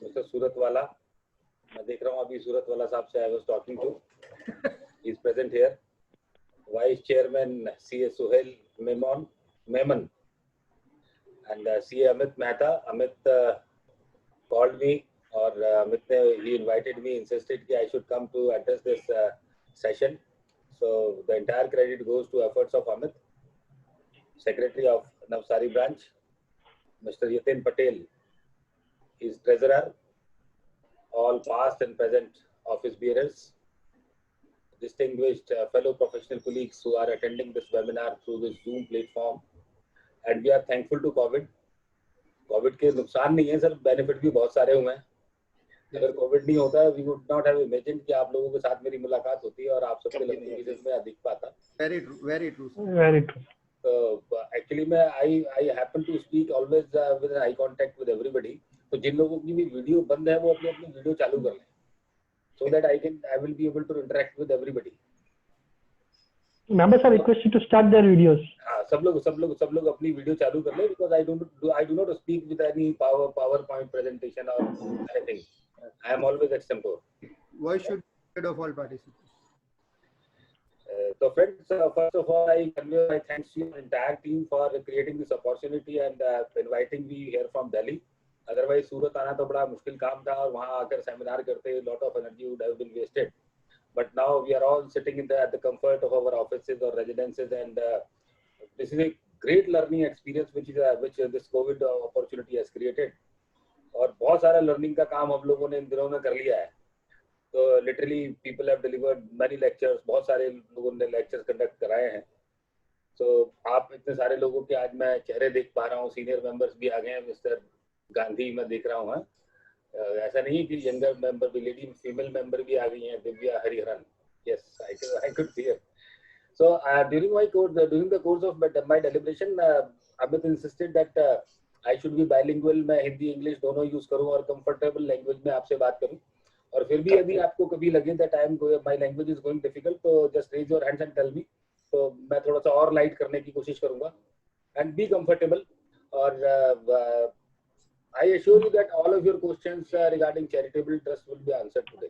Mister सूरत वाला, मैं देख रहा हूँ अभी सूरत वाला साहब से I was talking to, he is present here. Vice chairman CA Suhel Memon and CA Amit Mehta. Amit called me, or Amit he invited me, insisted that I should come to address this session. So the entire credit goes to efforts of Amit, Secretary of Navsari branch, Mr. Yatin Patel, his treasurer, all past and present office bearers, distinguished fellow professional colleagues who are attending this webinar through this Zoom platform. And we are thankful to Covid के नुकसान नहीं है sir, benefit भी बहुत सारे हुए हैं. अगर कोविड नहीं होता we would not have imagined कि आप लोगों के साथ मेरी मुलाकात होती है और आप सबके लैंग्वेजेस में अधिक पाता. Very true, very true, very true. तो एक्चुअली मैं I happen to speak always with I contact with everybody. तो जिन लोगों की भी वीडियो बंद है वो अपनी अपनी वीडियो चालू कर लें, so that I will be able to interact with everybody. Members are requested to start their videos. हाँ, सब लोग अपनी वीडियो चालू कर ले, because I do not speak with any PowerPoint presentation or anything. I am always extempore. Why should of all participants? So friends, first of all, I convey my thanks to the entire team for creating this opportunity and inviting me here from Delhi. Otherwise, सूरत आना तो बड़ा मुश्किल काम था और वहाँ आकर seminar करते lot of energy would have been wasted. But now we are all sitting at the comfort of our offices or residences, and this is a great learning experience which this COVID opportunity has created. और बहुत सारा learning का काम हम लोगों ने इन दिनों में कर लिया है. तो literally people have delivered many lectures, बहुत सारे लोगों ने lectures conduct कराए हैं. So आप इतने सारे लोगों के आज मैं चेहरे देख पा रहा हूँ, senior members भी आ गए हैं. मिस्टर गांधी मैं देख रहा हूँ. ऐसा नहीं कि यंगर मेंबर भी, लेडी फीमेल मेंबर भी आ गई हैं, Divya Hariharan. Yes, I could see it. So during the course of my deliberation, Amit insisted that I should be bilingual. मैं हिंदी इंग्लिश दोनों यूज करूँ और कंफर्टेबल लैंग्वेज में आपसे बात करूँ. और फिर भी यदि आपको कभी लगे that my language is going difficult, तो just raise your hands and tell me. तो मैं थोड़ा सा और लाइट करने की कोशिश करूँगा. And be comfortable. और I assure you that all of your questions regarding charitable trust will be answered today.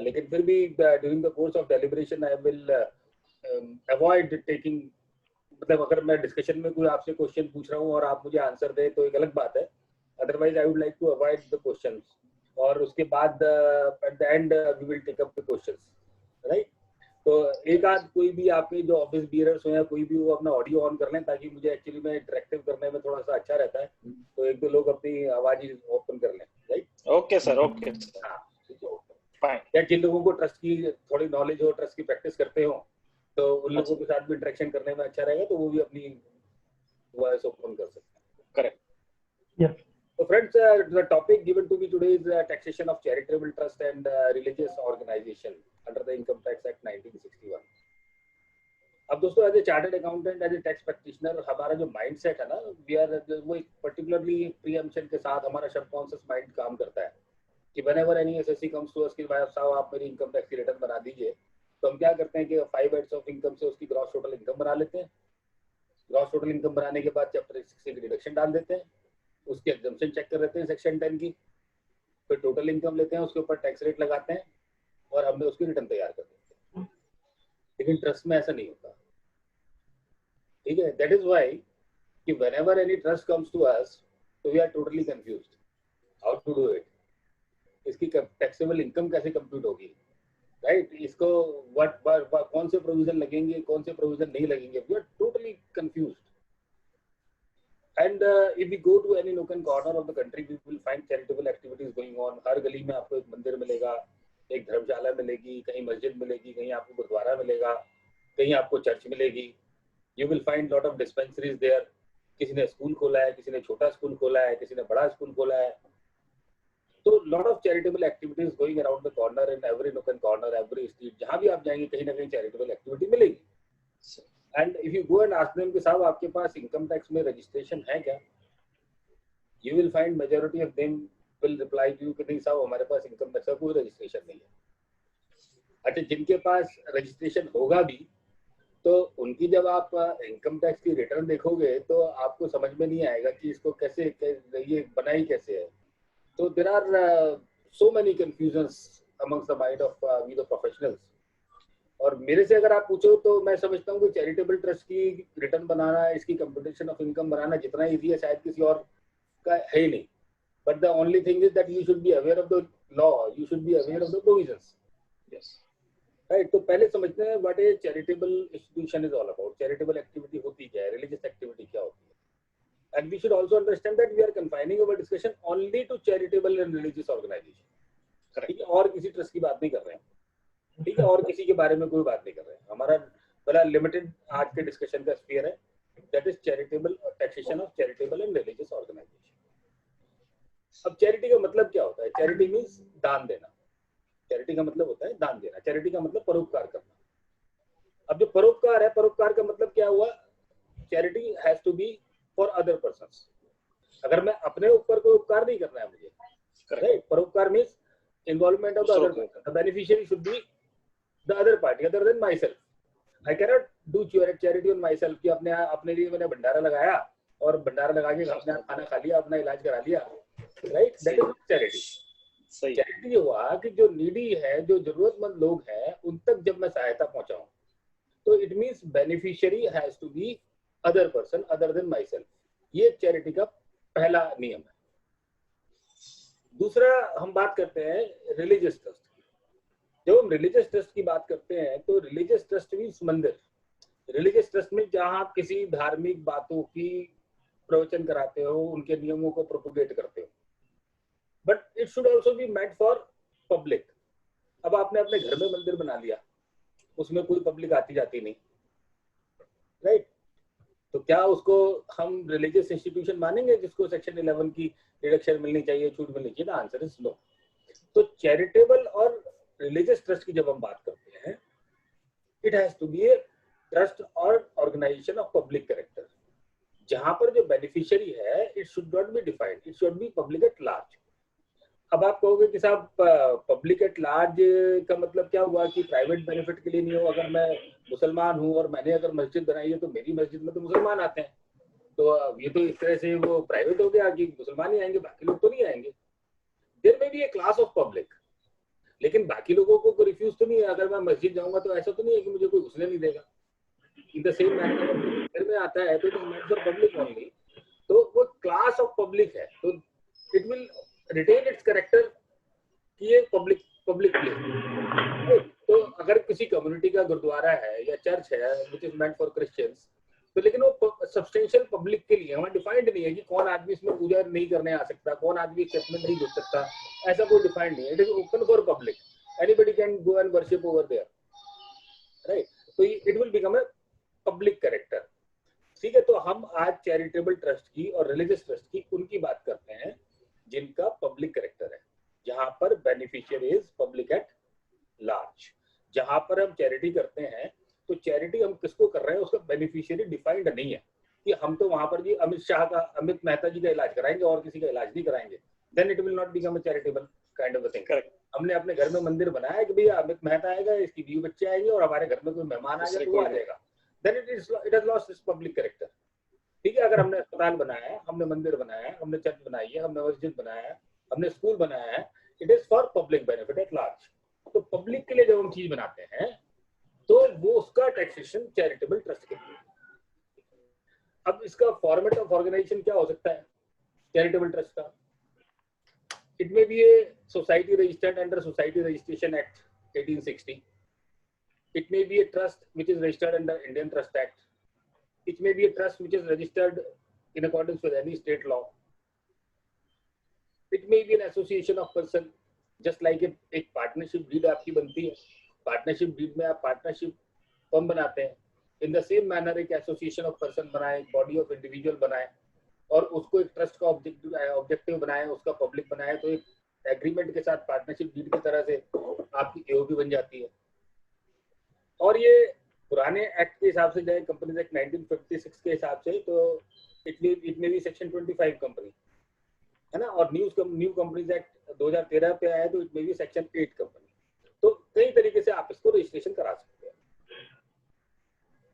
लेकिन फिर भी during the course of deliberation I will avoid taking, मतलब अगर मैं डिस्कशन में कोई आपसे क्वेश्चन पूछ रहा हूँ और आप मुझे आंसर दें तो एक अलग बात है. Otherwise I would like to avoid the questions. और उसके बाद at the end we will take up the questions, right? तो एक आध कोई भी आपके जो ऑफिस बियरर्स हो या कोई भी वो अपना ऑडियो ऑन कर लें ताकि मुझे एक्चुअली में इंटरेक्टिव करने में थोड़ा सा अच्छा रहता है. तो एक दो लोग अपनी आवाज ही ओपन कर लें, right? Okay sir, okay. Fine. या जिन लोगों को ट्रस्ट की थोड़ी नॉलेज हो, ट्रस्ट की प्रैक्टिस करते हो, तो उन लोगों के साथ भी इंटरेक्शन करने में अच्छा रहेगा, तो वो भी अपनी वॉइस ओपन कर सकते हैं. Correct. Yes. So friends, the topic given to me today is taxation of charitable trust and religious organization under the Income Tax Act 1961. अब दोस्तों as a chartered accountant, as a tax practitioner, हमारा जो mindset है ना, वो एक particularly preemption के साथ हमारा सबकॉन्शियस माइंड काम करता है कि whenever any SSC comes to us कि भाई साहब आप मेरी इनकम टैक्स की रिटर्न बना दीजिए, तो हम क्या करते हैं कि 5 heads ऑफ इनकम से उसकी ग्रॉस टोटल इनकम बना लेते हैं. ग्रॉस टोटल इनकम बनाने के बाद चैप्टर 60 की डिडक्शन डाल देते हैं, उसकी एग्जम्पशन चेक कर लेते हैं सेक्शन 10 की, फिर टोटल इनकम लेते हैं, उसके ऊपर टैक्स रेट लगाते हैं और हमने उसकी रिटर्न तैयार कर देते हैं. लेकिन ट्रस्ट में ऐसा नहीं होता, ठीक है? दैट इज व्हाई कि whenever any trust comes to us, तो we are totally confused how to do it. इसकी टैक्सेबल इनकम कैसे कंप्यूट होगी, राइट? इसको कौन से प्रोविजन लगेंगे, कौन से प्रोविजन नहीं लगेंगे, we are totally confused. And if we go to any nook and corner of the country, we will find charitable activities going on. हर गली में आपको एक मंदिर मिलेगा, एक धर्मशाला मिलेगी, कहीं मस्जिद मिलेगी, कहीं आपको गुरुद्वारा मिलेगा, कहीं आपको चर्च मिलेगी. You will find lot of dispensaries there. किसी ने स्कूल खोला है, किसी ने छोटा स्कूल खोला है, किसी ने बड़ा स्कूल खोला है. तो lot of charitable activities going around the corner in every nook and corner, every street. जहाँ भी आप जाएंगे कहीं ना कहीं charitable activity मिलेगी. And if you go and ask them कि साहब आपके पास इनकम टैक्स में रजिस्ट्रेशन है क्या, you will find majority of them will reply to you कि नहीं साहब हमारे पास इनकम टैक्स का कोई रजिस्ट्रेशन नहीं है. अच्छा, जिनके पास रजिस्ट्रेशन होगा भी तो उनकी जब आप इनकम टैक्स की रिटर्न देखोगे तो आपको समझ में नहीं आएगा कि इसको कैसे ये बनाई कैसे है. So there are so many confusions amongst the mind of we the professionals. और मेरे से अगर आप पूछो तो मैं समझता हूँ कि चैरिटेबल ट्रस्ट की रिटर्न बनाना, इसकी कंप्यूटेशन ऑफ इनकम बनाना जितना इजी है शायद किसी और का है ही नहीं. But the only thing is that you should be aware of the law, you should be aware of the provisions. Yes. Right? तो पहले समझते हैं what a charitable institution is all about. Charitable activity होती क्या है, religious activity क्या होती है. And we should also understand that we are confining our discussion only to charitable and religious organization. ठीक है, और किसी ट्रस्ट की बात नहीं कर रहे हैं. ठीक है, और किसी के बारे में कोई बात नहीं कर रहे हैं. हमारा बड़ा लिमिटेड आज के डिस्कशन का स्फीयर है, that is charitable taxation of charitable and religious organization. अब चैरिटी का मतलब क्या होता है? चैरिटी मीन्स दान देना. चैरिटी का मतलब होता है दान देना. चैरिटी का मतलब परोपकार करना. अब जो परोपकार है, परोपकार का मतलब क्या हुआ? Charity has to be for other persons. अगर मैं अपने ऊपर कोई उपकार नहीं करना है मुझे, राइट? परोपकार means involvement of the other person. The beneficiary should be the other party other than my self. I can not do charity on my self कि अपने लिए मैंने भंडारा लगाया और भंडारा लगा के अपने खाना खा लिया, अपना इलाज करा लिया, right? That is charity. Charity हुआ कि जो नीडी है, जो जरूरतमंद लोग हैं, उन तक जब मैं सहायता पहुंचाऊं, तो it means beneficiary has to be other person other than myself. ये चैरिटी का पहला नियम है. दूसरा हम बात करते हैं रिलीजियस ट्रस्ट की. जब हम रिलीजियस ट्रस्ट की बात करते हैं तो रिलीजियस ट्रस्ट मींस मंदिर. रिलीजियस ट्रस्ट में जहां आप किसी धार्मिक बातों की प्रवचन कराते हो, उनके नियमों को प्रोपोगेट करते हो, but it should also be meant for public. अब आपने अपने घर में मंदिर बना लिया, उसमें कोई पब्लिक आती जाती नहीं, राइट? तो क्या उसको हम रिलीजियस इंस्टीट्यूशन मानेंगे जिसको सेक्शन 11 की डिडक्शन मिलनी चाहिए, छूट मिलनी चाहिए? Answer is no. तो चैरिटेबल और रिलीजियस ट्रस्ट की जब हम बात करते हैं, it has to be a trust और ऑर्गेनाइजेशन ऑफ पब्लिक कैरेक्टर, जहां पर जो बेनिफिशियरी है it should not be defined, it should be public at large. अब आप कहोगे कि साहब पब्लिक एट लार्ज का मतलब क्या हुआ कि प्राइवेट बेनिफिट के लिए नहीं हो. अगर मैं मुसलमान हूं और मैंने अगर मस्जिद बनाई है तो मेरी मस्जिद में तो मुसलमान आते हैं, तो ये तो इस तरह से वो प्राइवेट हो गया कि मुसलमान ही आएंगे, बाकी लोग तो नहीं आएंगे. देयर में भी ए क्लास ऑफ पब्लिक, लेकिन बाकी लोगों को रिफ्यूज तो नहीं है. अगर मैं मस्जिद जाऊंगा तो ऐसा तो नहीं है कि मुझे कोई घुसने नहीं देगा. इन द सेम मैनर घर में आता है तो it is meant for public only. तो वो क्लास ऑफ पब्लिक है, तो it will retain its character कि ये पब्लिक प्लेस. तो अगर किसी कम्युनिटी का गुरुद्वारा है या चर्च है which is meant for Christians, तो लेकिन वो सब्सटेंशियल पब्लिक के लिए वहाँ डिफाइंड नहीं है कि कौन आदमी इसमें पूजा नहीं करने आ सकता, कौन आदमी चर्च में नहीं घुस सकता, ऐसा कोई डिफाइंड नहीं है. It is open for public, anybody can go and worship over there, right? तो it will become a public character. ठीक है, तो हम आज चैरिटेबल ट्रस्ट की और रिलीजियस ट्रस्ट की उनकी बात करते हैं जिनका पब्लिक कैरेक्टर है, जहां पर beneficiary is public at large. जहां पर हम चैरिटी करते हैं तो चैरिटी हम किसको कर रहे हैं उसका बेनिफिशियरी डिफाइंड नहीं है कि हम तो वहां पर जी अमित मेहता जी का इलाज कराएंगे और किसी का इलाज नहीं कराएंगे. Then it will not become a charitable kind of a thing. हमने अपने घर में मंदिर बनाया है कि भैया अमित मेहता आएगा, इसकी बीवी बच्चे आएंगे और हमारे घर में कोई मेहमान आएगा तो वो आ जाएगा. Then it has lost its public character. ठीक है, अगर हमने अस्पताल बनाया है, हमने मंदिर बनाया है, हमने चर्च बनाई है, हमने मस्जिद बनाया है, हमने स्कूल बनाया है, it is for public benefit at large. तो पब्लिक के लिए जब हम चीज बनाते हैं तो वो उसका टैक्सेशन चैरिटेबल ट्रस्ट के लिए. अब इसका फॉर्मेट ऑफ ऑर्गेनाइजेशन क्या हो सकता है चैरिटेबल ट्रस्ट का? It may be a society registered under society registration act 1860. It may be a trust which is registered under Indian Trust Act. It may be a trust which is registered in accordance with any state law. It may be an association of person, just like एक partnership deed आपकी बनती है. Partnership deed में आप partnership firm बनाते हैं. In the same manner एक association of person बनाए, body of individual बनाए और उसको एक trust का objective बनाए, उसका public बनाए, तो एक agreement के साथ partnership deed की तरह से आपकी AOP बन जाती है. और ये पुराने एक्ट के हिसाब से जाए, कंपनीज एक्ट 1956 के हिसाब से, तो इट में भी सेक्शन 25 कंपनी है ना. और न्यू कंपनीज एक्ट 2013 पे आया तो इट में भी सेक्शन 8 कंपनी. तो कई तरीके से आप इसको रजिस्ट्रेशन करा सकते हैं.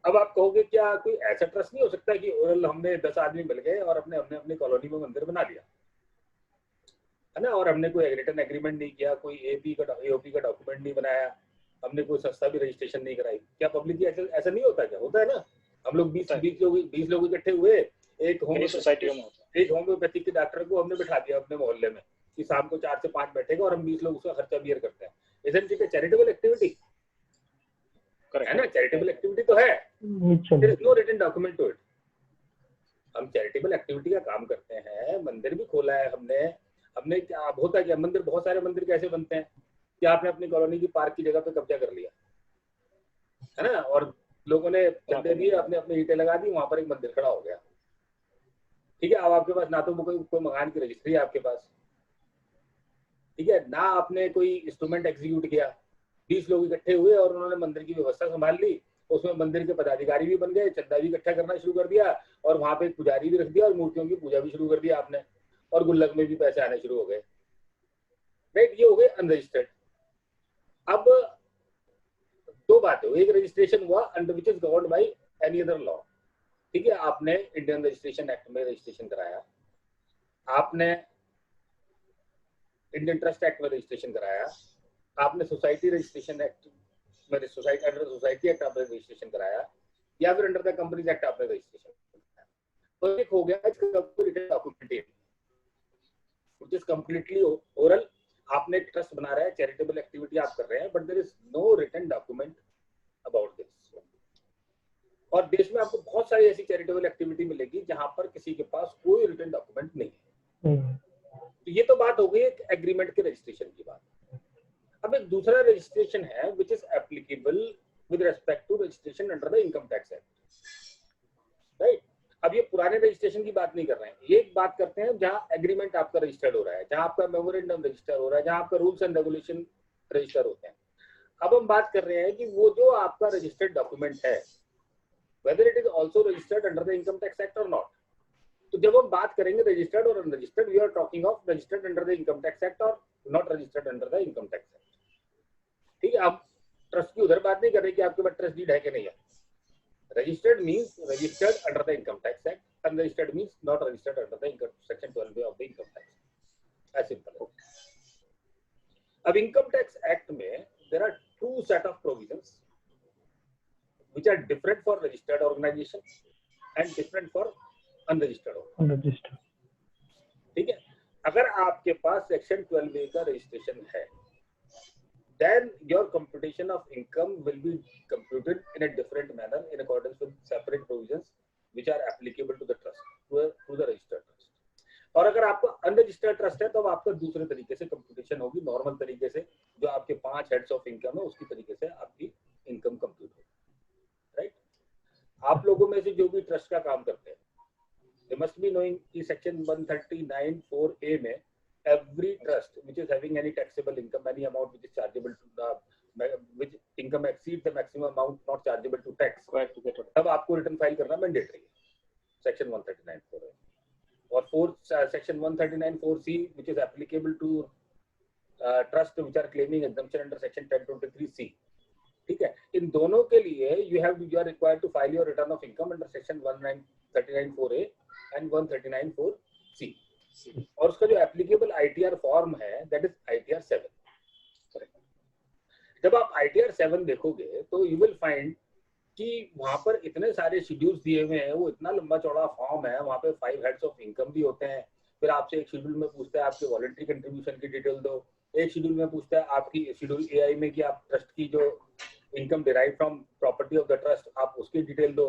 अब आप कहोगे क्या कोई ऐसा ट्रस्ट नहीं हो सकता कि ओरल हमने 10 आदमी मिल गए और अपने अपने कॉलोनी में मंदिर बना लिया? है ना, और हमने कोई रिटर्न एग्रीमेंट नहीं किया, कोई एओपी का डॉक्यूमेंट नहीं बनाया, हमने कोई संस्था भी रजिस्ट्रेशन नहीं कराई, क्या पब्लिकली ऐसा नहीं होता? क्या होता है ना, हम लोग 20 लोग इकट्ठे हुए, एक सोसाइटियों में होता है। एक होम्योपैथिक के डॉक्टर को हमने बिठा दिया अपने मोहल्ले में कि शाम को 4 से 5 बैठेगा और हम 20 लोग उसका खर्चा बियर करते हैं। Isn't it a charitable activity? Correct. है ना, चैरिटेबल एक्टिविटी तो है, there is no written document to it. हम चैरिटेबल एक्टिविटी का काम करते हैं, मंदिर भी खोला है हमने क्या, अब होता क्या, मंदिर, बहुत सारे मंदिर कैसे बनते हैं कि आपने अपनी कॉलोनी की पार्क की जगह पे कब्जा कर लिया, है ना, और लोगों ने चंदे दिए, अपने अपने ईंटें लगा दी, वहां पर एक मंदिर खड़ा हो गया। ठीक है, अब आपके पास ना तो कोई मकान की रजिस्ट्री है आपके पास, ठीक है, ना आपने कोई इंस्ट्रूमेंट एग्जीक्यूट किया, 20 लोग इकट्ठे हुए और उन्होंने मंदिर की व्यवस्था संभाल ली, उसमें मंदिर के पदाधिकारी भी बन गए, चंदा भी इकट्ठा करना शुरू कर दिया, और वहां पे एक पुजारी भी रख दिया और मूर्तियों की पूजा भी शुरू कर दिया आपने, और गुल्लक में भी पैसे आने शुरू हो गए, राइट, ये हो गए अनरजिस्टर्ड। अब दो बातें हुई, एक रजिस्ट्रेशन हुआ under which is governed by any other law, ठीक है, आपने इंडियन रजिस्ट्रेशन एक्ट में रजिस्ट्रेशन कराया, आपने इंडियन ट्रस्ट एक्ट में रजिस्ट्रेशन कराया, आपने सोसाइटी रजिस्ट्रेशन एक्ट में सोसाइटी एक्ट आपने रजिस्ट्रेशन कराया, या फिर अंडर द कंपनीज एक्ट आपने रजिस्ट्रेशन कराया, तो एक हो गया इसका written document which is completely oral. आपने एक ट्रस्ट बना रहा है, चैरिटेबल एक्टिविटी आप कर रहे हैं, but there is no written document about this. और देश में आपको बहुत सारी ऐसी चैरिटेबल एक्टिविटी मिलेगी जहां पर किसी के पास कोई रिटन डॉक्यूमेंट नहीं है। तो ये तो बात हो गई एक एग्रीमेंट के रजिस्ट्रेशन की बात। अब एक दूसरा रजिस्ट्रेशन है which is applicable with respect to registration under the income tax act, right. अब ये पुराने रजिस्ट्रेशन की बात नहीं कर रहे हैं, ये एक बात करते हैं जहां एग्रीमेंट आपका रजिस्टर्ड हो रहा है, जहां आपका मेमोरेंडम रजिस्टर हो रहा है, जहां आपका रूल्स एंड रेगुलेशन रजिस्टर होते हैं। अब हम बात कर रहे हैं कि वो जो आपका रजिस्टर्ड डॉक्यूमेंट है, whether it is also registered under the income tax act or not। तो जब हम बात करेंगे रजिस्टर्ड और unregistered, we are talking of registered under the income tax act और not registered under the income tax act, ठीक है। आप ट्रस्ट की उधर बात नहीं कर रहे कि आपके पास ट्रस्ट डीड है कि नहीं है। Registered means registered under the income tax act, unregistered means not registered under the income section 12 of the income tax, as simple है। अब इनकम टैक्स एक्ट में there are two set of provisions which are different for registered organization and different for unregistered organization, ठीक है। अगर आपके पास section 12A का registration है, then your computation of income will be computed in a different manner in accordance with separate provisions which are applicable to the trust, to the registered trust। और अगर आपका unregistered trust है तो अब आपका दूसरे तरीके से कंप्यूटेशन होगी, नॉर्मल तरीके से, जो आपके 5 हेड्स ऑफ इनकम है उसकी तरीके से आपकी इनकम कंप्यूट होगी, राइट। आप लोगों में से जो भी ट्रस्ट का काम करते हैं, they must be knowing कि सेक्शन 139(4)(a) में every trust which is having any taxable income, any amount which is chargeable to the which income exceeds the maximum amount not chargeable to tax, तब आपको return file करना mandatory है, section 139(4)(a) और section 139(4)(c) which is applicable to trust which are claiming exemption under section 1023(c), ठीक है। इन दोनों के लिए you are required to file your return of income under section 139(4)(a) and 139(4)(c, और उसका जो एप्लीकेबल ITR फॉर्म है that is ITR 7। जब आप ITR 7 देखोगे तो you will find कि वहां पर इतने सारे शेड्यूल्स दिए हुए हैं, वो इतना लंबा चौड़ा फॉर्म है, वहां पे 5 हेड्स ऑफ इनकम भी होते हैं। फिर आपसे एक शेड्यूल में पूछता है आपके वॉलंटरी कंट्रीब्यूशन की डिटेल दो, एक शेड्यूल में पूछता है आपकी शेड्यूल AI में कि आप ट्रस्ट की जो income derive from property of the trust आप उसकी डिटेल दो।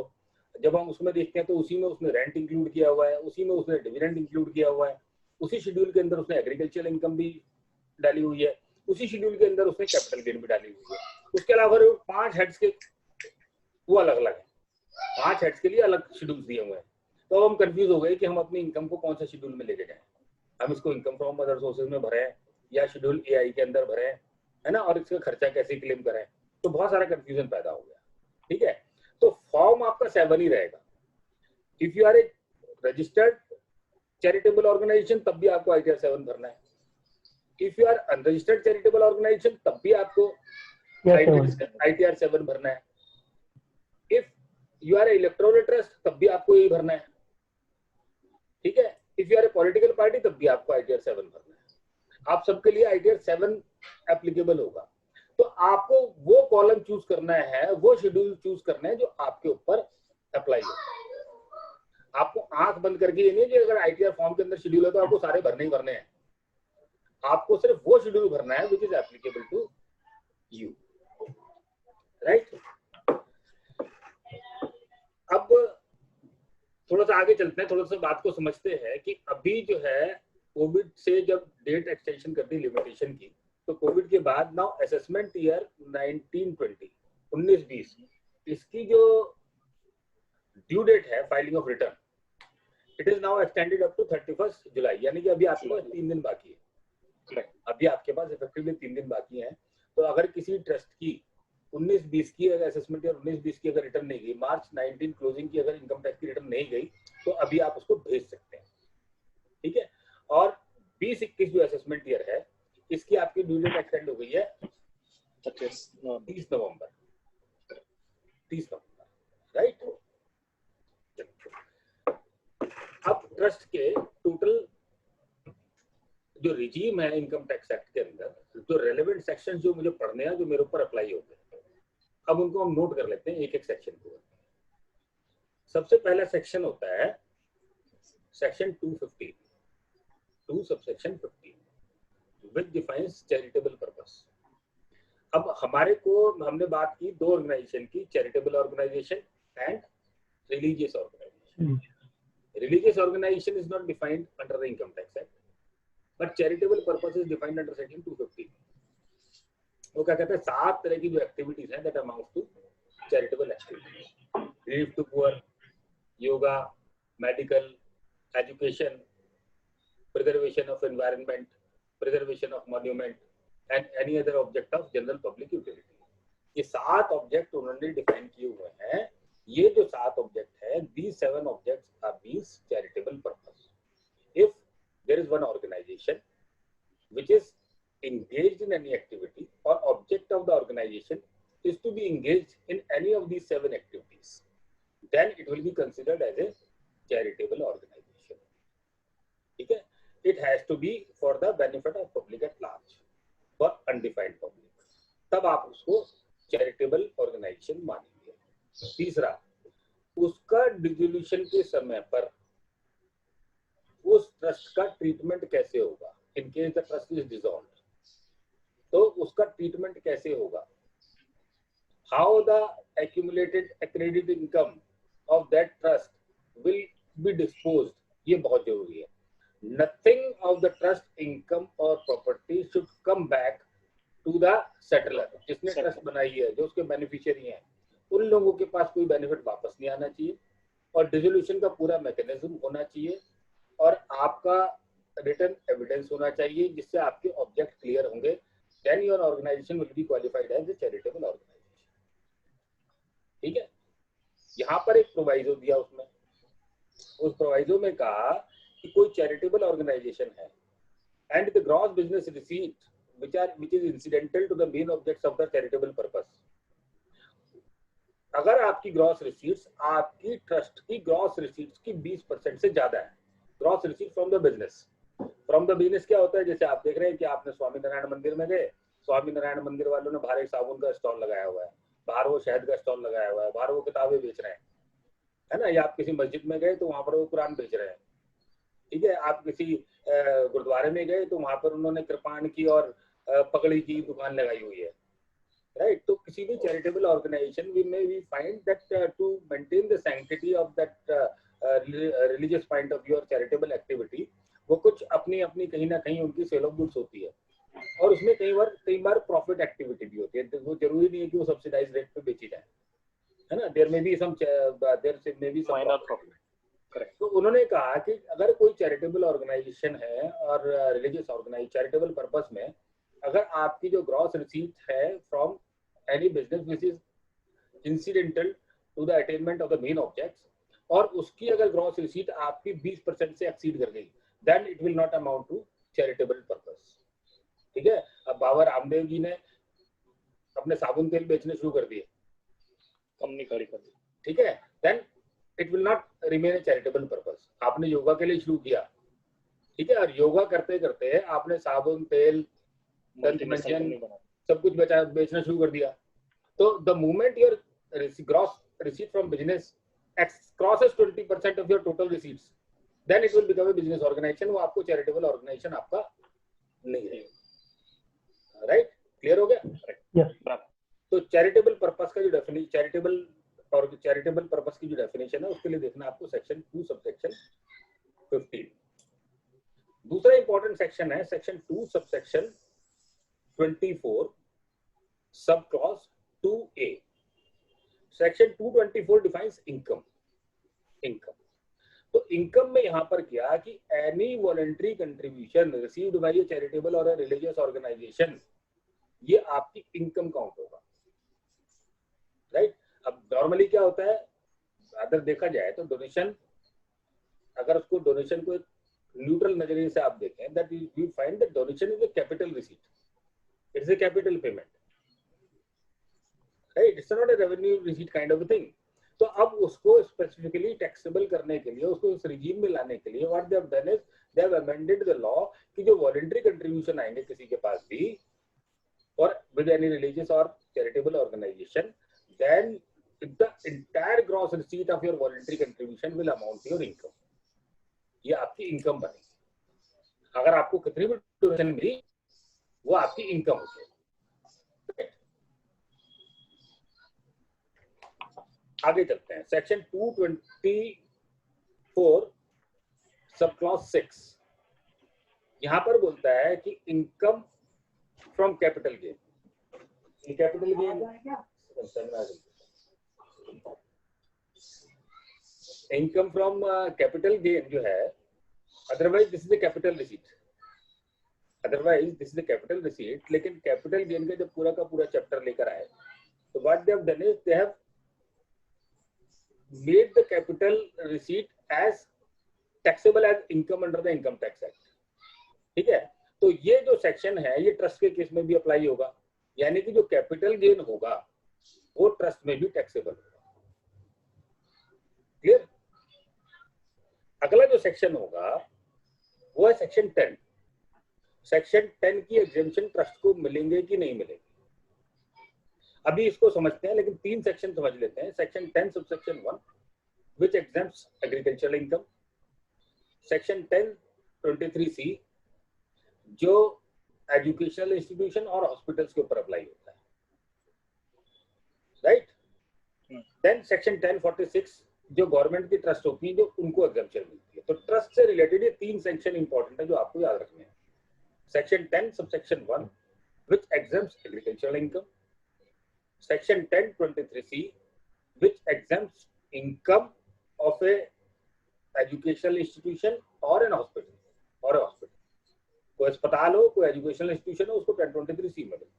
जब हम उसमें देखते हैं तो उसी में उसने रेंट इंक्लूड किया हुआ है, उसी में उसने डिविडेंड इंक्लूड किया हुआ है, उसी शेड्यूल के अंदर उसने एग्रीकल्चरल इनकम भी डाली हुई है, उसी शेड्यूल के अंदर उसने कैपिटल गेन भी डाली हुई है। उसके अलावा 5 हेड्स के वो अलग अलग है, 5 हेड्स के लिए अलग शेड्यूल दिए हुए हैं। तो हम कंफ्यूज हो गए कि हम अपनी इनकम को कौन सा शेड्यूल में लेके जाएं, हम इसको इनकम फ्रॉम अदर सोर्सेज में भरें या शेड्यूल AI के अंदर भरें, है ना, और इसका खर्चा कैसे क्लेम करें। तो बहुत सारा कंफ्यूजन पैदा हो गया, ठीक है। तो फॉर्म आपका 7 ही रहेगा। If you are a registered charitable organisation तब भी आपको ITR 7 भरना है, if you are unregistered charitable organisation तब भी आपको ITR 7 भरना है, if you are a electoral trust तब भी आपको यही भरना है, ठीक है। If you are a political party तब भी आपको ITR 7 भरना है। आप सबके लिए ITR 7 एप्लीकेबल होगा। तो आपको वो कॉलम चूज करना है, वो शेड्यूल चूज करना है जो आपके ऊपर अप्लाई हो। आपको आंख बंद करके ये नहीं कि अगर ITR फॉर्म के अंदर शेड्यूल है तो आपको सारे भरने ही भरने हैं। आपको सिर्फ वो शेड्यूल भरना है which is applicable to you, right. अब थोड़ा सा आगे चलते हैं, थोड़ा सा बात को समझते हैं कि अभी जो है कोविड से जब डेट एक्सटेंशन कर दी लिमिटेशन की, तो कोविड के बाद नाउ असेसमेंट ईयर 19-20 इसकी जो ड्यू डेट है filing of return, it is now extended up to 31 July, यानी कि अभी आपके पास 3 दिन बाकी है। अभी आपके पास इफेक्टिवली 3 दिन बाकी हैं। तो अगर किसी ट्रस्ट की 19-20 की अगर असेसमेंट ईयर 19-20 की अगर रिटर्न नहीं गई, मार्च 19 क्लोजिंग की अगर इनकम टैक्स की रिटर्न नहीं गई, तो अभी आप उसको भेज सकते हैं, ठीक है। और 20-21 जो असेसमेंट ईयर है, इसकी आपकी ड्यू डेट एक्सटेंड हो गई है 30 नवंबर, राइट। अब ट्रस्ट के टोटल जो रिजीम है इनकम टैक्स एक्ट के अंदर, जो रेलेवेंट सेक्शन जो मुझे पढ़ने हैं, जो मेरे ऊपर अप्लाई होते हैं, अब उनको हम नोट कर लेते हैं एक एक सेक्शन को। सबसे पहला सेक्शन होता है section 2 subsection 15 which defines charitable purpose. अब हमने बात की दो ऑर्गेनाइजेशन की, charitable organisation and religious organisation. Religious organization is not defined under the Income Tax Act, but charitable purpose is defined under Section 250. वो क्या कहते हैं, 7 तरह की जो एक्टिविटीज हैं that amounts to charitable activities: relief to poor, yoga, medical, education, preservation of environment, preservation of monument, and any other object of general public utility. ये 7 object उन्होंने डिफाइन किए हुए हैं। ये जो 7 ऑब्जेक्ट है, these 7 objects are means charitable purpose. If there is one organization which is engaged in any activity or object of the organization is to be engaged in any of these 7 activities, then it will be considered as a charitable organization. ठीक है, it has to be for the benefit of public at large, for undefined public, तब आप उसको charitable organization मानेंगे। तीसरा, उसका dissolution के समय पर उस ट्रस्ट का ट्रीटमेंट कैसे होगा। In case the trust is dissolved, तो उसका ट्रीटमेंट कैसे होगा। How the accumulated accredited income of that trust will be disposed, ये बहुत जरूरी है। Nothing of the trust income और property should come back to the settlor. जिसने ट्रस्ट बनाई है, जो उसके बेनिफिशियरी हैं, उन लोगों के पास कोई बेनिफिट वापस नहीं आना चाहिए, और डिसोल्यूशन का पूरा मैकेनिज्म होना चाहिए, और आपका रिटन एविडेंस होना चाहिए जिससे आपके ऑब्जेक्ट क्लियर होंगे। Then your organisation will be qualified as a charitable organisation. ठीक है, यहाँ पर एक प्रोवाइजो दिया, उसमें उस प्रोवाइजो में कहा कि कोई चैरिटेबल ऑर्गेनाइजेशन है and the gross business receipt which is incidental to the main objects of the charitable purpose. अगर आपकी ग्रॉस रिसीट्स आपकी ट्रस्ट की ग्रॉस रिसीट्स की 20% से ज्यादा है, gross receipt from the business क्या होता है, जैसे आप देख रहे हैं कि आपने स्वामी नारायण मंदिर में गए, स्वामी नारायण मंदिर वालों ने बाहर एक साबुन का स्टॉल लगाया हुआ है, बाहर वो शहद का स्टॉल लगाया हुआ है, बाहर वो किताबें बेच रहे हैं, है ना। या आप किसी मस्जिद में गए तो वहां पर वो कुरान बेच रहे हैं, ठीक है। आप किसी गुरुद्वारे में गए तो वहां पर उन्होंने कृपाण की और पगड़ी की दुकान लगाई हुई है, राइट। तो किसी भी charitable organisation we find that to maintain the sanctity of that religious point of view और चैरिटेबल एक्टिविटी, वो कुछ अपनी अपनी कहीं ना कहीं उनकी सेल ऑफ गुड्स होती है, और उसमें कई बार प्रॉफिट एक्टिविटी भी होती है। वो जरूरी नहीं है कि वो सब्सिडाइज रेट पे बेची जाए, है ना। There may be some minor profit, correct. तो उन्होंने कहा कि अगर कोई चैरिटेबल ऑर्गेनाइजेशन है और रिलीजियस ऑर्गेनाइजेशन चैरिटेबल पर्पस में, अगर आपकी जो ग्रॉस रिसीट है from any business which is incidental to the attainment of the main objects, और उसकी अगर ग्रॉस रिसीट आपकी 20% से एक्सीड कर गई, then it will not amount to charitable purpose. ठीक है। अब बाबा रामदेव जी ने अपने साबुन तेल बेचने शुरू कर दिए, कंपनी खड़ी कर दी, ठीक है, then it will not remain a charitable purpose. आपने योगा के लिए शुरू किया, ठीक है, और योगा करते करते आपने साबुन, तेल, मल्टीनेशनल मंजन कंपनी बना। सब कुछ बेचना शुरू कर दिया, तो the moment your gross receipt from business crosses 20% of your total receipts, then it will become a business organization. वो आपको चैरिटेबल ऑर्गेनाइजेशन आपका नहीं रहेगा। राइट, क्लियर हो गया? Yes. तो चैरिटेबल पर्पस का जो डेफिनेशन, चैरिटेबल पर्पस की जो डेफिनेशन है उसके लिए देखना आपको सेक्शन 2 सबसेक्शन 15। दूसरा इंपॉर्टेंट सेक्शन है section 2 subsection 24 sub clause 2A। Section 224 defines income. तो इनकम में यहां पर क्या कि any voluntary contribution received by A charitable और रिलीजियस ऑर्गेनाइजेशन, ये आपकी इनकम काउंट होगा। राइट, अब नॉर्मली क्या होता है, अगर देखा जाए तो डोनेशन, अगर उसको डोनेशन को एक न्यूट्रल नजरिए से आप देखें, that you find that donation is a capital receipt, it's a capital payment, right, it's not a revenue receipt kind of thing. तो अब उसको स्पेसिफिकली टैक्सेबल करने के लिए, उसको इस रिजीम में लाने के लिए what they have done is they have amended the law कि जो वॉलंटरी कंट्रीब्यूशन आएंगे किसी के पास भी और विद एनी रिलीजियस और charitable organisation, then the entire gross receipt of your voluntary contribution will amount to your income। ये आपकी इनकम बनेगी। अगर आपको कितनी भी डोनेशन मिली वो आपकी इनकम होगी। आगे चलते हैं, सेक्शन 224 सब क्लॉज 6 यहां पर बोलता है कि income from capital gain. Capital gain income from capital gain जो है, otherwise this is the capital receipt, लेकिन कैपिटल गेन का जब पूरा का पूरा चैप्टर लेकर आए तो what they have done is they have made the capital receipt as taxable as income under the income tax act. ठीक है, तो ये जो सेक्शन है ये ट्रस्ट के केस में भी अप्लाई होगा, यानी कि जो कैपिटल गेन होगा वो ट्रस्ट में भी टैक्सेबल होगा। क्लियर? अगला जो सेक्शन होगा वो है सेक्शन 10। सेक्शन 10 की एग्जेम्पशन ट्रस्ट को मिलेंगे कि नहीं मिलेंगे, अभी इसको समझते हैं, लेकिन 3 सेक्शन समझ लेते हैं। Section 10 subsection 1 which exempts agricultural income. Section 10(23)(c) जो एजुकेशनल इंस्टीट्यूशन और हॉस्पिटल्स के ऊपर अप्लाई होता है, राइट। देन सेक्शन 10(46) जो गवर्नमेंट की ट्रस्ट होती है जो उनको एग्जेम्पशन मिलती है। तो ट्रस्ट से रिलेटेड ये 3 सेक्शन इंपॉर्टेंट है जो आपको याद रखने हैं। Section 10 subsection 1 which exempts agricultural income. Section 10(23)(c) which exempts income of a educational institution or an hospital कोई अस्पताल हो, कोई एजुकेशनल इंस्टीट्यूशन हो, उसको 10(23)(c) में मिलती है।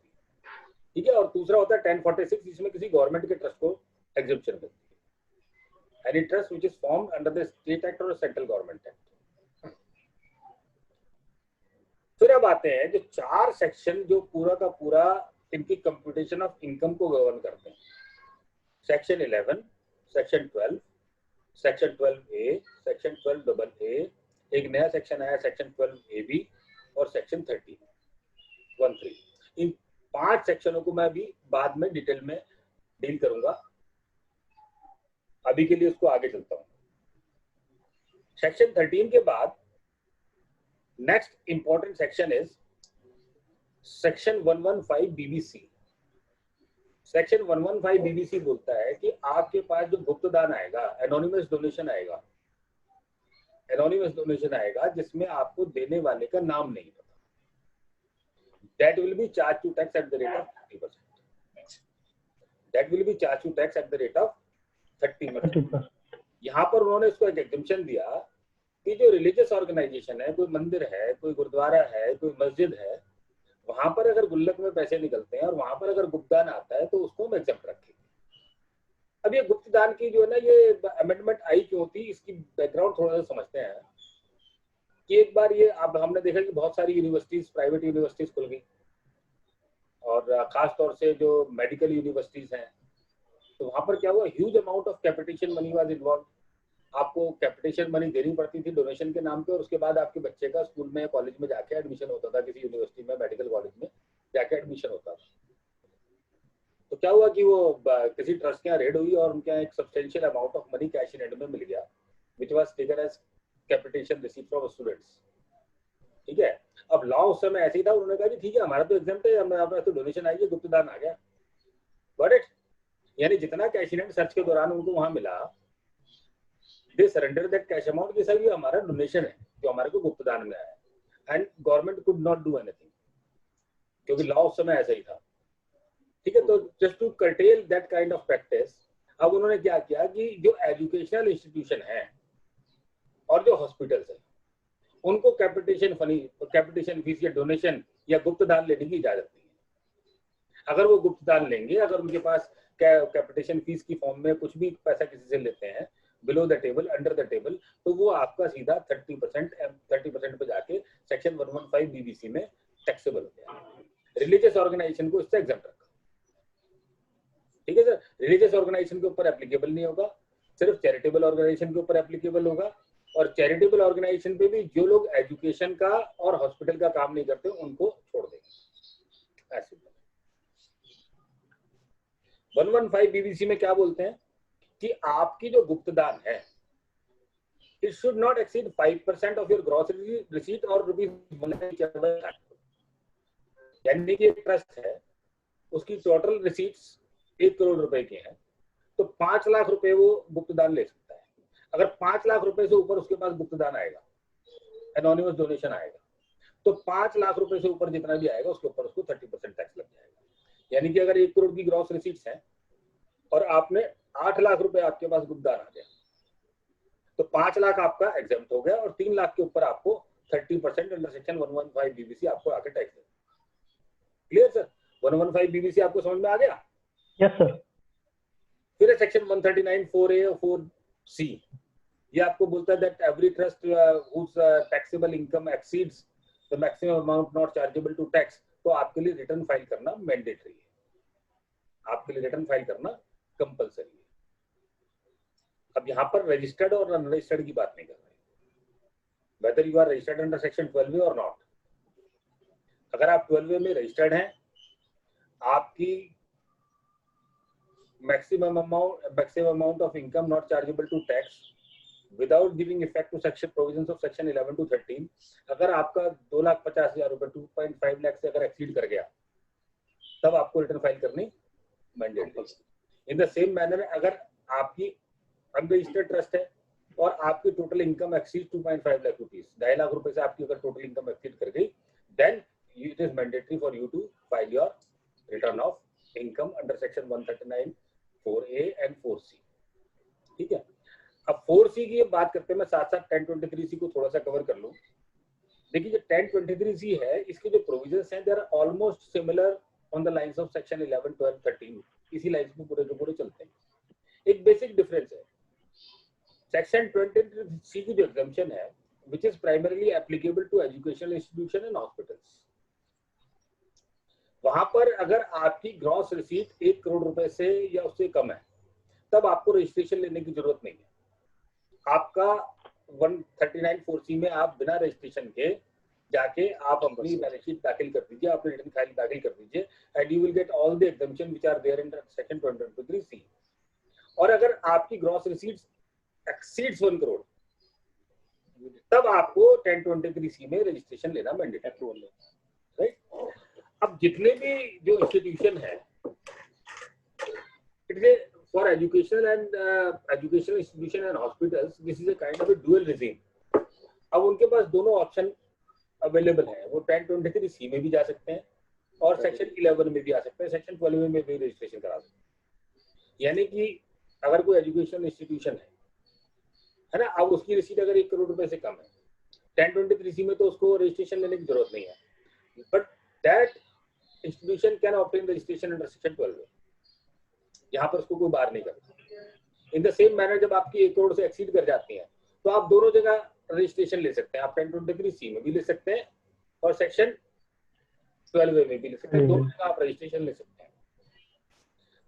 ठीक है, और दूसरा होता है 10(46) जिसमें किसी गवर्नमेंट के ट्रस्ट को एग्जेम्पशन मिलती है, any trust which is formed under the state act और सेंट्रल गवर्नमेंट एक्ट। फिर अब आते हैं जो 4 सेक्शन जो पूरा का पूरा इनकी कंप्यूटेशन ऑफ इनकम को गवर्न करते हैं। Section 11, section 12, section 12A, section 12AA, एक नया सेक्शन आया सेक्शन 12AB और सेक्शन 13. इन 5 सेक्शनों को मैं अभी बाद में डिटेल में डील करूंगा, अभी के लिए उसको आगे चलता हूं। सेक्शन 13 के बाद next important section is section 115 BBC। Section 115 BBC बोलता है कि आपके पास जो गुप्त दान आएगा, एनोनिमस डोनेशन आएगा जिसमें आपको देने वाले का नाम नहीं पता, that will be charged to tax at the rate of 30%। यहाँ पर उन्होंने इसको एक एग्जेम्पशन दिया कि जो रिलीजियस ऑर्गेनाइजेशन है, कोई मंदिर है, कोई गुरुद्वारा है, कोई मस्जिद है, वहां पर अगर गुल्लक में पैसे निकलते हैं और वहां पर अगर गुप्त दान आता है तो उसको हम एग्जेम्प्ट रखेंगे। अब ये गुप्त दान की जो है ना ये अमेंडमेंट आई क्यों थी, इसकी बैकग्राउंड थोड़ा सा समझते हैं कि एक बार ये अब हमने देखा कि बहुत सारी यूनिवर्सिटीज, प्राइवेट यूनिवर्सिटीज खुल गई और खास तौर से जो मेडिकल यूनिवर्सिटीज हैं, तो वहां पर क्या हुआ, huge amount of capitation money was involve. आपको कैपिटेशन मनी देनी पड़ती थी डोनेशन के नाम पे, और उसके बाद आपके बच्चे का स्कूल में या कॉलेज में जाके एडमिशन होता था, किसी यूनिवर्सिटी में मेडिकल कॉलेज में जाके एडमिशन होता था। तो क्या हुआ कि वो किसी ट्रस्ट के यहाँ रेड हुई और उनके यहाँ एक substantial amount of money cash in hand में मिल गया, which was taken as capitation received from students. ठीक है, अब लॉ उस समय ऐसे ही था, उन्होंने कहा कि ठीक है हमारा तो एग्जाम्प्ट है, हमारा तो डोनेशन आई है, गुप्त दान आ गया, बट इट यानी जितना कैश इन हैंड सर्च के दौरान उनको वहां मिला, दे सरेंडर दैट कैश अमाउंट, जैसा भी हमारा डोनेशन है जो हमारे को गुप्त दान में आया, and government could not do anything, क्योंकि लॉ उस समय ऐसा ही था। ठीक है, तो just to curtail that kind of practice, अब उन्होंने क्या किया कि जो एजुकेशनल इंस्टीट्यूशन है और जो हॉस्पिटल्स है उनको कैपिटेशन फीस या डोनेशन या गुप्त दान लेने की इजाजत नहीं है। अगर वो गुप्त दान लेंगे, अगर उनके पास कैपिटेशन फीस की फॉर्म में कुछ भी पैसा किसी से लेते हैं below the table, under the table, तो वो आपका सीधा 30% पे जाके सेक्शन 115 बीबीसी में टैक्सेबल हो गया। रिलीजियस ऑर्गेनाइजेशन को इससे एग्जम्प्ट रखा। ठीक है सर, रिलीजियस ऑर्गेनाइजेशन के ऊपर एप्लीकेबल नहीं होगा, सिर्फ चैरिटेबल ऑर्गेनाइजेशन के ऊपर एप्लीकेबल होगा, और चैरिटेबल ऑर्गेनाइजेशन पे भी जो लोग एजुकेशन का और हॉस्पिटल का काम नहीं करते उनको छोड़ देंगे। ऐसे 115 बीबीसी में क्या बोलते हैं कि आपकी जो गुप्त दान है, it should not exceed 5% of your gross receipt और ₹1,00,000। यानी कि एक ट्रस्ट है, उसकी टोटल रिसीट्स 1 करोड़ रुपए की हैं, तो 5 लाख रुपए वो गुप्त दान ले सकता है। अगर 5 लाख रुपए से ऊपर उसके पास गुप्त दान आएगा, एनोनिमस डोनेशन आएगा, तो 5 लाख रुपए से ऊपर जितना भी आएगा उसके ऊपर उसको 30% टैक्स लग जाएगा। यानी कि अगर 1 करोड़ की ग्रॉस रिसीट्स हैं और आपने 8 लाख रुपए आपके पास गुप्त दान आ गया, तो 5 लाख आपका एग्जेम्प्ट हो गया, और 3 लाख के ऊपर आपको 30% अंडर सेक्शन 115 बीबीसी आपको आके टैक्स देगा। Clear sir? 115 बीबीसी आपको समझ में आ गया? Yes sir. फिर सेक्शन 139 4A और 4C, ये आपको बोलता है that every trust whose taxable income exceeds the maximum amount not chargeable to tax, तो आपके लिए रिटर्न फाइल करना मैंडेटरी है, आपके लिए रिटर्न फाइल करना कंपलसरी है। अब यहाँ पर रजिस्टर्ड और अनरजिस्टर्ड की बात नहीं कर रहे, whether you are registered under section 12A और नॉट। अगर आप 12A में रजिस्टर्ड हैं, आपकी maximum amount of income not chargeable to tax without giving effect to section provisions of section 11 to 13, अगर आपका 2,50,000 रुपए 2.5 लाख से अगर एक्सीड कर गया, तब आपको रिटर्न फाइल करनी mandatory. In the same manner, अगर आपकी अनरजिस्टर्ड ट्रस्ट है और आपकी total income exceed 2.5 lakh rupees, 2.5 lakh रुपए से आपकी अगर टोटल इनकम एक्सीड कर गई, then it is mandatory for you to file your return of income under section 139 4A and 4C। ठीक है, अब 4C की बात करते हैं, मैं साथ साथ 1023C को थोड़ा सा कवर कर लूं। देखिए जो 1023C है, इसके जो प्रोविजंस हैं, they are almost similar on the lines of section 11, 12, 13, इसी लाइंस में पूरे के पूरे चलते हैं। एक बेसिक डिफरेंस है, सेक्शन 23C की जो एग्जम्पशन है, which is primarily applicable to educational institution and hospitals, वहां पर अगर आपकी ग्रॉस रिसीट 1 करोड़ रुपए से या उससे कम है, तब आपको रजिस्ट्रेशन लेने की जरूरत नहीं है। आपका 139 4C में आप बिना रजिस्ट्रेशन के जाके आप अपनी बैलेंस शीट दाखिल कर दीजिए, अपनी रिटर्न फाइल दाखिल कर दीजिए, and you will get all the exemption which are there in section 23C। और अगर आपकी ग्रॉस रिसीट्स एक्सीड्स 1 करोड़, तब आपको 1023C में रजिस्ट्रेशन लेना मैंडेटरी है, राइट? अब जितने भी जो इंस्टीट्यूशन है, it is for educational institution and hospitals, this is a kind of a dual regime. अब उनके पास दोनों ऑप्शन अवेलेबल है, वो 1023C में भी जा सकते हैं और सेक्शन 11 में भी आ सकते हैं, सेक्शन 12 में भी रजिस्ट्रेशन करा सकते हैं। यानी कि अगर कोई एजुकेशनल इंस्टीट्यूशन है ना, अब उसकी रिसीट अगर 1 करोड़ रुपए से कम है, 1023C में तो उसको रजिस्ट्रेशन लेने की जरूरत नहीं है, but that institution can obtain registration under section 12। यहाँ पर उसको कोई बाहर नहीं करता। इन द सेम मैनर, जब आपकी 1 करोड़ से एक्सीड कर जाती है, तो आप दोनों जगह रजिस्ट्रेशन ले सकते हैं, आप 1023C में भी ले सकते हैं और सेक्शन 12 में भी ले सकते हैं, दोनों जगह आप रजिस्ट्रेशन ले सकते हैं।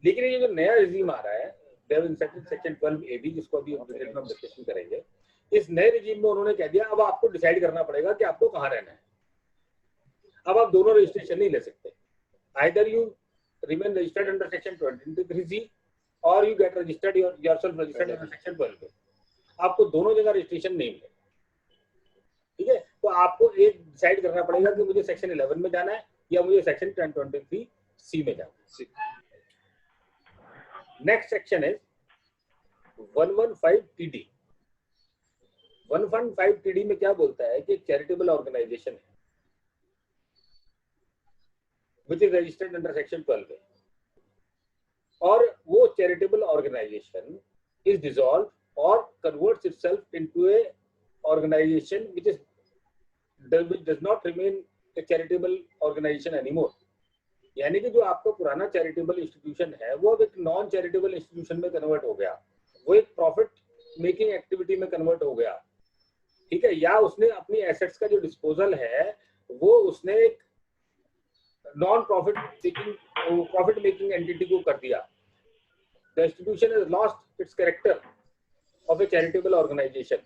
लेकिन ये जो नया रिजीम आ रहा है, they have inserted section 12AB, जिसको अभी हम डिटेल में डिस्कशन करेंगे। इस नए रिजीम में उन्होंने कह दिया अब आपको डिसाइड करना पड़ेगा कि आपको कहाँ रहना है। अब आप दोनों रजिस्ट्रेशन नहीं ले सकते, either you remain registered under section 23C और you get registered yourself registered under section 12। आपको दोनों जगह रजिस्ट्रेशन नहीं मिले, ठीक है। तो आपको एक डिसाइड करना पड़ेगा कि मुझे सेक्शन 11 में जाना है या मुझे सेक्शन 1023C में जाना है। Next section is 115TD। 115TD में क्या बोलता है कि चैरिटेबल ऑर्गेनाइजेशन है which is registered under section 12A, और वो charitable organisation is dissolved or converts itself into a organization which does not remain a charitable organization anymore। यानी कि जो आपका पुराना चैरिटेबल इंस्टीट्यूशन है वो अब एक नॉन चैरिटेबल इंस्टीट्यूशन में कन्वर्ट हो गया, वो एक प्रॉफिट मेकिंग एक्टिविटी में कन्वर्ट हो गया, ठीक है। या उसने अपनी एसेट्स का जो डिस्पोजल है वो उसने एक नॉन प्रॉफिट मेकिंग एंटिटी को कर दिया। The institution has lost its character of a charitable organisation.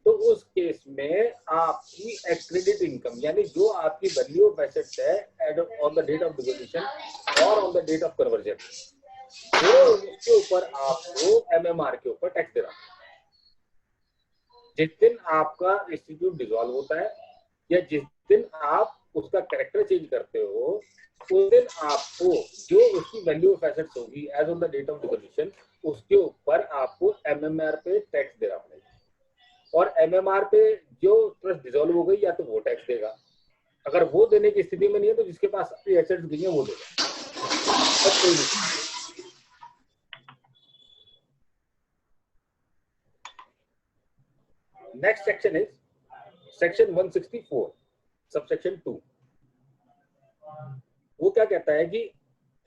तो उस केस में आपकी एक्रेडिट इनकम यानी जो आपकी वैल्यू ऑफ एसेट्स है on the date of dissolution और on the date of conversion, वो उसके ऊपर आपको एमएमआर के ऊपर टैक्स देना। जिस दिन आपका इंस्टीट्यूट डिसॉल्व होता है या जिस दिन आप उसका कैरेक्टर चेंज करते हो उस दिन आपको जो उसकी वैल्यू ऑफ एसेट्स होगी as on the date of dissolution उसके ऊपर आपको एमएमआर पे टैक्स देना पड़ेगा। और एमएमआर पे जो ट्रस्ट डिसॉल्व हो गई या तो वो टैक्स देगा, अगर वो देने की स्थिति में नहीं है तो जिसके पास अपनी एसेट्स गई है वो देगा। Next section is section 164 subsection 2। वो क्या कहता है कि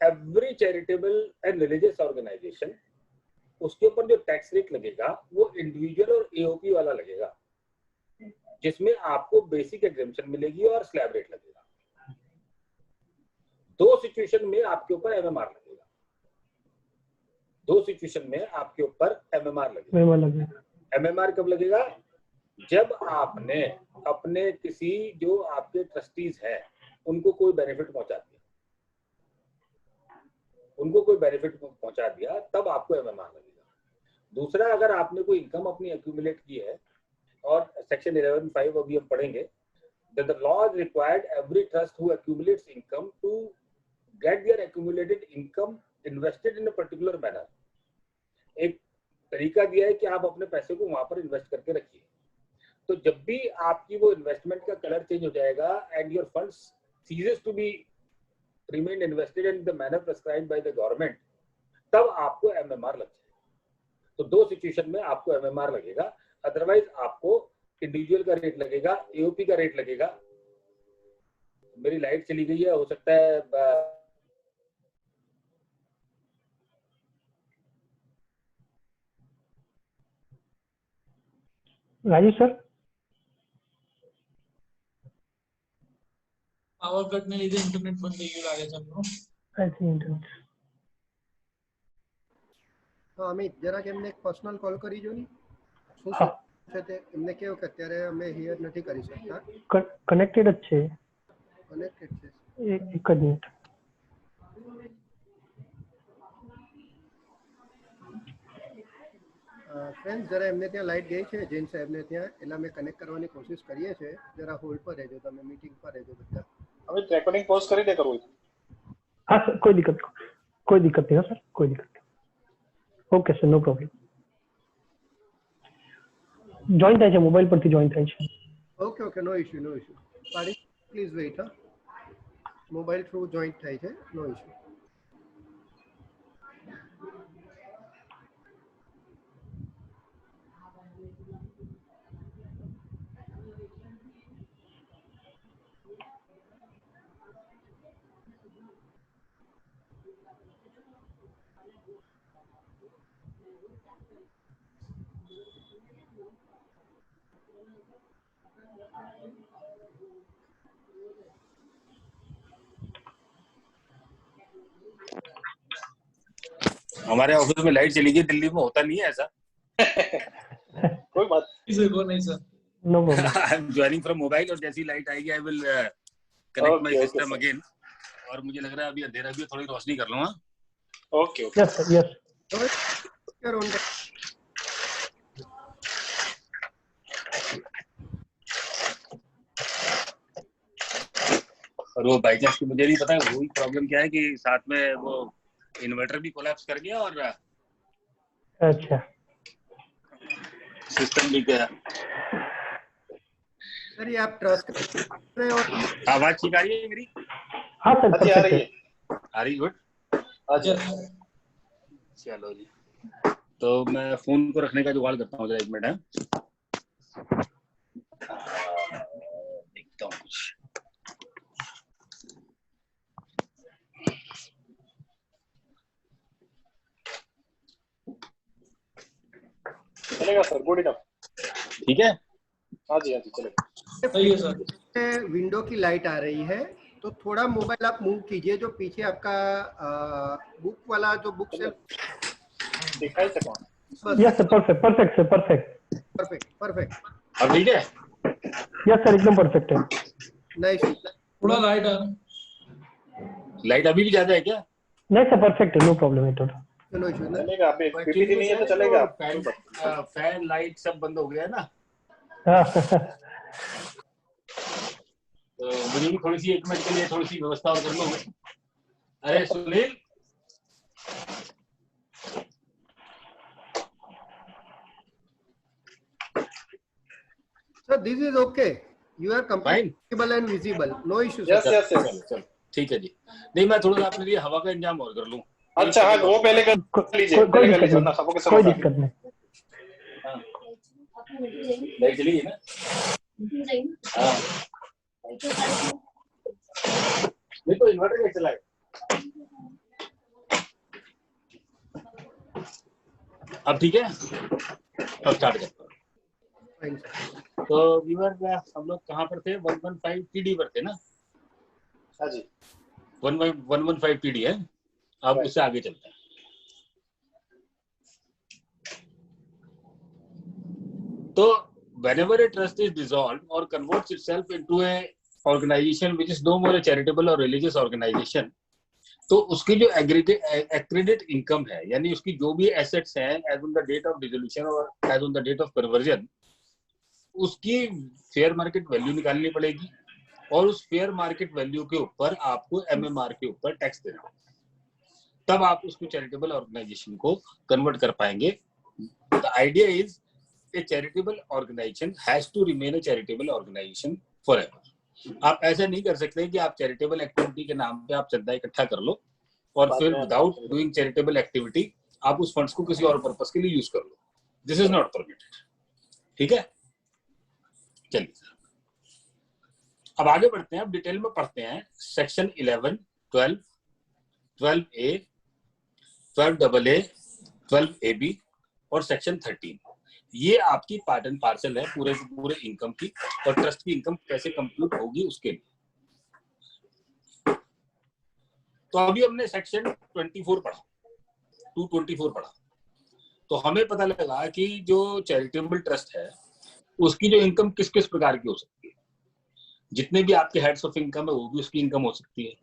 every charitable and religious organisation, उसके ऊपर जो टैक्स रेट लगेगा वो इंडिविजुअल और एओपी वाला लगेगा, जिसमें आपको बेसिक एग्जेम्पशन मिलेगी और स्लैब रेट लगेगा। दो सिचुएशन में आपके ऊपर एमएमआर लगेगा, दो सिचुएशन में आपके ऊपर एमएमआर लगेगा। एमएमआर कब लगेगा? जब आपने अपने किसी जो आपके ट्रस्टीज हैं उनको कोई बेनिफिट पहुंचा दिया, उनको कोई बेनिफिट पहुंचा दिया तब आपको एमएमआर लगेगा। दूसरा, अगर आपने कोई इनकम अपनी एक्यूमुलेट की है, और सेक्शन 11(5) अभी हम पढ़ेंगे, that the law required every trust who accumulates income to get their accumulated income invested in a particular manner। एक तरीका दिया है कि आप अपने पैसे को वहां पर इन्वेस्ट करके रखिए। तो जब भी आपकी वो इन्वेस्टमेंट का कलर चेंज हो जाएगा and your funds ceases to be remain invested in the manner prescribed by the government, तब आपको एमएमआर लग जाएगा। तो दो सिचुएशन में आपको एमएमआर लगेगा, अदरवाइज आपको इंडिविजुअल का रेट लगेगा, एओपी का रेट लगेगा। मेरी लाइट चली गई है, हो सकता है राजू सर, पावर कट ने લીધે ઇન્ટરનેટ બંધ થઈ ગયું લાગે છે આપણું। I think internet. હા અમિત, જરાક એમને એક પર્સનલ કોલ કરી જો ની, શું હા છે તે એમને કહો કે અત્યારે અમે હિયર નથી કરી શકતા, કનેક્ટેડ જ છે, કનેક્ટેડ છે। એક જ મિનિટ। ફ્રેન્ડ્સ, જરા એમને ત્યાં લાઇટ ગઈ છે જૈન સાહેબને ત્યાં, એટલે અમે કનેક્ટ કરવાની કોશિશ કરીએ છીએ। જરા હોલ્ડ પર રહેજો, તમે મીટિંગ પર રહેજો બધા। હવે રેકોર્ડિંગ પોઝ કરી દે કરવું। हाँ सर, कोई दिक्कत नहीं है सर, कोई दिक्कत नहीं। Okay sir, no problem. Join થાય છે, મોબાઈલ પરથી જોઈન થાય છે। Okay okay, no issue no issue. Please wait, હા, મોબાઈલ થ્રુ જોઈન્ટ થાય છે, નો ઇશ્યુ। हमारे ऑफिस में लाइट चली गई, दिल्ली में होता नहीं है ऐसा। कोई बात नहीं sir. No problem. I am joining from mobile और जैसी लाइट आएगी I will connect my Okay, okay, system sir. Again. और मुझे लग रहा है अभी अंधेरा भी है, थोड़ी रोशनी कर लूँ। Okay okay yes sir, yes. और वो बाई चांस की मुझे नहीं पता वही प्रॉब्लम क्या है कि साथ में वो इन्वर्टर भी कोलैप्स कर गया और अच्छा सिस्टम भी गया। सर ये आप ट्रस्ट कर रहे हो? आवाज ठीक आ रही है मेरी? हाँ सर, हाँ जी, आ परफेक्ट रही है। है। आ रही गुड। अच्छा चलो जी, तो मैं फोन को रखने का जुगाड़ करता हूँ, जरा 1 मिनट है। देखता हूँ कुछ। चलेगा सर, गुड इनफ। ठीक है, हाँ जी चलेगा। सही है सर। विंडो की लाइट आ रही है तो थोड़ा मोबाइल आप मूव कीजिए, जो पीछे आपका बुक वाला जो बुक से दिखाई सको। Yes sir, perfect perfect sir, perfect. Perfect perfect. अब ठीक है। यस सर, एकदम परफेक्ट है। नाइस। थोड़ा लाइट आ लाइट अभी भी ज्यादा है क्या? नहीं सर, परफेक्ट है, नो प्रॉब्लम है टोटल। चलो इशू ना। चलेगा, अभी पीपीटी नहीं है तो चलेगा। फैन लाइट सब बंद हो गया है ना, हाँ तो मुझे भी थोड़ी सी 1 मिनट के लिए थोड़ी सी व्यवस्था और कर लो। अरे Sunil, sir this is okay, you are comfortable and visible, no issue yes sir. Yes yes. चलो ठीक है जी। नहीं, मैं थोड़ा सा अपने लिए हवा का इंतजाम और कर लूँ। अच्छा हाँ, वो पहले कर लीजिए, कोई पहले कर दिक्कत लीजिए ना, नहीं, सबको कोई समझ दिक्कत नहीं। लाइट चली गई ना? हाँ, नहीं तो इन्वर्टर कैसे चलाए? अब ठीक है, अब स्टार्ट करते हैं। तो व्यूअर, हम लोग कहाँ पर थे? 115 TD पर थे ना? हाँ जी 115 TD है। अब उससे आगे चलते हैं। तो whenever a trust is dissolved or converts itself into a organization which is no more a charitable or religious organization, तो उसकी जो accredited income है, यानी उसकी जो भी assets हैं as on the date of dissolution और as on the date of conversion, उसकी फेयर मार्केट वैल्यू निकालनी पड़ेगी और उस फेयर मार्केट वैल्यू के ऊपर आपको MMR के ऊपर टैक्स देना, तब आप उसको चैरिटेबल ऑर्गेनाइजेशन को कन्वर्ट कर पाएंगे। The idea is a charitable organization has to remain a charitable organization forever. आप ऐसा नहीं कर सकते कि आप चैरिटेबल एक्टिविटी के नाम पे आप चंदा इकट्ठा कर लो और फिर विदाउट डूइंग चैरिटेबल एक्टिविटी आप उस फंड्स को किसी और पर्पस के लिए यूज कर लो। This is not permitted. ठीक है, चलिए अब आगे बढ़ते हैं। अब डिटेल में पढ़ते हैं सेक्शन 11, 12, 12A, 12AA, 12AB और सेक्शन 13। ये आपकी पार्ट एंड पार्सल है पूरे पूरे इनकम की, और ट्रस्ट की इनकम कैसे कंप्यूट होगी उसके लिए। तो अभी हमने सेक्शन 24 पढ़ा, 224 पढ़ा, तो हमें पता लगा कि जो चैरिटेबल ट्रस्ट है उसकी जो इनकम किस किस प्रकार की हो सकती है। जितने भी आपके हेड्स ऑफ इनकम है वो भी उसकी इनकम हो सकती है।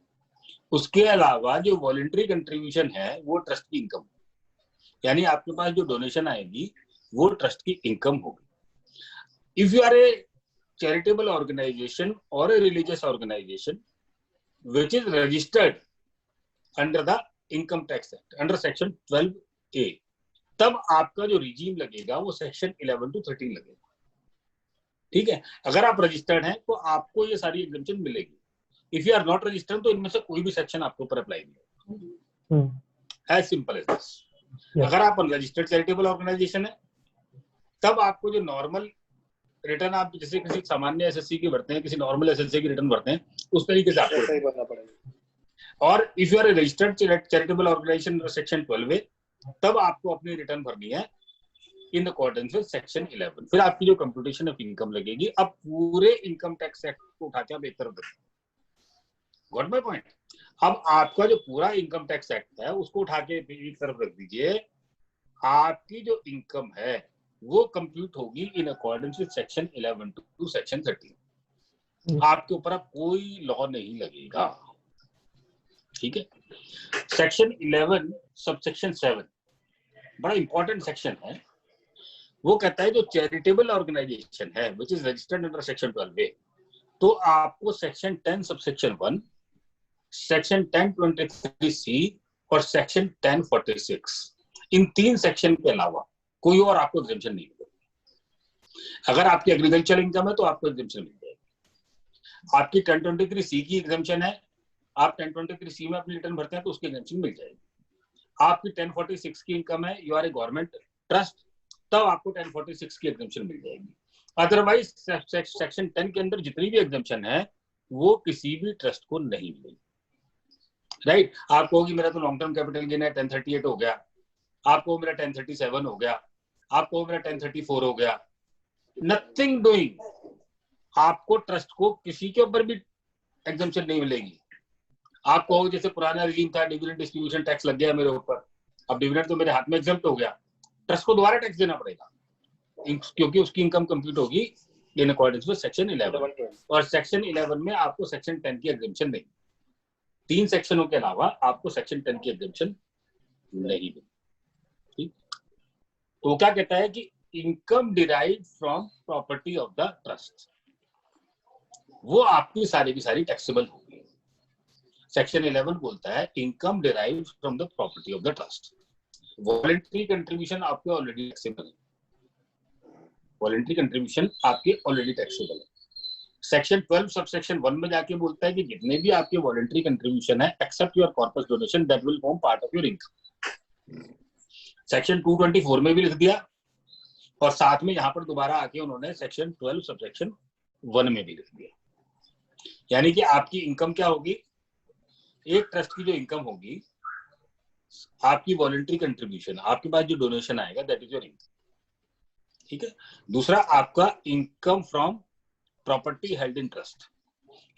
उसके अलावा जो वॉलंटरी कंट्रीब्यूशन है वो ट्रस्ट की इनकम, यानी आपके पास जो डोनेशन आएगी वो ट्रस्ट की इनकम होगी। If you are a charitable organisation और a religious organisation which is registered under the income tax act under section 12A, तब आपका जो रिजीम लगेगा वो सेक्शन 11 to 13 लगेगा। ठीक है, अगर आप रजिस्टर्ड हैं तो आपको ये सारी एग्जम्पशन मिलेगी। If you are not registered तो इनमें से कोई भी सेक्शन आपके ऊपर अप्लाई नहीं होगा। As simple as this. अगर आप अनरजिस्टर्ड चैरिटेबल ऑर्गेनाइजेशन है तब आपको जो नॉर्मल रिटर्न आप जैसे किसी सामान्य एसएससी की भरते हैं, किसी नॉर्मल एसएससी की रिटर्न भरते हैं, उस तरीके से आपको सही भरना पड़ेगा। और if you are a registered charitable organisation section 12A, तब आपको अपनी रिटर्न भरनी है इन अकॉर्डेंस विद सेक्शन 11। फिर आपकी जो कंप्यूटेशन ऑफ इनकम लगेगी। अब पूरे इनकम टैक्स एक्ट को उठा के आप एक तरफ रखते हैं। Got my point? अब आपका जो पूरा इनकम टैक्स एक्ट है उसको उठा के एक तरफ रख दीजिए। आपकी जो इनकम है वो कंप्यूट होगी in accordance with section 11 to section 13। आपके ऊपर अब कोई लॉ नहीं लगेगा, ठीक है। सेक्शन 11 सबसेक्शन 7 बड़ा इंपॉर्टेंट सेक्शन है। वो कहता है जो चैरिटेबल ऑर्गेनाइजेशन है which is registered under section 12A, तो आपको सेक्शन 10 सबसेक्शन 1, सेक्शन 1023C और सेक्शन 1046 इन 3 सेक्शन के अलावा कोई और आपको एग्जेम्पशन नहीं मिलेगा। अगर आपकी एग्रीकल्चर इनकम है तो आपको एग्जेम्पशन मिल जाएगी। आपकी 1023C की एग्जेम्पशन है, आप 1023C में अपनी रिटर्न भरते हैं तो उसकी एग्जेम्पशन मिल जाएगी। आपकी 1046 की इनकम है, you are a government trust, तब आपको 1046 की एग्जेम्पशन मिल जाएगी। अदरवाइज सेक्शन 10 के अंदर जितनी भी एग्जेम्पशन है वो किसी भी ट्रस्ट को नहीं मिलेगी, राइट। आप कहोगे मेरा तो लॉन्ग टर्म कैपिटल गेन है 1038 हो गया, आपको मेरा 1037 हो गया, आपको मेरा 1034 हो गया, नथिंग डूइंग। आपको ट्रस्ट को किसी के ऊपर भी एग्जेम्पशन नहीं मिलेगी। आप कहोगे जैसे पुराना रिजीम था, डिविडेंड डिस्ट्रीब्यूशन टैक्स लग गया मेरे ऊपर, अब डिविडेंड तो मेरे हाथ में एग्जेम्प्ट हो गया, ट्रस्ट को दोबारा टैक्स देना पड़ेगा क्योंकि उसकी इनकम कंप्यूट होगी इन अकॉर्डेंस विद सेक्शन 11। और सेक्शन 11 में आपको सेक्शन 10 की एग्जेम्पशन नहीं, 3 सेक्शनों के अलावा आपको सेक्शन 10 की एग्जेम्पशन नहीं मिली। तो क्या कहता है कि income derive from property of the trust, वो आपकी सारी की सारी टैक्सेबल होगी। सेक्शन 11 बोलता है income derive from the property of the trust. Voluntary contribution आपके ऑलरेडी टैक्सेबल है, वॉलंटरी कंट्रीब्यूशन आपके ऑलरेडी टैक्सेबल है। सेक्शन 12 सबसेक्शन 1 में जाके बोलता है कि जितने भी आपके वॉलंटरी कंट्रीब्यूशन है except your corpus donation that will form part of your income. Section 224 में भी लिख दिया और साथ में यहां पर दोबारा आके उन्होंने सेक्शन 12 सबसेक्शन 1 में भी लिख दिया। यानी कि आपकी इनकम क्या होगी, एक ट्रस्ट की जो इनकम होगी, आपकी वॉलंटरी कंट्रीब्यूशन, आपके पास जो डोनेशन आएगा दैट इज योर इनकम, ठीक है। दूसरा आपका income from property held in trust,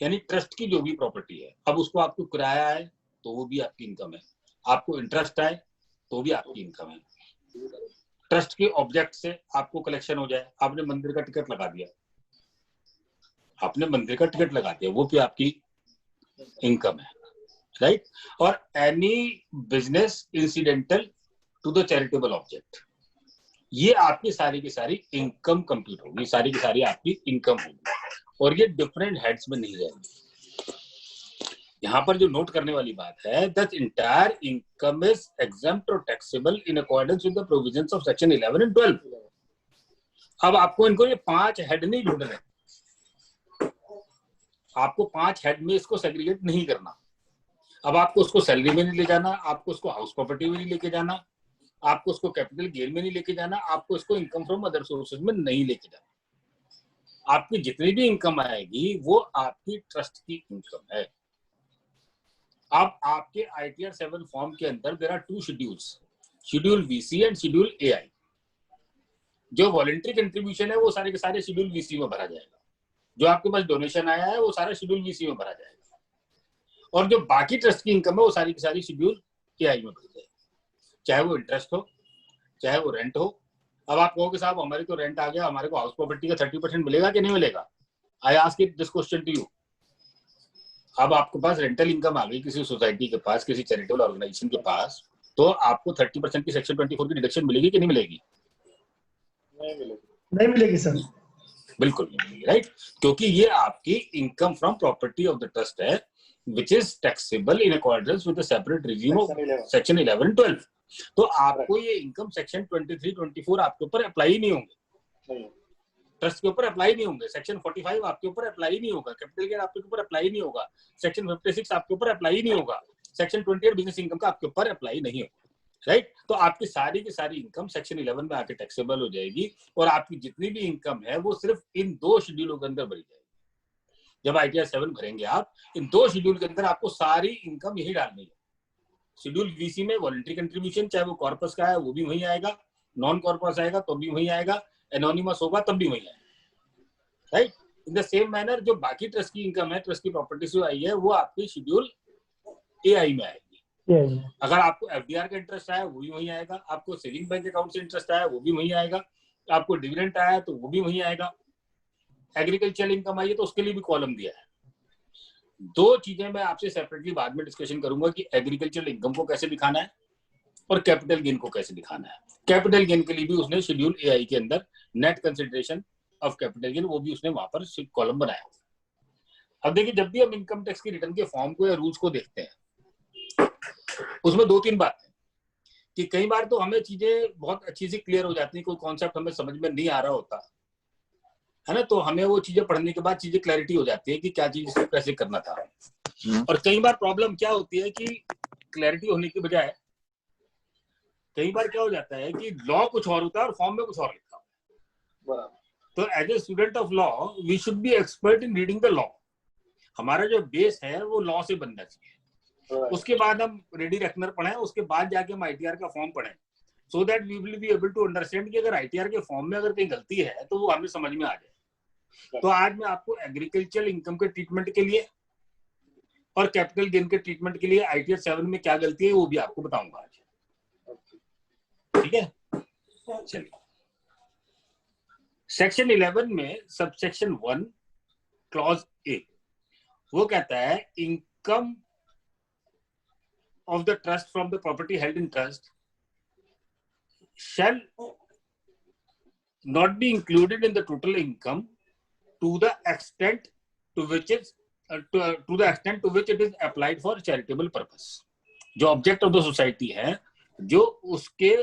यानी ट्रस्ट की जो भी प्रॉपर्टी है, अब उसको आपको किराया है तो वो भी आपकी इनकम है, आपको इंटरेस्ट आए तो भी आपकी इनकम है। ट्रस्ट के ऑब्जेक्ट से आपको कलेक्शन हो जाए, आपने मंदिर का टिकट लगा दिया, आपने मंदिर का टिकट लगा दिया, वो भी आपकी इनकम है, राइट। और any business incidental to the charitable object, ये आपकी सारी की सारी इनकम कंप्लीट होगी, सारी की सारी आपकी इनकम होगी और ये डिफरेंट हेड्स में नहीं रहेंगे। यहां पर जो नोट करने वाली बात है, that entire income is exempt और taxable in accordance with the provisions of section 11 and 12। अब आपको इनको ये 5 हेड नहीं ढूंढने, आपको 5 हेड में इसको सेग्रीगेट नहीं करना। अब आपको उसको सैलरी में नहीं ले जाना, आपको उसको हाउस प्रॉपर्टी में नहीं लेके जाना, आपको उसको कैपिटल गेन में नहीं लेके जाना, आपको इसको इनकम फ्रॉम अदर सोर्सेज में नहीं लेके जाना। आपकी जितनी भी इनकम आएगी वो आपकी ट्रस्ट की इनकम है। अब आपके ITR 7 फॉर्म के अंदर there are 2 schedules, schedule VC and schedule AI। जो वॉलंटरी कंट्रीब्यूशन है वो सारे के सारे शेड्यूल VC में भरा जाएगा, जो आपके पास डोनेशन आया है वो सारा शेड्यूल VC में भरा जाएगा, और जो बाकी ट्रस्ट की इनकम है वो सारी की सारी शेड्यूल AI में भरी जाएगी, चाहे वो इंटरेस्ट हो चाहे वो रेंट हो। अब आप कहोगे साहब हमारे तो रेंट आ गया, हमारे को हाउस प्रॉपर्टी का 30% मिलेगा कि नहीं मिलेगा? I ask it this question to you. अब आपके पास रेंटल इनकम आ गई किसी सोसाइटी के पास, किसी चैरिटेबल ऑर्गेनाइजेशन के पास, तो आपको 30% की सेक्शन 24 की डिडक्शन मिलेगी कि नहीं मिलेगी? नहीं मिलेगी सर, बिल्कुल नहीं मिलेगी, राइट। क्योंकि ये आपकी income from property of the trust है which is taxable in accordance with the separate regime of section 11 and 12। तो आपको ये इनकम सेक्शन 23, 24 आपके ऊपर अप्लाई नहीं होंगे, ट्रस्ट के ऊपर अप्लाई नहीं होंगे, सेक्शन 45 आपके ऊपर अप्लाई नहीं होगा, कैपिटल गेन आपके ऊपर अप्लाई नहीं होगा, सेक्शन 56 आपके ऊपर अप्लाई नहीं होगा, सेक्शन 28 बिजनेस इनकम का आपके ऊपर अप्लाई नहीं होगा, राइट। तो आपकी सारी की सारी इनकम सेक्शन 11 में आके टैक्सेबल हो जाएगी और आपकी जितनी भी इनकम है वो सिर्फ इन 2 शेड्यूलों के अंदर भरी जाएगी। जब ITR 7 भरेंगे आप, इन 2 शेड्यूल के अंदर आपको सारी इनकम यही डालनी है। शेड्यूल VC में वॉलंटरी कंट्रीब्यूशन, चाहे वो कॉर्पस का है वो भी वहीं आएगा, नॉन कॉर्पस आएगा तो भी वहीं आएगा, एनोनिमस होगा तब भी वहीं आएगा, right. In the same manner जो बाकी ट्रस्ट की इनकम है, ट्रस्ट की प्रॉपर्टी से आई है, वो आपकी शेड्यूल एआई में आएगी। ये अगर आपको एफडीआर का इंटरेस्ट आया वो भी वहीं आएगा, आपको सेविंग बैंक अकाउंट से इंटरेस्ट आया वो भी वहीं आएगा, आपको डिविडेंड आया तो वो भी वहीं आएगा, एग्रीकल्चरल इनकम आई है तो उसके लिए भी कॉलम दिया है। दो चीजें मैं आपसे सेपरेटली बाद में डिस्कशन करूंगा कि एग्रीकल्चरल इनकम को कैसे दिखाना है और कैपिटल गेन को कैसे दिखाना है। कैपिटल गेन के लिए भी उसने शेड्यूल एआई के अंदर net consideration of capital gain वो भी उसने वहां पर कॉलम बनाया। अब देखिए, जब भी हम इनकम टैक्स की रिटर्न के फॉर्म को या रूल्स को देखते हैं उसमें दो तीन बातें कि कई बार तो हमें चीजें बहुत अच्छी सी क्लियर हो जाती है, कोई कॉन्सेप्ट हमें समझ में नहीं आ रहा होता है ना, तो हमें वो चीजें पढ़ने के बाद चीजें क्लैरिटी हो जाती है कि क्या चीज इसको कैसे करना था। और कई बार प्रॉब्लम क्या होती है कि क्लैरिटी होने की बजाय कई बार क्या हो जाता है कि लॉ कुछ और होता है और फॉर्म में कुछ और लिखा होता है। तो as a student of law we should be expert in reading the law. हमारा जो बेस है वो लॉ से बनना चाहिए, उसके बाद हम रेडी रेकनर पढ़ें, उसके बाद जाके हम आईटीआर का फॉर्म पढ़ें, so that we will be able to understand कि अगर आईटीआर के फॉर्म में अगर कहीं गलती है तो वो हमें समझ में आ जाए। तो आज मैं आपको एग्रीकल्चरल इनकम के ट्रीटमेंट के लिए और कैपिटल गेन के ट्रीटमेंट के लिए आईटीआर 7 में क्या गलती है वो भी आपको बताऊंगा आज। ठीक है, चलिए। सेक्शन 11 में सबसेक्शन 1 क्लॉज ए वो कहता है income of the trust from the property held in trust shall not be included in the total income to the extent to which it is applied for charitable purpose। जो object of the society है, जो उसके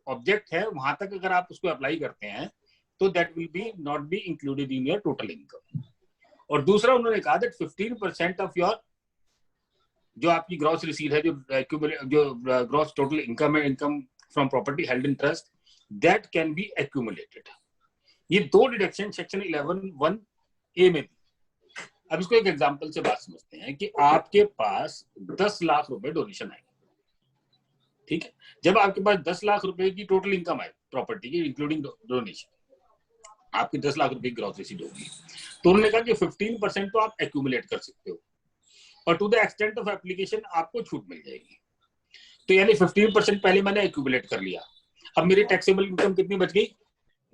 object है, वहां तक अगर आप उसको अप्लाई करते हैं तो that will B not be included in your total income. और दूसरा उन्होंने कहा दैट 15% ऑफ योर जो आपकी ग्रॉस रिसीट है, जो ग्रॉस टोटल इनकम है, income from property held in trust that can be accumulated। ये दो डिडक्शन सेक्शन 11(1) ए में दी। अब इसको एक एग्जांपल से बात समझते हैं कि आपके पास 10 लाख रुपए डोनेशन आए, ठीक है। जब आपके पास 10 लाख रुपए की टोटल इनकम आए प्रॉपर्टी की इंक्लूडिंग डोनेशन, आपकी 10 लाख रुपए की ग्रॉस रिसीट होगी, तो उन्होंने कहा कि 15% तो आप एक्यूमुलेट कर सकते हो और to the extent of application आपको छूट मिल जाएगी। तो यानी 15% पहले मैंने एक्यूमुलेट कर लिया, अब मेरी टैक्सेबल इनकम कितनी बच गई?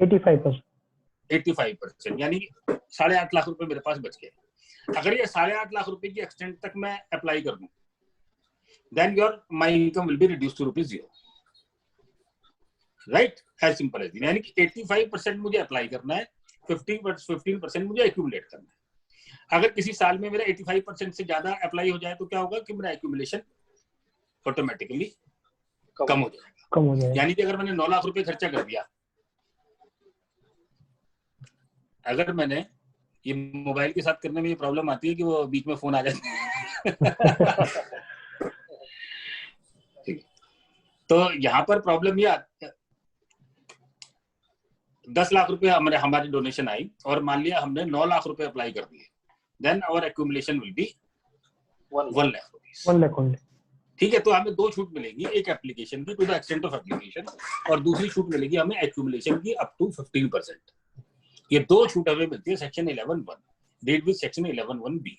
85%, यानी 8.5 लाख रुपए मेरे पास बच गए। अगर ये 8.5 लाख रुपए की एक्सटेंट तक मैं अप्लाई कर दूं, then your my income will be reduced to ₹0, right? As simple as. यानी कि 85% मुझे अप्लाई करना है, 15% मुझे एक्यूमुलेट करना है। अगर किसी साल में मेरा 85% से ज्यादा अप्लाई हो जाए तो क्या होगा कि मेरा एक्यूमुलेशन ऑटोमेटिकली कम हो जाएगा। यानी कि अगर मैंने 9 लाख रुपए खर्चा कर दिया, अगर मैंने ये मोबाइल के साथ करने में ये प्रॉब्लम आती है कि वो बीच में फोन आ जाते हैं ठीक है, तो यहाँ पर प्रॉब्लम ये 10 लाख रुपए हमारी डोनेशन आई और मान लिया हमने 9 लाख रुपए अप्लाई कर दिए, then our accumulation will be 1 lakh rupees. ठीक है, तो हमें दो छूट मिलेगी, एक एप्लीकेशन की to the extent of application और दूसरी छूट मिलेगी हमें एक्यूमुलेशन की अप टू 15%। ये दो छूट हमें मिलती है section 11(1) date with section 11(1)(b)।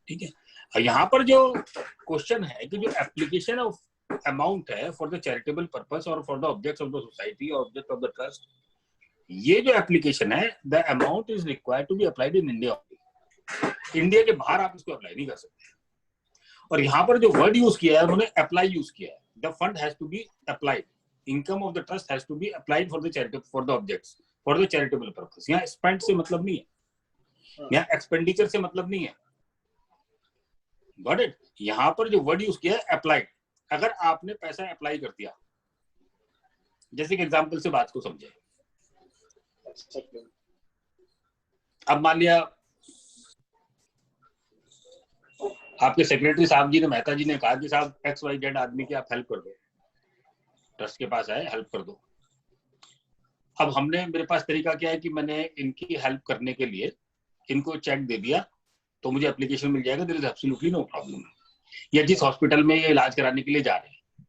ठीक है, और यहाँ पर जो क्वेश्चन है कि जो एप्लीकेशन ऑफ अमाउंट है फॉर द चैरिटेबल पर्पस और for the objects of the society और ऑब्जेक्ट ऑफ द ट्रस्ट, ये जो एप्लीकेशन है the amount is required to be applied in India. India के बाहर आप इसको अप्लाई नहीं कर सकते। और यहाँ पर जो वर्ड यूज किया है उन्होंने अप्लाई यूज किया है। The fund has to be applied, income of the trust has to be applied for the charitable, for the objects, for the charitable purpose. यहाँ स्पेंड से मतलब नहीं है, यहाँ एक्सपेंडिचर से मतलब नहीं है। Got it? यहाँ पर जो वर्ड यूज किया है अप्लाइड। अगर आपने पैसा अप्लाई कर दिया, जैसे कि एग्जाम्पल से बात को समझे, अब मान लिया आपके सेक्रेटरी साहब जी ने, मेहता जी ने कहा कि साहब XYZ आदमी की आप हेल्प कर दो, ट्रस्ट के पास आए हेल्प कर दो। अब हमने, मेरे पास तरीका क्या है कि मैंने इनकी हेल्प करने के लिए इनको चेक दे दिया तो मुझे एप्लीकेशन मिल जाएगा, there is absolutely no problem. या जिस हॉस्पिटल में ये इलाज कराने के लिए जा रहे हैं,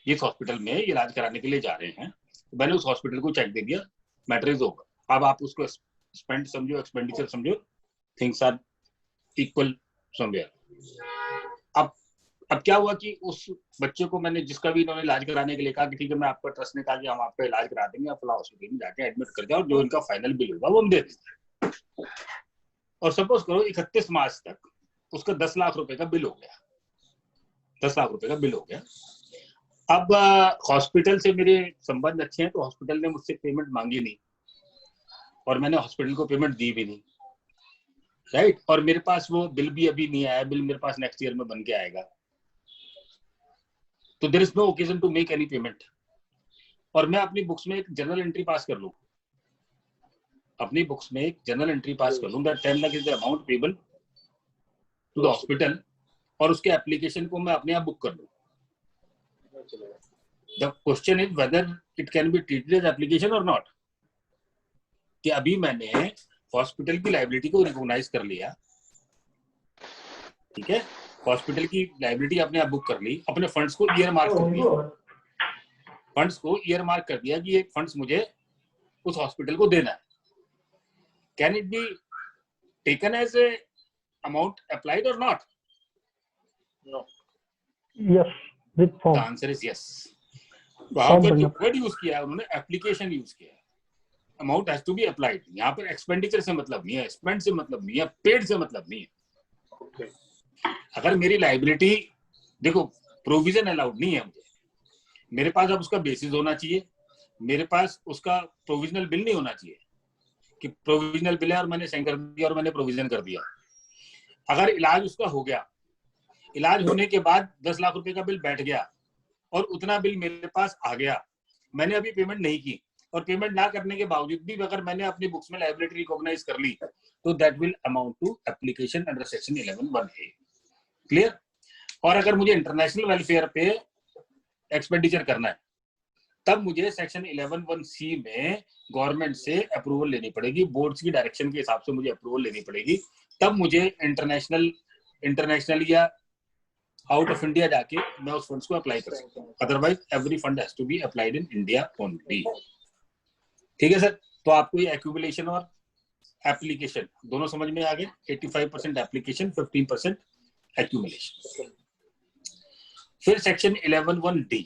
जिस हॉस्पिटल में ये इलाज कराने के लिए जा रहे हैं, तो मैंने उस हॉस्पिटल को चेक दे दिया, मैटर इज ओवर। अब आप उसको स्पेंड समझो, एक्सपेंडिचर समझो, थिंग्स आर इक्वल समवेयर। अब अब क्या हुआ कि उस बच्चे को मैंने, जिसका भी इन्होंने इलाज कराने के लिए कहा कि ठीक है, मैं आपका ट्रस्ट ने कहा कि हम आपका इलाज करा देंगे, आप फला हॉस्पिटल में जाके एडमिट कर जाओ, जो इनका फाइनल बिल होगा वो हम दे देंगे। और सपोज करो 31 मार्च तक उसका 10 लाख रुपए का बिल हो गया, 10 लाख रुपए का बिल हो गया। अब हॉस्पिटल से मेरे संबंध अच्छे हैं, तो हॉस्पिटल ने मुझसे पेमेंट मांगी नहीं और मैंने हॉस्पिटल को पेमेंट दी भी नहीं, राइट। और मेरे पास वो बिल भी अभी नहीं आया, बिल मेरे पास नेक्स्ट ईयर में बन के आएगा, तो there is no occasion to make any payment. और मैं अपनी बुक्स में एक जनरल एंट्री पास कर लूं, अपनी बुक्स में एक जनरल एंट्री पास कर लूं that 10 lakh is the amount payable to the hospital, और उसके एप्लीकेशन को मैं अपने आप बुक कर लूं। The question is whether it can be treated as application और नॉट। कि अभी मैंने हॉस्पिटल की लायबिलिटी को रिकॉग्नाइज कर लिया, ठीक है, हॉस्पिटल की लायबिलिटी अपने आप बुक कर ली, अपने फंड्स को ईयर मार्क कर दिया, फंड्स को ईयर मार्क कर दिया कि ये फंड्स मुझे उस हॉस्पिटल को देना है। Can it be taken as a amount applied और not? No. Yes, with the form. Answer is yes. वहां पर जो वर्ड यूज किया है उन्होंने, एप्लीकेशन यूज किया है। Amount has to be applied. यहाँ पर एक्सपेंडिचर से मतलब नहीं है, स्पेंड से मतलब नहीं है, पेड से मतलब नहीं है। ओके। अगर मेरी लाइबिलिटी, देखो प्रोविजन अलाउड नहीं है मुझे, मेरे पास अब उसका बेसिस होना चाहिए, मेरे पास उसका प्रोविजनल बिल नहीं होना चाहिए कि प्रोविजनल बिल है और मैंने साइन कर दिया और मैंने प्रोविजन कर दिया। अगर इलाज उसका हो गया, इलाज होने के बाद 10 लाख रुपए का बिल बैठ गया और उतना बिल मेरे पास आ गया, मैंने अभी पेमेंट नहीं की, और पेमेंट ना करने के बावजूद भी अगर मैंने अपनी बुक्स में लायबिलिटी रिकॉग्नाइज कर ली, तो that will amount to application under section 11(1)(a). Clear? और अगर मुझे इंटरनेशनल वेलफेयर पे एक्सपेंडिचर करना है, तब मुझे सेक्शन 11(1)(c) में गवर्नमेंट से अप्रूवल लेनी पड़ेगी, बोर्ड्स की डायरेक्शन के हिसाब से मुझे अप्रूवल लेनी पड़ेगी, तब मुझे इंटरनेशनल या आउट ऑफ इंडिया जाके मैं उस फंड्स को अप्लाई कर सकता हूँ। Otherwise every fund has to be applied in India only. ठीक है सर? तो आपको ये एक्यूमुलेशन और एप्लीकेशन दोनों समझ में आ गए। 85% एप्लीकेशन, 15% एक्यूमुलेशन। फिर सेक्शन 11(1)(d).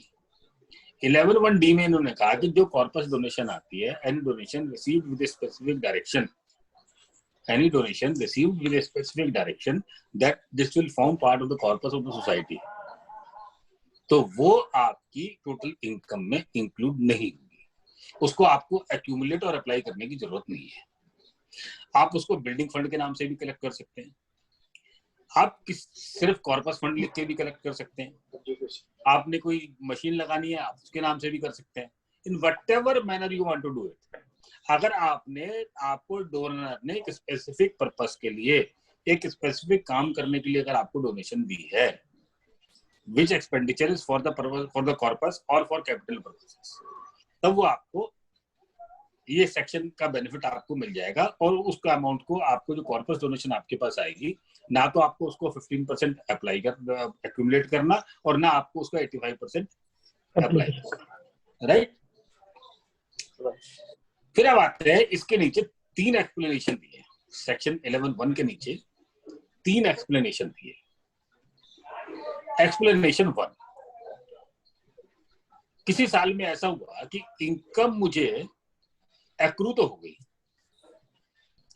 11(1)(d) में इन्होंने कहा कि जो कॉर्पस डोनेशन आती है, any donation received with a specific direction, any donation received with a specific direction that this will form part of the corpus of the society, तो वो आपकी टोटल इनकम में इंक्लूड नहीं होगी। उसको आपको एक्यूमुलेट और अप्लाई करने की जरूरत नहीं है। आप उसको बिल्डिंग फंड के नाम से भी कलेक्ट कर सकते हैं, आप सिर्फ कॉर्पस फंड लिख के भी कलेक्ट कर सकते हैं, आपने कोई मशीन लगानी है आप उसके नाम से भी कर सकते हैं। In whatever manner you want to do it. अगर आपको डोनर ने एक स्पेसिफिक पर्पस के लिए, एक स्पेसिफिक काम करने के लिए अगर आपको डोनेशन दी है, which expenditure is for the corpus और फॉर कैपिटल पर्पसेस, तब वो आपको ये सेक्शन का बेनिफिट आपको मिल जाएगा। और उसका अमाउंट को, आपको जो कॉर्पस डोनेशन आपके पास आएगी, ना तो आपको उसको 15% अप्लाई कर एक्यूमुलेट करना, और ना आपको उसका 85% अप्लाई करना, राइट? फिर अब आते हैं, इसके नीचे 3 एक्सप्लेनेशन दिए, सेक्शन 11(1) के नीचे 3 एक्सप्लेनेशन दिए। एक्सप्लेनेशन 1, किसी साल में ऐसा हुआ कि इनकम मुझे एक्रू तो हो गई,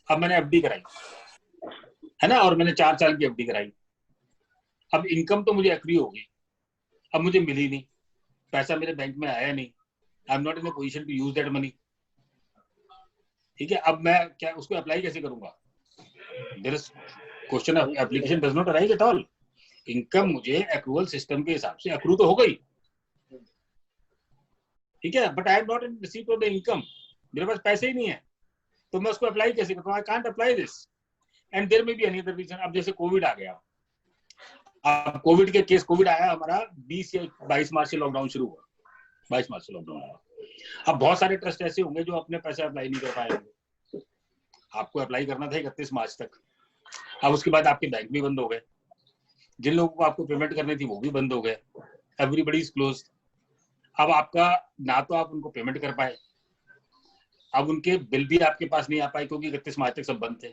अब मैंने एफडी कराई है ना, और मैंने 4 साल की एफडी कराई, अब इनकम तो मुझे एक्रू हो गई, अब मुझे मिली नहीं, पैसा मेरे बैंक में आया नहीं, I am not in a position to use that money. ठीक है, अब मैं क्या उसको अप्लाई कैसे करूंगा? There is question of application does not arise at all. Income मुझे एक्रूवल सिस्टम के हिसाब से एक्रू तो हो गई, ठीक है, but I am not in receipt of the income, मेरे पास पैसे ही नहीं है, तो मैं उसको अप्लाई कैसे करूं? I can't apply this and there may be any other reason. अब जैसे कोविड आ गया, अब कोविड के केस, कोविड आया हमारा 20 या 22 मार्च से लॉकडाउन शुरू हुआ, 22 मार्च से लॉकडाउन आया। अब बहुत सारे ट्रस्ट ऐसे होंगे जो अपने पैसे अप्लाई नहीं कर पाएंगे, आपको अप्लाई करना था 31 मार्च तक, अब उसके बाद आपके बैंक भी बंद हो गए, जिन लोगों को आपको पेमेंट करनी थी वो भी बंद हो गए, एवरीबडी इज क्लोज्ड। अब आपका, ना तो आप उनको पेमेंट कर पाए, अब उनके बिल भी आपके पास नहीं आ पाए क्योंकि 31 मार्च तक सब बंद थे,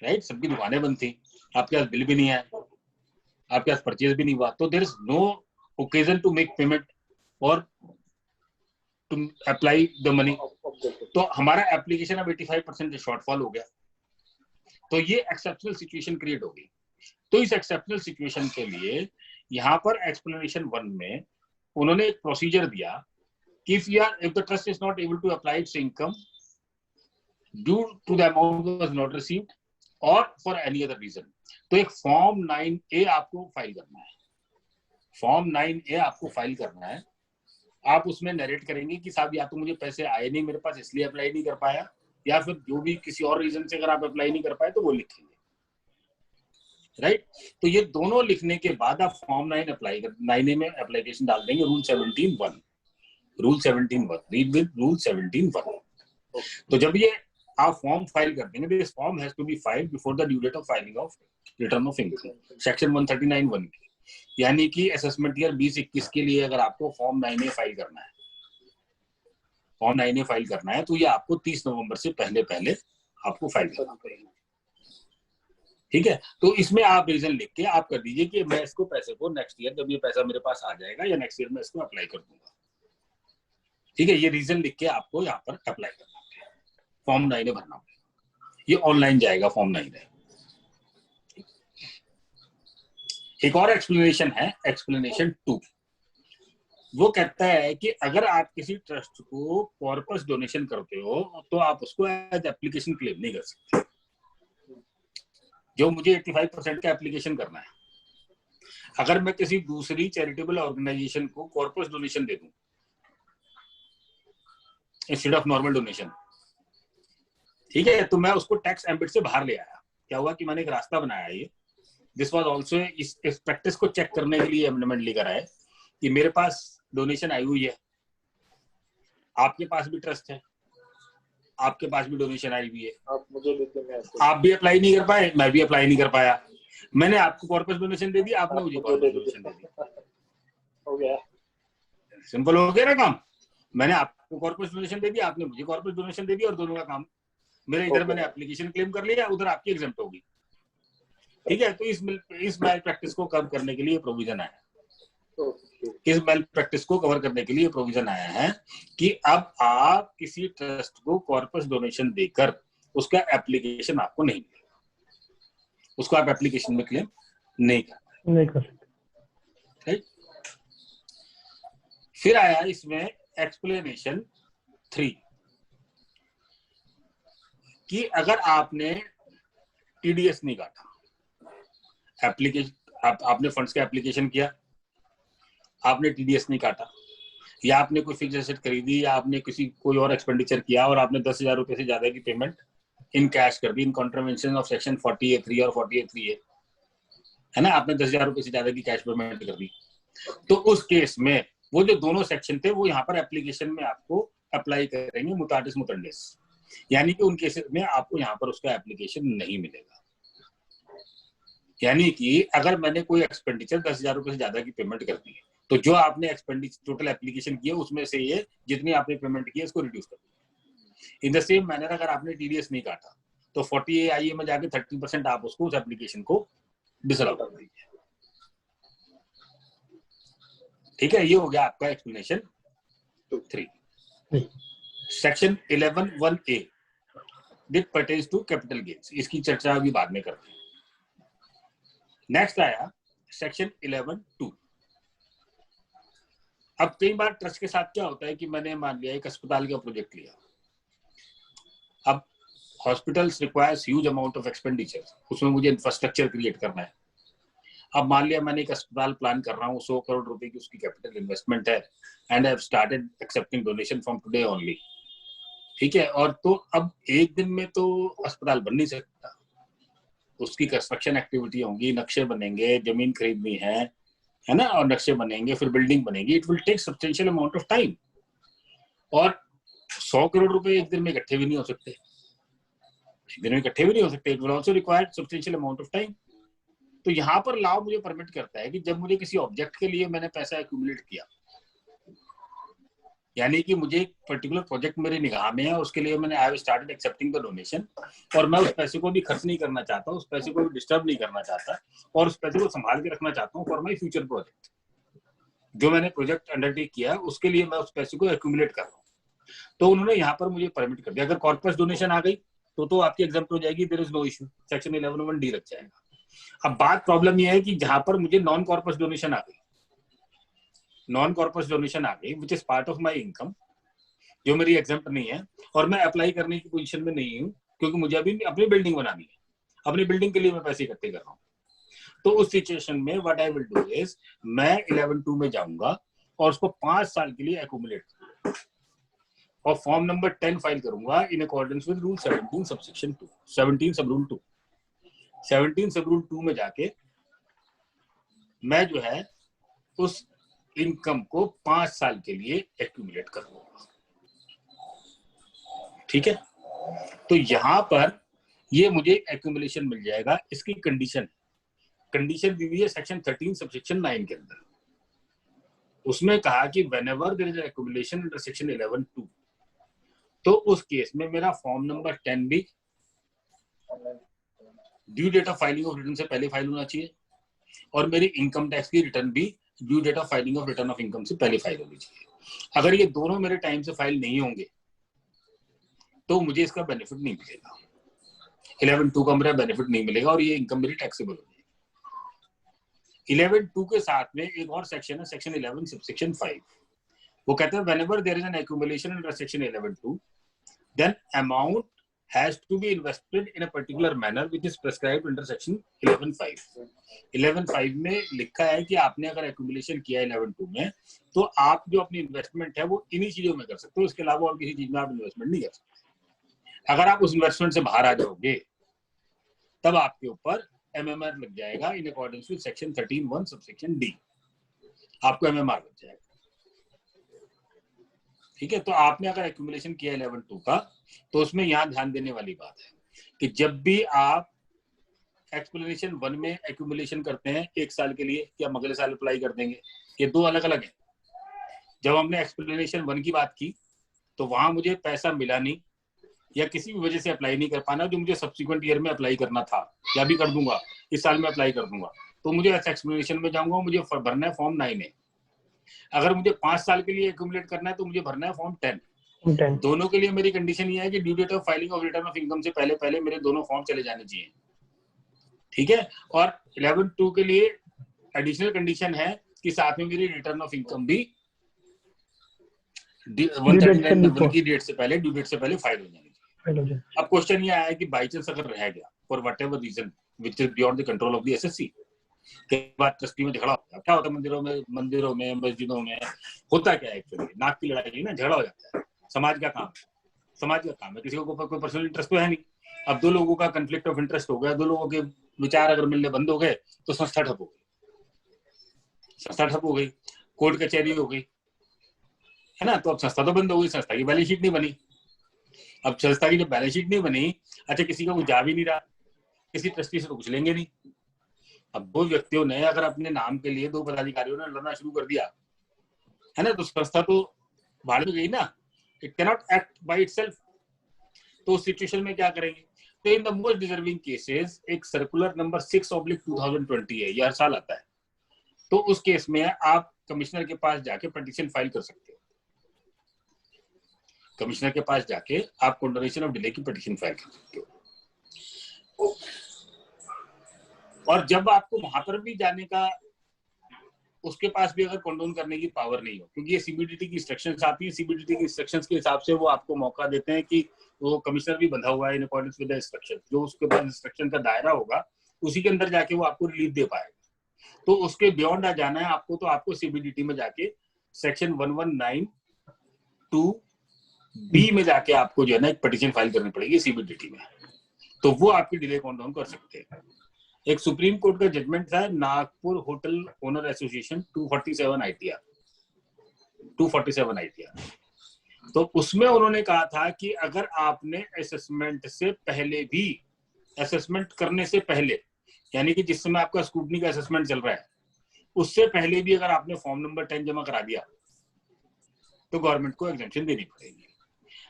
राइट? सबकी दुकानें बंद थी, आपके पास बिल भी नहीं आया। आपके पास परचेज भी नहीं हुआ, तो there is no occasion to make payment और टू अप्लाई द मनी। तो हमारा एप्लीकेशन अब 85% शॉर्टफॉल हो गया, तो ये एक्सेप्शनल सिचुएशन क्रिएट हो गई। तो इस एक्सेप्शनल सिचुएशन के लिए यहाँ पर एक्सप्लेनेशन 1 में उन्होंने एक प्रोसीजर दिया कि if the trust is not able to apply its income due to the amount was not received or for any other reason, तो एक फॉर्म 9A आपको फाइल करना है। फॉर्म 9A आपको फाइल करना है। आप उसमें नरेट करेंगे कि साहब या तो मुझे पैसे आए नहीं मेरे पास इसलिए अप्लाई नहीं कर पाया, या फिर जो भी किसी और रीजन से अगर आप अप्लाई नहीं कर पाए तो वो लिखेंगे, राइट। तो ये दोनों लिखने के बाद आप फॉर्म 9A में एप्लीकेशन डाल देंगे। Rule 17(1) read with rule 17(1). तो जब ये आप फॉर्म फाइल कर देंगे, this form has to be filed before the due date of filing of return of income section 139(1). यानी कि असेसमेंट ईयर 2021 के लिए अगर आपको फॉर्म 9A फाइल करना है, तो ये आपको 30 नवंबर से पहले आपको फाइल करना पड़ेगा, ठीक है। तो इसमें आप रीजन लिख के आप कर दीजिए कि मैं इसको पैसे को नेक्स्ट ईयर जब ये पैसा मेरे पास आ जाएगा या नेक्स्ट ईयर में इसको अप्लाई कर दूंगा, ठीक है। ये रीजन लिख के आपको यहाँ पर अप्लाई करना है, फॉर्म 9A भरना होगा। ये ऑनलाइन जाएगा फॉर्म 9A। एक और एक्सप्लेनेशन है, एक्सप्लेनेशन 2। वो कहता है कि अगर आप किसी ट्रस्ट को कॉर्पस डोनेशन करते हो तो आप उसको एज एप्लीकेशन क्लेम नहीं कर सकते। जो मुझे 85% का एप्लीकेशन करना है, अगर मैं किसी दूसरी चैरिटेबल ऑर्गेनाइजेशन को कॉर्पस डोनेशन दे दूं इंस्टेड ऑफ नॉर्मल डोनेशन, ठीक है, तो मैं उसको टैक्स एम्बिट से बाहर ले आया। क्या हुआ कि मैंने एक रास्ता बनाया, ये दिस वाज आल्सो इस प्रैक्टिस को चेक करने के लिए अमेंडमेंट लेकर आए कि मेरे पास डोनेशन आई हुई है, आपके पास भी ट्रस्ट है, आपके पास भी डोनेशन आई हुई है, आप भी अप्लाई नहीं कर पाए, मैं भी अप्लाई नहीं कर पाया। मैंने आपको कॉर्पस डोनेशन दे दी, आपने मुझे कॉर्पस डोनेशन दे दी, हो गया, सिंपल हो गया ना काम। मैंने आपको कॉर्पस डोनेशन दे दी, आपने मुझे कॉर्पस डोनेशन दे दी, और दोनों का काम मेरे इधर मैंने एप्लीकेशन क्लेम कर लिया, उधर आपकी एग्जेम्प्ट होगी, ठीक है। तो इस मैल प्रैक्टिस को कवर करने के लिए प्रोविजन आया है, कि अब आप किसी ट्रस्ट को कॉर्पस डोनेशन देकर उसका एप्लीकेशन आपको नहीं मिलेगा, उसको आप एप्लीकेशन में क्लेम नहीं कर सकते, राइट। फिर आया इसमें एक्सप्लेनेशन 3 कि अगर आपने टीडीएस नहीं काटा, एप्लीकेशन आपने फंड्स का एप्लीकेशन किया, आपने टीडीएस नहीं काटा, या आपने कोई फिक्स एसेट खरीदी, या आपने कोई और एक्सपेंडिचर किया और आपने 10,000 रुपए से ज्यादा की पेमेंट इन कैश कर दी, in contravention of section 40A(3) और 40A(3) है ना, आपने 10,000 रुपए से ज्यादा की कैश पेमेंट कर दी, तो उस केस में वो जो दोनों सेक्शन थे वो यहाँ पर एप्लीकेशन में आपको अप्लाई करेंगे मुताटिस मुतंडिस, यानी कि उन केसेस में आपको यहाँ पर उसका एप्लीकेशन नहीं मिलेगा। यानी कि अगर मैंने कोई एक्सपेंडिचर 10,000 रुपए से ज्यादा की पेमेंट कर दी है, तो जो आपने एक्सपेंडिचर टोटल एप्लीकेशन किया उसमें से ये जितनी आपने पेमेंट की है इसको रिड्यूस कर दीजिए। इन द सेम मैनर अगर आपने टीडीएस नहीं काटा तो 40A में जाके 30% आप उसको उस एप्लीकेशन को डिसअलाउ कर दीजिए, ठीक है। ये हो गया आपका explanation 3। Section 11(1)A this pertains to capital gains, इसकी चर्चा अभी बाद में करते हैं। नेक्स्ट आया सेक्शन 11(2). अब कई बार ट्रस्ट के साथ क्या होता है कि मैंने मान लिया एक अस्पताल का प्रोजेक्ट लिया, अब hospitals requires huge amount of expenditure, उसमें मुझे इंफ्रास्ट्रक्चर क्रिएट करना है। अब मान लिया मैंने एक अस्पताल प्लान कर रहा हूँ, 100 करोड़ रुपए की उसकी कैपिटल इन्वेस्टमेंट है, and I have started accepting donation from today only, ठीक है। और तो अब एक दिन में तो अस्पताल बन नहीं सकता, उसकी कंस्ट्रक्शन एक्टिविटी होंगी, नक्शे बनेंगे, जमीन खरीदनी है ना, और नक्शे बनेंगे, फिर बिल्डिंग बनेगी, it will take substantial amount of time. और 100 करोड़ रुपए एक दिन में इकट्ठे भी नहीं हो सकते, it will also require substantial amount of time. तो यहाँ पर लॉ मुझे परमिट करता है कि जब मुझे किसी ऑब्जेक्ट के लिए मैंने पैसा एक्यूमुलेट किया, यानी कि मुझे एक पर्टिकुलर प्रोजेक्ट मेरे निगाह में है, उसके लिए मैंने I have started accepting the donation, और मैं उस पैसे को भी खर्च नहीं करना चाहता, उस पैसे को भी डिस्टर्ब नहीं करना चाहता, और उस पैसे को संभाल के रखना चाहता हूँ फॉर माई फ्यूचर प्रोजेक्ट। जो मैंने प्रोजेक्ट अंडरटेक किया उसके लिए मैं उस पैसे को एक्यूमुलेट कर रहा हूँ। तो उन्होंने यहाँ पर मुझे परमिट कर दिया। अगर कॉर्पस डोनेशन आ गई तो आपकी एग्जाम्प्ट हो जाएगी, there is no issue, section 11(1)(d) लग जाएगा। अब बात प्रॉब्लम यह है कि जहां पर मुझे नॉन कॉर्पस डोनेशन आ गई, नॉन कॉर्पस डोनेशन आ गई which is part of my income, जो मेरी एग्जाम्प्ट नहीं है, और मैं अप्लाई करने की पोजीशन में नहीं हूँ क्योंकि मुझे अभी अपनी बिल्डिंग बनानी है, अपनी बिल्डिंग के लिए मैं पैसे इकट्ठे कर रहा हूँ। तो उस सिचुएशन में what I will do is, मैं 11(2) में जाऊंगा और उसको 5 साल के लिए एक्यूमुलेट करूंगा और फॉर्म नंबर 10 फाइल करूंगा इन अकॉर्डेंस विद रूल 17 सबसेक्शन 2, 17 सब रूल 2। 17 सब रूल 2 में जाके मैं जो है उस इनकम को 5 साल के लिए एक्यूमुलेट करूंगा। ठीक है, तो यहां पर ये मुझे एक्यूमुलेशन मिल जाएगा। इसकी कंडीशन दी हुई है सेक्शन 13 सबसेक्शन 9 के अंदर। उसमें कहा कि whenever there is accumulation under section 11(2), तो उस केस में मेरा फॉर्म नंबर 10 भी due date of filing of return से पहले फाइल होना चाहिए, और मेरी इनकम टैक्स की रिटर्न भी due date of filing of return of income से पहले फाइल होनी चाहिए। अगर ये दोनों मेरे टाइम से फाइल नहीं होंगे तो मुझे इसका बेनिफिट नहीं मिलेगा, 11(2) का मेरा बेनिफिट नहीं मिलेगा और ये इनकम मेरी टैक्सेबल होगी। 11(2) के साथ में एक और सेक्शन है, सेक्शन 11 सबसेक्शन 5। वो कहते हैं whenever there is an accumulation under section 11(2) then amount has to be invested in a particular manner which is prescribed under section 11(5). 11(5) में लिखा है कि आपने अगर एक्यूमुलेशन किया 11(2) में तो आप जो अपनी इन्वेस्टमेंट है वो इन्हीं चीजों में कर सकते हो, इसके अलावा और किसी चीज में आप इन्वेस्टमेंट नहीं कर सकते। अगर आप उस इन्वेस्टमेंट से बाहर आ जाओगे तब आपके ऊपर MMR लग जाएगा इन accordance with section 13(1) subsection D, आपको MMR लग जाएगा। ठीक है, तो आपने अगर एक्यूमुलेशन किया 11(2) का तो उसमें यहाँ ध्यान देने वाली बात है कि जब भी आप एक्सप्लेनेशन 1 में एक्यूमुलेशन करते हैं 1 साल के लिए, कि हम अगले साल अप्लाई कर देंगे, ये दो अलग अलग है। जब हमने एक्सप्लेनेशन 1 की बात की तो वहां मुझे पैसा मिला नहीं या किसी भी वजह से अप्लाई नहीं कर पाना जो मुझे सब्सिक्वेंट ईयर में अप्लाई करना था, या भी कर दूंगा इस साल में अप्लाई कर दूंगा, तो मुझे एक्सप्लेनेशन में जाऊंगा, मुझे भरना है फॉर्म 9 है। अगर मुझे 5 साल के लिए एक्यूमुलेट करना है तो मुझे भरना है फॉर्म 10। दोनों के लिए मेरी कंडीशन ये है कि due date of filing of return of income से पहले मेरे दोनों फॉर्म चले जाने चाहिए। ठीक है, और 11(2) के लिए एडिशनल कंडीशन है कि साथ में मेरी रिटर्न ऑफ इनकम भी 139 की डेट से पहले, ड्यू डेट से पहले फाइल हो जानी चाहिए। अब क्वेश्चन ये आया है कि बाई चांस अगर रह गया for whatever reason which is beyond the control of the SSC, के बाद ट्रस्टी में झगड़ा होता है। क्या होता है मंदिरों में मस्जिदों में होता क्या है एक्चुअली, नाक की लड़ाई ना, झगड़ा हो जाता है। समाज का काम है, किसी को कोई पर्सनल इंटरेस्ट तो है नहीं। अब दो लोगों का कंफ्लिक्ट ऑफ इंटरेस्ट हो गया, दो लोगों के विचार अगर मिलने बंद हो गए तो संस्था ठप हो गई, कोर्ट कचहरी हो गई, है ना। तो अब संस्था तो बंद हो गई, संस्था की बैलेंस शीट नहीं बनी। अब संस्था की जब बैलेंस शीट नहीं बनी, अच्छा किसी का कुछ जा भी नहीं रहा, किसी ट्रस्टी से तो कुछ लेंगे नहीं। अब दो व्यक्तियों ने अगर अपने नाम के लिए, दो पदाधिकारियों ने लड़ना शुरू कर दिया, है ना, तो संस्था तो भाड़ में गई ना, it cannot act by itself. तो उस सिचुएशन में क्या करेंगे? तो in the most deserving cases एक सर्कुलर नंबर 6/2020 है, ये हर साल आता है। तो उस केस में आप कमिश्नर के पास जाके पिटीशन फाइल कर सकते हो। कमिश्नर के पास जाके आप कंडोनेशन ऑफ डिले की पिटीशन फाइल कर सकते हो। और जब आपको वहां पर भी जाने का, उसके पास भी अगर कंडोन करने की पावर नहीं हो, क्योंकि ये सीबीडीटी की इंस्ट्रक्शंस आती है, सीबीडीटी की इंस्ट्रक्शंस के हिसाब से वो आपको मौका देते हैं कि वो कमिश्नर भी बंधा हुआ है इन अकॉर्डेंस विद द इंस्ट्रक्शन, जो उसके पास इंस्ट्रक्शन का दायरा होगा उसी के अंदर जाके वो आपको रिलीफ दे पाएगा। तो उसके बियॉन्ड आ जाना है आपको, तो आपको सीबीडीटी में जाके सेक्शन 1192B में जाके आपको जो है ना एक पिटीशन फाइल करनी पड़ेगी सीबीडीटी में, तो वो आपकी डिले कंडोन कर सकते हैं। एक सुप्रीम कोर्ट का जजमेंट था Nagpur hotel owner association 247 ITR, तो उसमें उन्होंने कहा था कि अगर आपने असेसमेंट से पहले भी, असेसमेंट करने से पहले, यानी कि जिस समय आपका स्क्रूटनी का असेसमेंट चल रहा है उससे पहले भी अगर आपने फॉर्म नंबर 10 जमा करा दिया तो गवर्नमेंट को एग्जेम्पशन देनी पड़ेगी।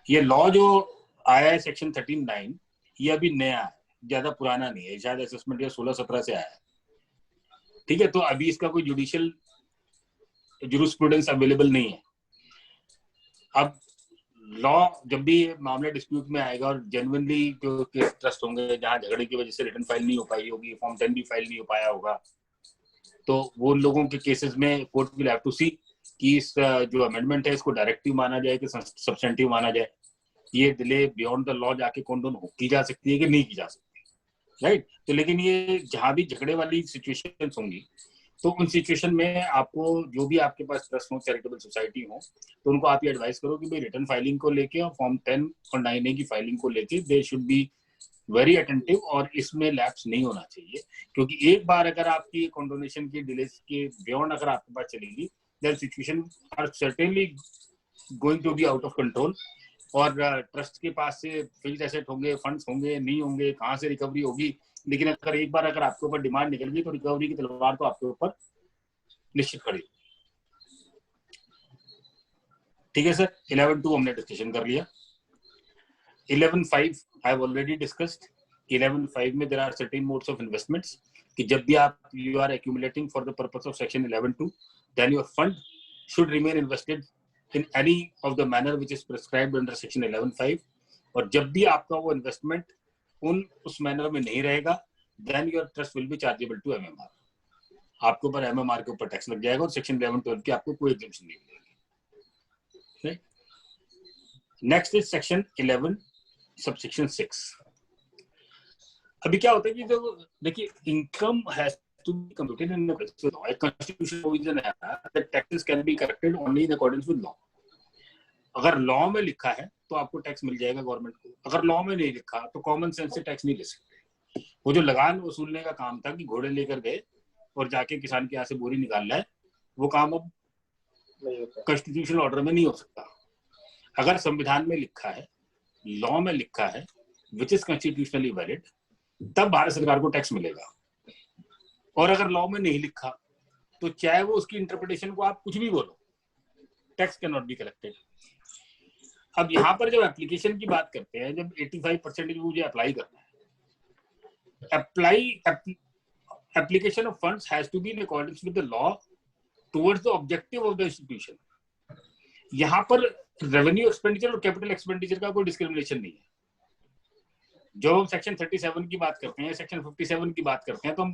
ये लॉ जो आया है सेक्शन 13(9), ये अभी नया है, ज्यादा पुराना नहीं है, शायद असेसमेंट ईयर 16-17 से आया है। ठीक है, तो अभी इसका कोई जुडिशियल जूरिस्प्रूडेंस अवेलेबल नहीं है। अब लॉ जब भी मामला डिस्प्यूट में आएगा और जेन्युइनली जो केस ट्रस्ट होंगे जहां झगड़े की वजह से रिटर्न फाइल नहीं हो पाई होगी, फॉर्म 10 भी फाइल नहीं हो पाया होगा, तो वो लोगों के केसेस में कोर्ट विल हैव टू सी कि इस जो अमेंडमेंट है इसको डायरेक्टिव माना जाए कि सब्सटेंटिव माना जाए। ये डिले बियॉन्ड द लॉ जाके कॉन्डोन की जा सकती है कि नहीं की जा सकती, राइट। तो लेकिन ये जहां भी झगड़े वाली सिचुएशन होंगी तो उन सिचुएशन में आपको जो भी आपके पास ट्रस्ट हो, चैरिटेबल सोसाइटी हो, तो उनको आप ये एडवाइस करो कि भाई रिटर्न फाइलिंग को लेके और फॉर्म 10 और 9A की फाइलिंग को लेके they should be very attentive और इसमें लैप्स नहीं होना चाहिए। क्योंकि एक बार अगर आपकी कॉन्डोनेशन की डिले के बियॉन्ड अगर आपके पास चलेगी, there situation are certainly going to be out of control और ट्रस्ट के पास से फिक्स्ड एसेट होंगे, फंड्स होंगे, नहीं होंगे, कहाँ से रिकवरी होगी। लेकिन अगर एक बार अगर आपके ऊपर डिमांड निकल गई तो रिकवरी की तलवार तो आपके ऊपर निश्चित खड़ी। ठीक है सर, 11.2 हमने डिस्कशन कर लिया। 11.5 आई हैव ऑलरेडी डिस्कस्ड। 11.5 में there are certain modes of investments कि जब भी आप you are accumulating for the purpose of section 11.2 then your fund should remain invested in any of the manner which is prescribed under section 11.5 और जब भी आपका वो इन्वेस्टमेंट उस मैनर में नहीं रहेगा then your trust will be chargeable to MMR। आपके ऊपर MMR के ऊपर टैक्स लग जाएगा और सेक्शन 11.12 की आपको कोई एग्जेम्पशन नहीं मिलेगी। Next is section 11 subsection 6। अभी क्या होता है कि जो देखिए income has to be computed in accordance with law. A constitutional provision है that taxes can be collected only in accordance with law। अगर लॉ में लिखा है तो आपको टैक्स मिल जाएगा गवर्नमेंट को, अगर लॉ में नहीं लिखा तो कॉमन सेंस से टैक्स नहीं ले सकते। वो जो लगान वसूलने का काम था कि घोड़े लेकर गए और जाके किसान के यहाँ से बोरी निकालना है, वो काम अब कॉन्स्टिट्यूशनल ऑर्डर में नहीं हो सकता। अगर संविधान में लिखा है, लॉ में लिखा है विच इज कॉन्स्टिट्यूशनली वैलिड, तब भारत सरकार को टैक्स मिलेगा। और अगर लॉ में नहीं लिखा तो चाहे वो उसकी इंटरप्रिटेशन को आप कुछ भी बोलो, tax can not be collected. अब यहाँ पर जब एप्लीकेशन की बात करते हैं, जब 85% मुझे अप्लाई करना है, application of funds has to be in accordance with the law towards the objective of the institution. यहाँ पर रेवेन्यू एक्सपेंडिचर और कैपिटल एक्सपेंडिचर का कोई डिस्क्रिमिनेशन नहीं है। जब हम सेक्शन 37 की बात करते हैं, सेक्शन 57 की बात करते हैं, तो हम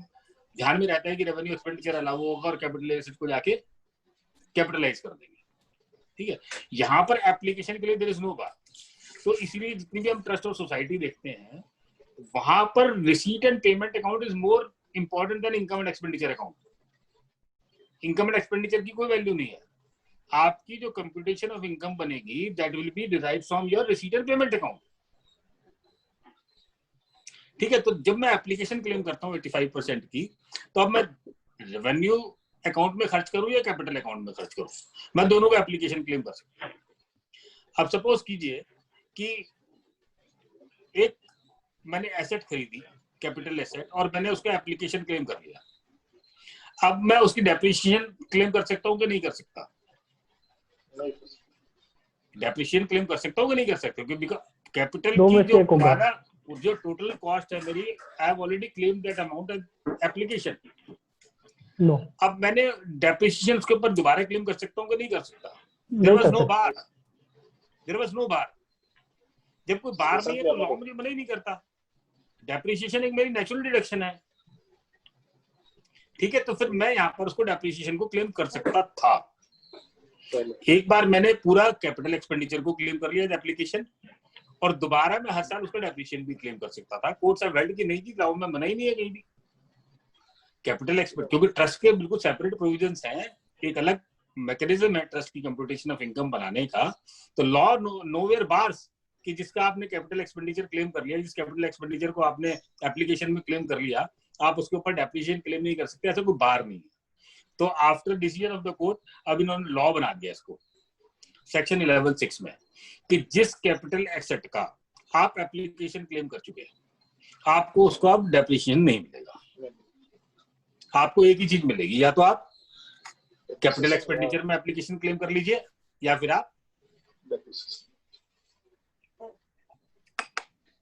ध्यान में रहता है कि रेवेन्यू एक्सपेंडिचर अलाउ होगा और कैपिटल एसेट को जाके कैपिटलाइज कर देंगे। ठीक है, यहाँ पर एप्लीकेशन के लिए देयर इज नो बार। तो इसलिए जितनी भी हम ट्रस्ट और सोसाइटी देखते हैं वहां पर receipt and payment account is more important than income and expenditure account. Income and expenditure की कोई वैल्यू नहीं है। आपकी जो कंप्यूटेशन ऑफ इनकम बनेगी that will be derived from your receipt and payment account. ठीक है, तो जब मैं एप्लीकेशन क्लेम करता हूँ 85% की, तो अब मैं रेवेन्यू अकाउंट में खर्च करूँ या कैपिटल अकाउंट में खर्च करूँ, मैं दोनों का एप्लीकेशन क्लेम कर सकता हूँ। अब सपोज कीजिए कि एक मैंने एसेट खरीदी, कैपिटल एसेट, और मैंने उसका एप्लीकेशन क्लेम कर लिया। अब मैं उसकी डेप्रिसिएशन क्लेम कर सकता हूँ कि नहीं कर सकता? डेप्रिसिएशन क्लेम कर सकता हूँ कि नहीं कर सकता? क्योंकि कैपिटल की जो टोटल कॉस्ट है मेरी, I have already claimed that amount application. No. अब मैंने डेप्रिसिएशन उसके ऊपर दोबारा क्लेम कर सकता हूँ कि नहीं कर सकता? देयर वाज नो बार। जब कोई बार नहीं है तो लॉ मुझे मना ही नहीं करता। डेप्रिसिएशन एक मेरी नेचुरल डिडक्शन है। ठीक है, तो फिर मैं यहाँ पर उसको डेप्रिसिएशन को क्लेम कर सकता था। एक बार मैंने पूरा कैपिटल एक्सपेंडिचर को क्लेम कर लिया एप्लीकेशन, और दोबारा मैं हर साल उसका डेप्रिसिएशन भी क्लेम कर सकता था। कोर्ट्स हैव हेल्ड कि नहीं जी, लॉ में मना ही नहीं है कहीं भी कैपिटल एक्सपेंड, क्योंकि ट्रस्ट के बिल्कुल सेपरेट प्रोविजंस हैं, एक अलग मैकेनिज्म है ट्रस्ट की कंप्यूटेशन ऑफ इनकम बनाने का। तो लॉ नोवेयर बार्स कि जिसका आपने कैपिटल एक्सपेंडिचर क्लेम कर लिया, जिस कैपिटल एक्सपेंडिचर को आपने एप्लीकेशन में क्लेम कर लिया, आप उसके ऊपर डेप्रिसिएशन क्लेम नहीं कर सकते, ऐसा कोई बार नहीं है। तो after decision of the court अब इन्होंने लॉ बना दिया इसको सेक्शन 11(6) में कि जिस कैपिटल एसेट का आप एप्लीकेशन क्लेम कर चुके हैं, आपको उसको अब डेप्रिसिएशन नहीं मिलेगा। आपको एक ही चीज मिलेगी, या तो आप कैपिटल एक्सपेंडिचर में एप्लीकेशन क्लेम कर लीजिए या फिर आप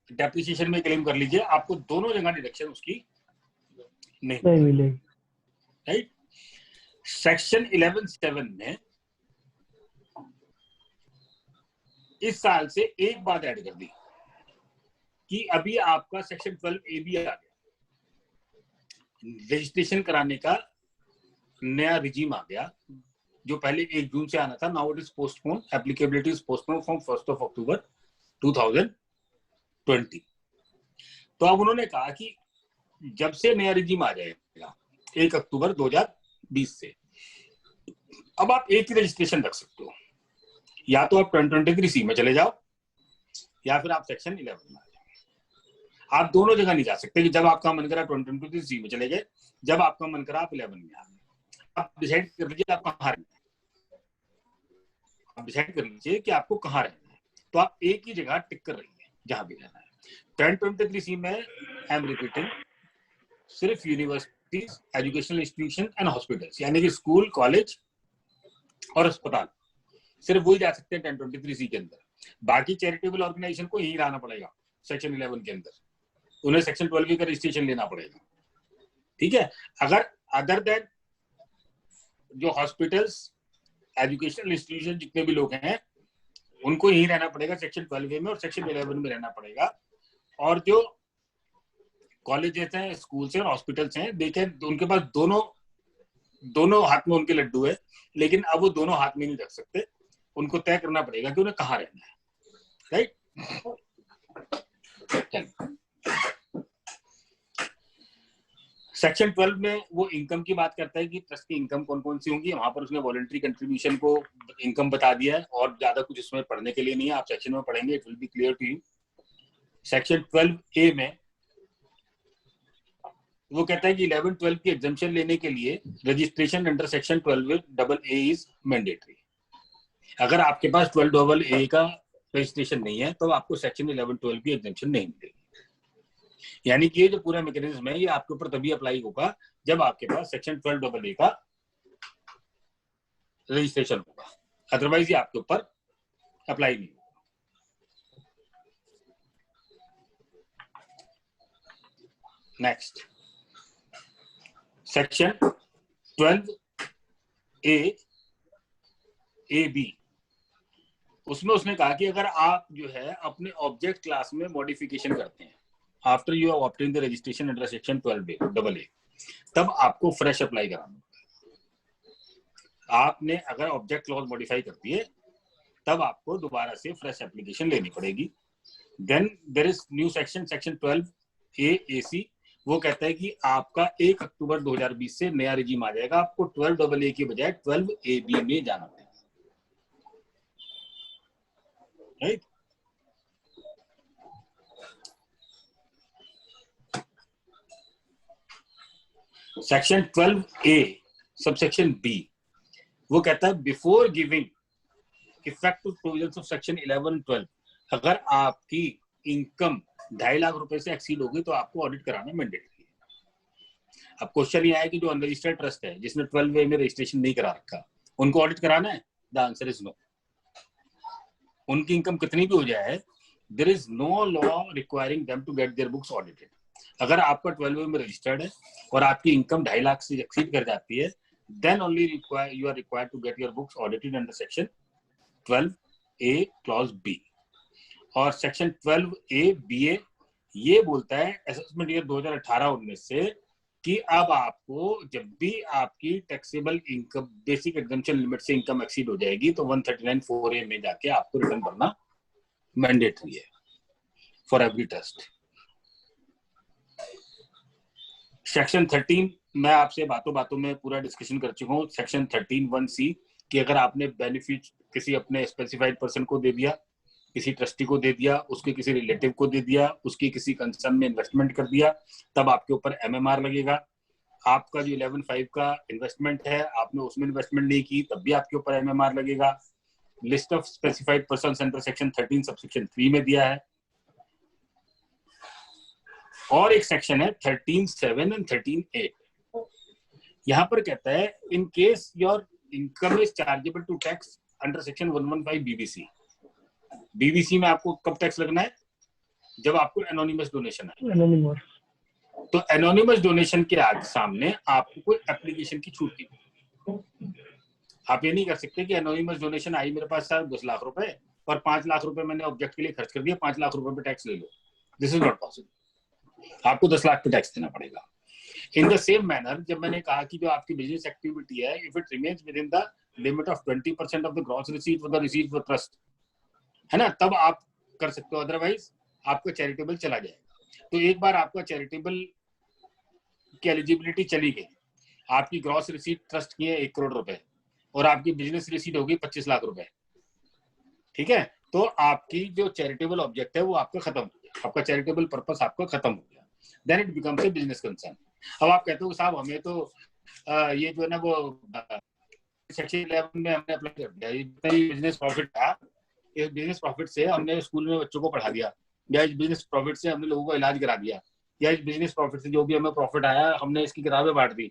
डेप्रिसिएशन में क्लेम कर लीजिए, आपको दोनों जगह डिडक्शन उसकी नहीं नहीं मिलेगी। राइट। सेक्शन 11(7) में इस साल से एक बात ऐड कर दी कि अभी आपका सेक्शन 12A भी आ गया, रजिस्ट्रेशन कराने का नया रिजीम आ गया जो पहले 1 जून से आना था। Now it is postpone, applicability is postpone from 1 अक्टूबर 2020। तो अब उन्होंने कहा कि जब से नया रिजीम आ जाएगा 1 अक्टूबर 2020 से, अब आप एक ही रजिस्ट्रेशन रख सकते हो, या तो आप 2023C में चले जाओ या फिर आप सेक्शन 11 में आ जाओ। आप दोनों जगह नहीं जा सकते कि जब आपका मन करा 2023C में चले गए, जब आपका मन करा आप 11 में आ गए। आप डिसाइड कर लीजिए आप कहाँ रहना है, आप डिसाइड कर लीजिए कि आपको कहाँ रहना है, तो आप एक ही जगह टिक कर रहिए जहां भी रहना है। 2023C में आई एम रिपीटिंग, सिर्फ universities, educational institution and hospitals, यानी कि स्कूल, कॉलेज और अस्पताल, सिर्फ वही जा सकते हैं 1023C के अंदर। बाकी चैरिटेबल ऑर्गेनाइजेशन को यही रहना पड़ेगा सेक्शन 11 के अंदर, उन्हें सेक्शन 12 का रजिस्ट्रेशन लेना पड़ेगा। ठीक है। अगर अदर देन जो हॉस्पिटल्स, एजुकेशनल इंस्टीट्यूशन जितने भी लोग हैं उनको यही रहना पड़ेगा सेक्शन 12 में और सेक्शन 11 में रहना पड़ेगा। और जो कॉलेजेस हैं, स्कूल्स हैं और हॉस्पिटल्स हैं, देखें उनके पास दोनों हाथ में उनके लड्डू है, लेकिन अब वो दोनों हाथ में नहीं रख सकते, उनको तय करना पड़ेगा कि उन्हें कहाँ रहना है। राइट। सेक्शन 12 में वो इनकम की बात करता है कि ट्रस्ट की इनकम कौन कौन सी होंगी। वहां पर उसने वॉलंटरी कंट्रीब्यूशन को इनकम बता दिया है और ज्यादा कुछ इसमें पढ़ने के लिए नहीं है, आप सेक्शन में पढ़ेंगे, it will be clear to you. Section 12A में वो कहता है कि 11-12 की एग्जाम्पशन लेने के लिए registration under section 12AA is mandatory. अगर आपके पास 12AA का रजिस्ट्रेशन नहीं है तो आपको सेक्शन 11-12 की एग्जाम्पशन नहीं मिलेगी। यानी कि ये जो पूरा मैकेनिज्म है ये आपके ऊपर तभी अप्लाई होगा जब आपके पास सेक्शन 12AA का रजिस्ट्रेशन होगा, अदरवाइज ये आपके ऊपर अप्लाई नहीं होगा। नेक्स्ट, सेक्शन 12AB, उसमें उसने कहा कि अगर आप जो है अपने ऑब्जेक्ट क्लास में मॉडिफिकेशन करते हैं after you have obtained the registration under section 12AA, तब आपको फ्रेश अप्लाई कराना पड़ेगा। आपने अगर ऑब्जेक्ट क्लॉज मॉडिफाई कर दिए तब आपको दोबारा से फ्रेश एप्लीकेशन लेनी पड़ेगी। Then there is new section 12AAC, वो कहता है कि आपका 1 अक्टूबर 2020 से नया रिजीम आ जाएगा, आपको 12AA की बजाय 12AB में जाना पड़ेगा। Right. Section 12A subsection B, वो कहता है before giving effect to provisions of section 11-12, अगर आपकी इनकम 2.5 लाख रुपए से एक्सीड होगी तो आपको ऑडिट कराना मैंडेटरी है। अब क्वेश्चन ये आया कि जो अनरजिस्टर्ड ट्रस्ट है जिसने 12A में रजिस्ट्रेशन नहीं करा रखा, उनको ऑडिट कराना है? The answer is no. उनकी इनकम कितनी भी हो जाए, there is no law requiring them to get their books audited. अगर आपका 12A में रजिस्टर्ड है और आपकी इनकम 2.5 लाख से एक्सीड कर जाती है, then only you are required to get your books audited under section 12A clause B। और सेक्शन 12ABA ये बोलता है असेसमेंट ईयर 2018-19 से कि अब आपको जब भी आपकी taxable income basic exemption limit से इनकम एक्सीड हो जाएगी तो 139(4A) में जाके आपको रिटर्न भरना मैंडेटरी है फॉर एवरी ट्रस्ट। सेक्शन 13 मैं आपसे बातों बातों में पूरा डिस्कशन कर चुका हूँ। सेक्शन 13(1)C कि अगर आपने बेनिफिट किसी अपने स्पेसिफाइड पर्सन को दे दिया, किसी ट्रस्टी को दे दिया, उसके किसी रिलेटिव को दे दिया, उसकी किसी कंसर्न में इन्वेस्टमेंट कर दिया, तब आपके ऊपर MMR लगेगा। आपका जो 11(5) का इन्वेस्टमेंट है आपने उसमें इन्वेस्टमेंट नहीं की तब भी आपके ऊपर MMR लगेगा। List of specified person under section 13 subsection 3 में दिया है। और एक सेक्शन है 13(7) एंड 13(8, यहाँ पर कहता है in case your income is chargeable to tax under section 115 BBC, BBC में आपको कब टैक्स लगना है? जब आपको एनोनिमस डोनेशन है। एनोनिमस। तो एनोनिमस डोनेशन के सामने आपको कोई एप्लीकेशन की छूट नहीं। आप ये नहीं कर सकते कि एनोनिमस डोनेशन आई मेरे पास सर 10 लाख रुपए और 5 लाख रुपए मैंने ऑब्जेक्ट के लिए खर्च कर दिया, 5 लाख रुपए पे टैक्स ले लो। This is not possible. आपको 10 लाख पे टैक्स देना पड़ेगा। इन द सेम मैनर, जब मैंने कहा कि जो आपकी बिजनेस एक्टिविटी है, if it remains with in the limit of 20% of the gross receipt for the receipt for trust, है ना, तब आप कर सकते हो, अदरवाइज आपका चैरिटेबल चला जाएगा। तो एक बार आपका चैरिटेबल की एलिजिबिलिटी चली गई, आपकी ग्रॉस रिसीट ट्रस्ट की है 1 करोड़ रुपए और आपकी बिजनेस रिसीट होगी 25 लाख रुपए, ठीक है, तो आपकी जो चैरिटेबल ऑब्जेक्ट है वो आपका खत्म हो गया, आपका चैरिटेबल पर्पस आपका खत्म हो गया। Then it becomes a business concern. अब आप कहते हो साहब हमें तो ये जो है ना वो सेक्शन 11 में हमने अप्लाई कर दिया, ये बिजनेस प्रॉफिट था, इस बिजनेस प्रॉफिट से हमने स्कूल में बच्चों को पढ़ा दिया, या इस बिजनेस प्रॉफिट से हमने लोगों को इलाज करा दिया, या इस बिजनेस प्रॉफिट से जो भी हमें प्रॉफिट आया हमने इसकी किताबें बांट दी,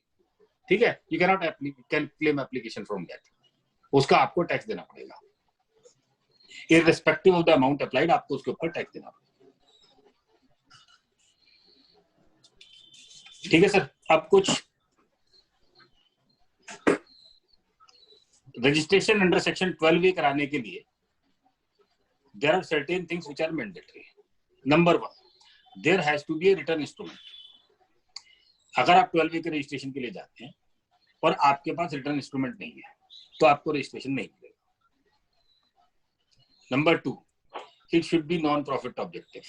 ठीक है, you can not claim application from that, उसका आपको टैक्स देना पड़ेगा, irrespective of the amount applied, आपको उसके ऊपर टैक्स देना पड़ेगा। ठीक है सर। अब कुछ रजिस्ट्रेशन अंडर सेक्शन 12A कराने के लिए there are certain things which are mandatory. Number 1, there has to be a written instrument. अगर आप 12A के रजिस्ट्रेशन के लिए जाते हैं और आपके पास रिटर्न इंस्ट्रूमेंट नहीं है तो आपको रजिस्ट्रेशन नहीं मिलेगा। Number 2, it should B non profit objective.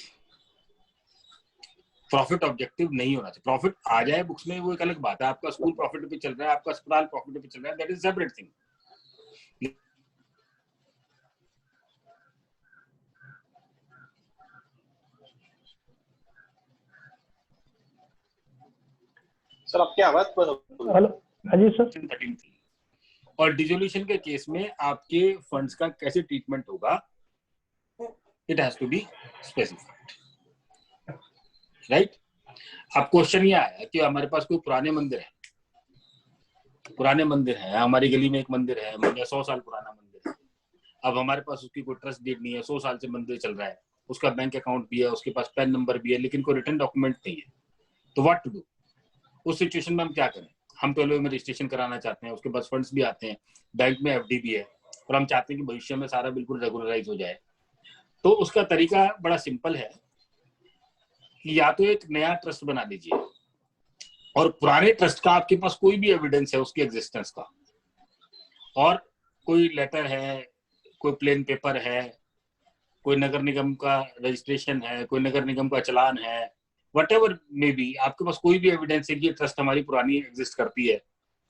Profit objective नहीं होना चाहिए। प्रॉफिट आ जाए बुक्स में वो एक अलग बात है, आपका स्कूल प्रॉफिट पे चल रहा है, आपका अस्पताल प्रॉफिट पे चल रहा है, that is separate thing. Sir आपकी आवाज हेलो अजी सर। 13 थी। और डिसोल्यूशन के केस में आपके फंड्स का कैसे ट्रीटमेंट होगा, it has to be specified, right. अब क्वेश्चन ये आया कि हमारे पास कोई पुराने मंदिर है, हमारी गली में एक मंदिर है, 100 साल पुराना मंदिर है, अब हमारे पास उसकी कोई ट्रस्ट डीड नहीं है, 100 साल से मंदिर चल रहा है, उसका बैंक अकाउंट भी है, उसके पास पैन नंबर भी है, लेकिन कोई रिटर्न डॉक्यूमेंट नहीं है, तो व्हाट टू डू। उस सिचुएशन में हम क्या करें? हम 12A में रजिस्ट्रेशन कराना चाहते हैं, उसके पास फंड्स भी आते हैं, बैंक में FD भी है, और हम चाहते हैं कि भविष्य में सारा बिल्कुल रेगुलराइज हो जाए। तो उसका तरीका बड़ा सिंपल है कि या तो एक नया ट्रस्ट बना लीजिए, और पुराने ट्रस्ट का आपके पास कोई भी एविडेंस है उसकी एग्जिस्टेंस का, और कोई लेटर है, कोई प्लेन पेपर है, कोई नगर निगम का रजिस्ट्रेशन है, कोई नगर निगम का चालान है, व्हाटएवर मे बी, आपके पास कोई भी एविडेंस है कि ये ट्रस्ट हमारी पुरानी एग्जिस्ट करती है,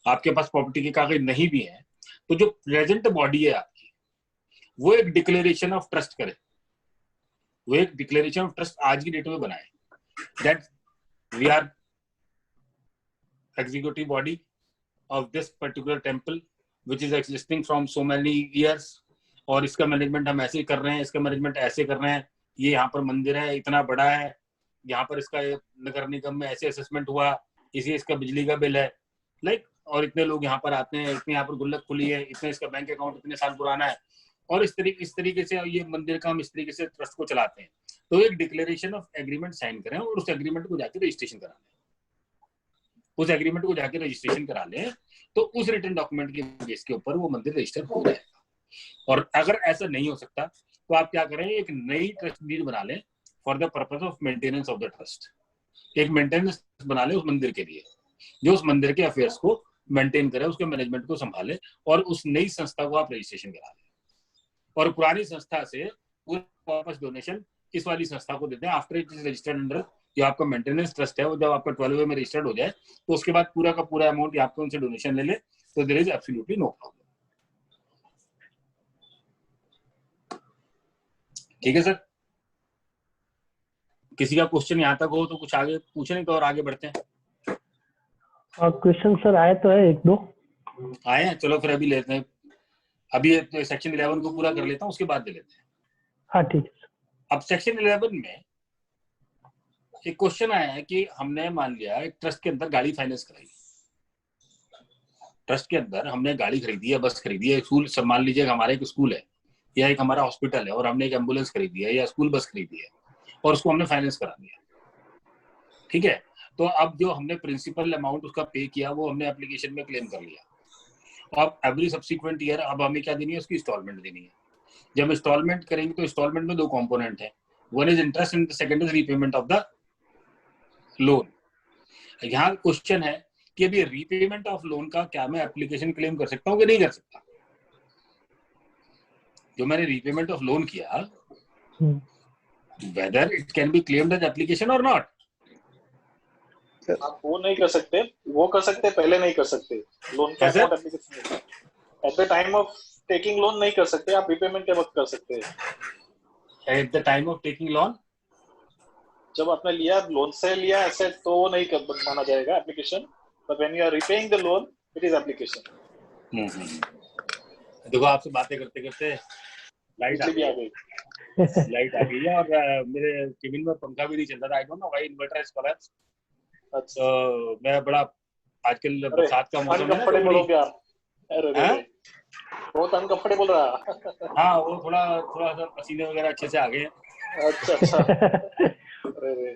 आपके पास प्रॉपर्टी के कागज नहीं भी है, तो जो प्रेजेंट बॉडी है आपकी, वो एक डिक्लेरेशन ऑफ ट्रस्ट करे, वो एक डिक्लेरेशन ऑफ ट्रस्ट आज की डेट में बनाए, that we are executive body of this particular temple which is existing from so many years, और इसका मैनेजमेंट हम ऐसे कर रहे हैं, इसका मैनेजमेंट ऐसे कर रहे हैं, ये यहाँ पर मंदिर है, इतना बड़ा है, यहाँ पर इसका नगर निगम में ऐसे असेसमेंट हुआ, इसी इसका बिजली का बिल है, लाइक, और इतने लोग यहाँ पर आते हैं, इतने यहाँ पर गुल्लक खुली है, इतने इसका बैंक अकाउंट इतने साल पुराना है, और इस तरीके से ये मंदिर का हम इस तरीके से ट्रस्ट को चलाते हैं। तो एक डिक्लेरेशन ऑफ एग्रीमेंट साइन करें और उस एग्रीमेंट को जाकर रजिस्ट्रेशन करा लें, तो उस रिटर्न डॉक्यूमेंट के बेस के ऊपर वो मंदिर रजिस्टर हो जाएगा। और अगर ऐसा नहीं हो सकता तो आप क्या करें, एक नई ट्रस्ट डीड बना लें for the purpose of maintenance of the trust. एक मेंटेनेंस बना ले उस मंदिर के लिए, जो उस मंदिर के अफेयर्स को मेंटेन करे, उसके मैनेजमेंट को संभाले, और उस नई संस्था को आप रजिस्ट्रेशन करा लें, और पुरानी संस्था से पूरा वापस डोनेशन इस वाली संस्था को देते हैं। After it is registered under, जो आपका मेंटेनेंस ट्रस्ट है वो जब आपका 12A में रजिस्टर्ड हो जाए तो उसके बाद पूरा का पूरा अमाउंट आपको उनसे डोनेशन ले ले, तो there is absolutely no problem. ठीक है सर। किसी का क्वेश्चन यहाँ तक हो तो कुछ आगे पूछने तो और आगे बढ़ते हैं। क्वेश्चन सर आए तो है 1-2 आए हैं, चलो फिर अभी लेते हैं, अभी तो सेक्शन 11 को पूरा कर लेता हूँ, उसके बाद दे लेते हैं। हाँ ठीक है। अब सेक्शन 11 में एक क्वेश्चन आया है कि हमने मान लिया एक ट्रस्ट के अंदर गाड़ी फाइनेंस कराई, ट्रस्ट के अंदर हमने गाड़ी खरीदी है, बस खरीदी है, स्कूल, मान लीजिए हमारा एक स्कूल है या एक हमारा हॉस्पिटल है और हमने एक एम्बुलेंस खरीदी है या स्कूल बस खरीदी है और उसको हमने फाइनेंस करा दिया, ठीक है, तो अब जो हमने प्रिंसिपल अमाउंट उसका पे किया वो हमने एप्लीकेशन में क्लेम कर लिया। अब एवरी सब्सिक्वेंट ईयर अब हमें क्या देनी है, उसकी इंस्टॉलमेंट देनी है। जब इंस्टॉलमेंट करेंगे तो इंस्टॉलमेंट में दो कंपोनेंट है, one is interest and second is repayment of the loan. यहाँ क्वेश्चन है कि अभी रीपेमेंट ऑफ लोन का क्या मैं एप्लीकेशन क्लेम कर सकता हूँ कि नहीं कर सकता? जो मैंने रीपेमेंट ऑफ लोन किया, whether it can be claimed as application और नॉट। आप वो नहीं कर सकते, वो कर सकते, पहले नहीं कर सकते। लोन का amount application at the time of taking loan नहीं कर सकते, आप रीपेमेंट के वक्त कर सकते हैं। At the time of taking loan, जब आपने लिया लोन से लिया एसेट तो वो नहीं माना जाएगा application, but when you are repaying the loan it is application. देखो आपसे बातें करते करते लाइट आ गई, लाइट आ गई है और मेरे केबिन में पंखा भी नहीं चल रहा था। I don't know why inverter is collapse. अच्छा, मैं बड़ा आजकल बरसात का मौसम है, अनकंफर्टेबल हो गया। अरे बहुत अनकंफर्टेबल रहा। हाँ, वो थोड़ा सा पसीने वगैरह अच्छे से आ गए। अच्छा अरे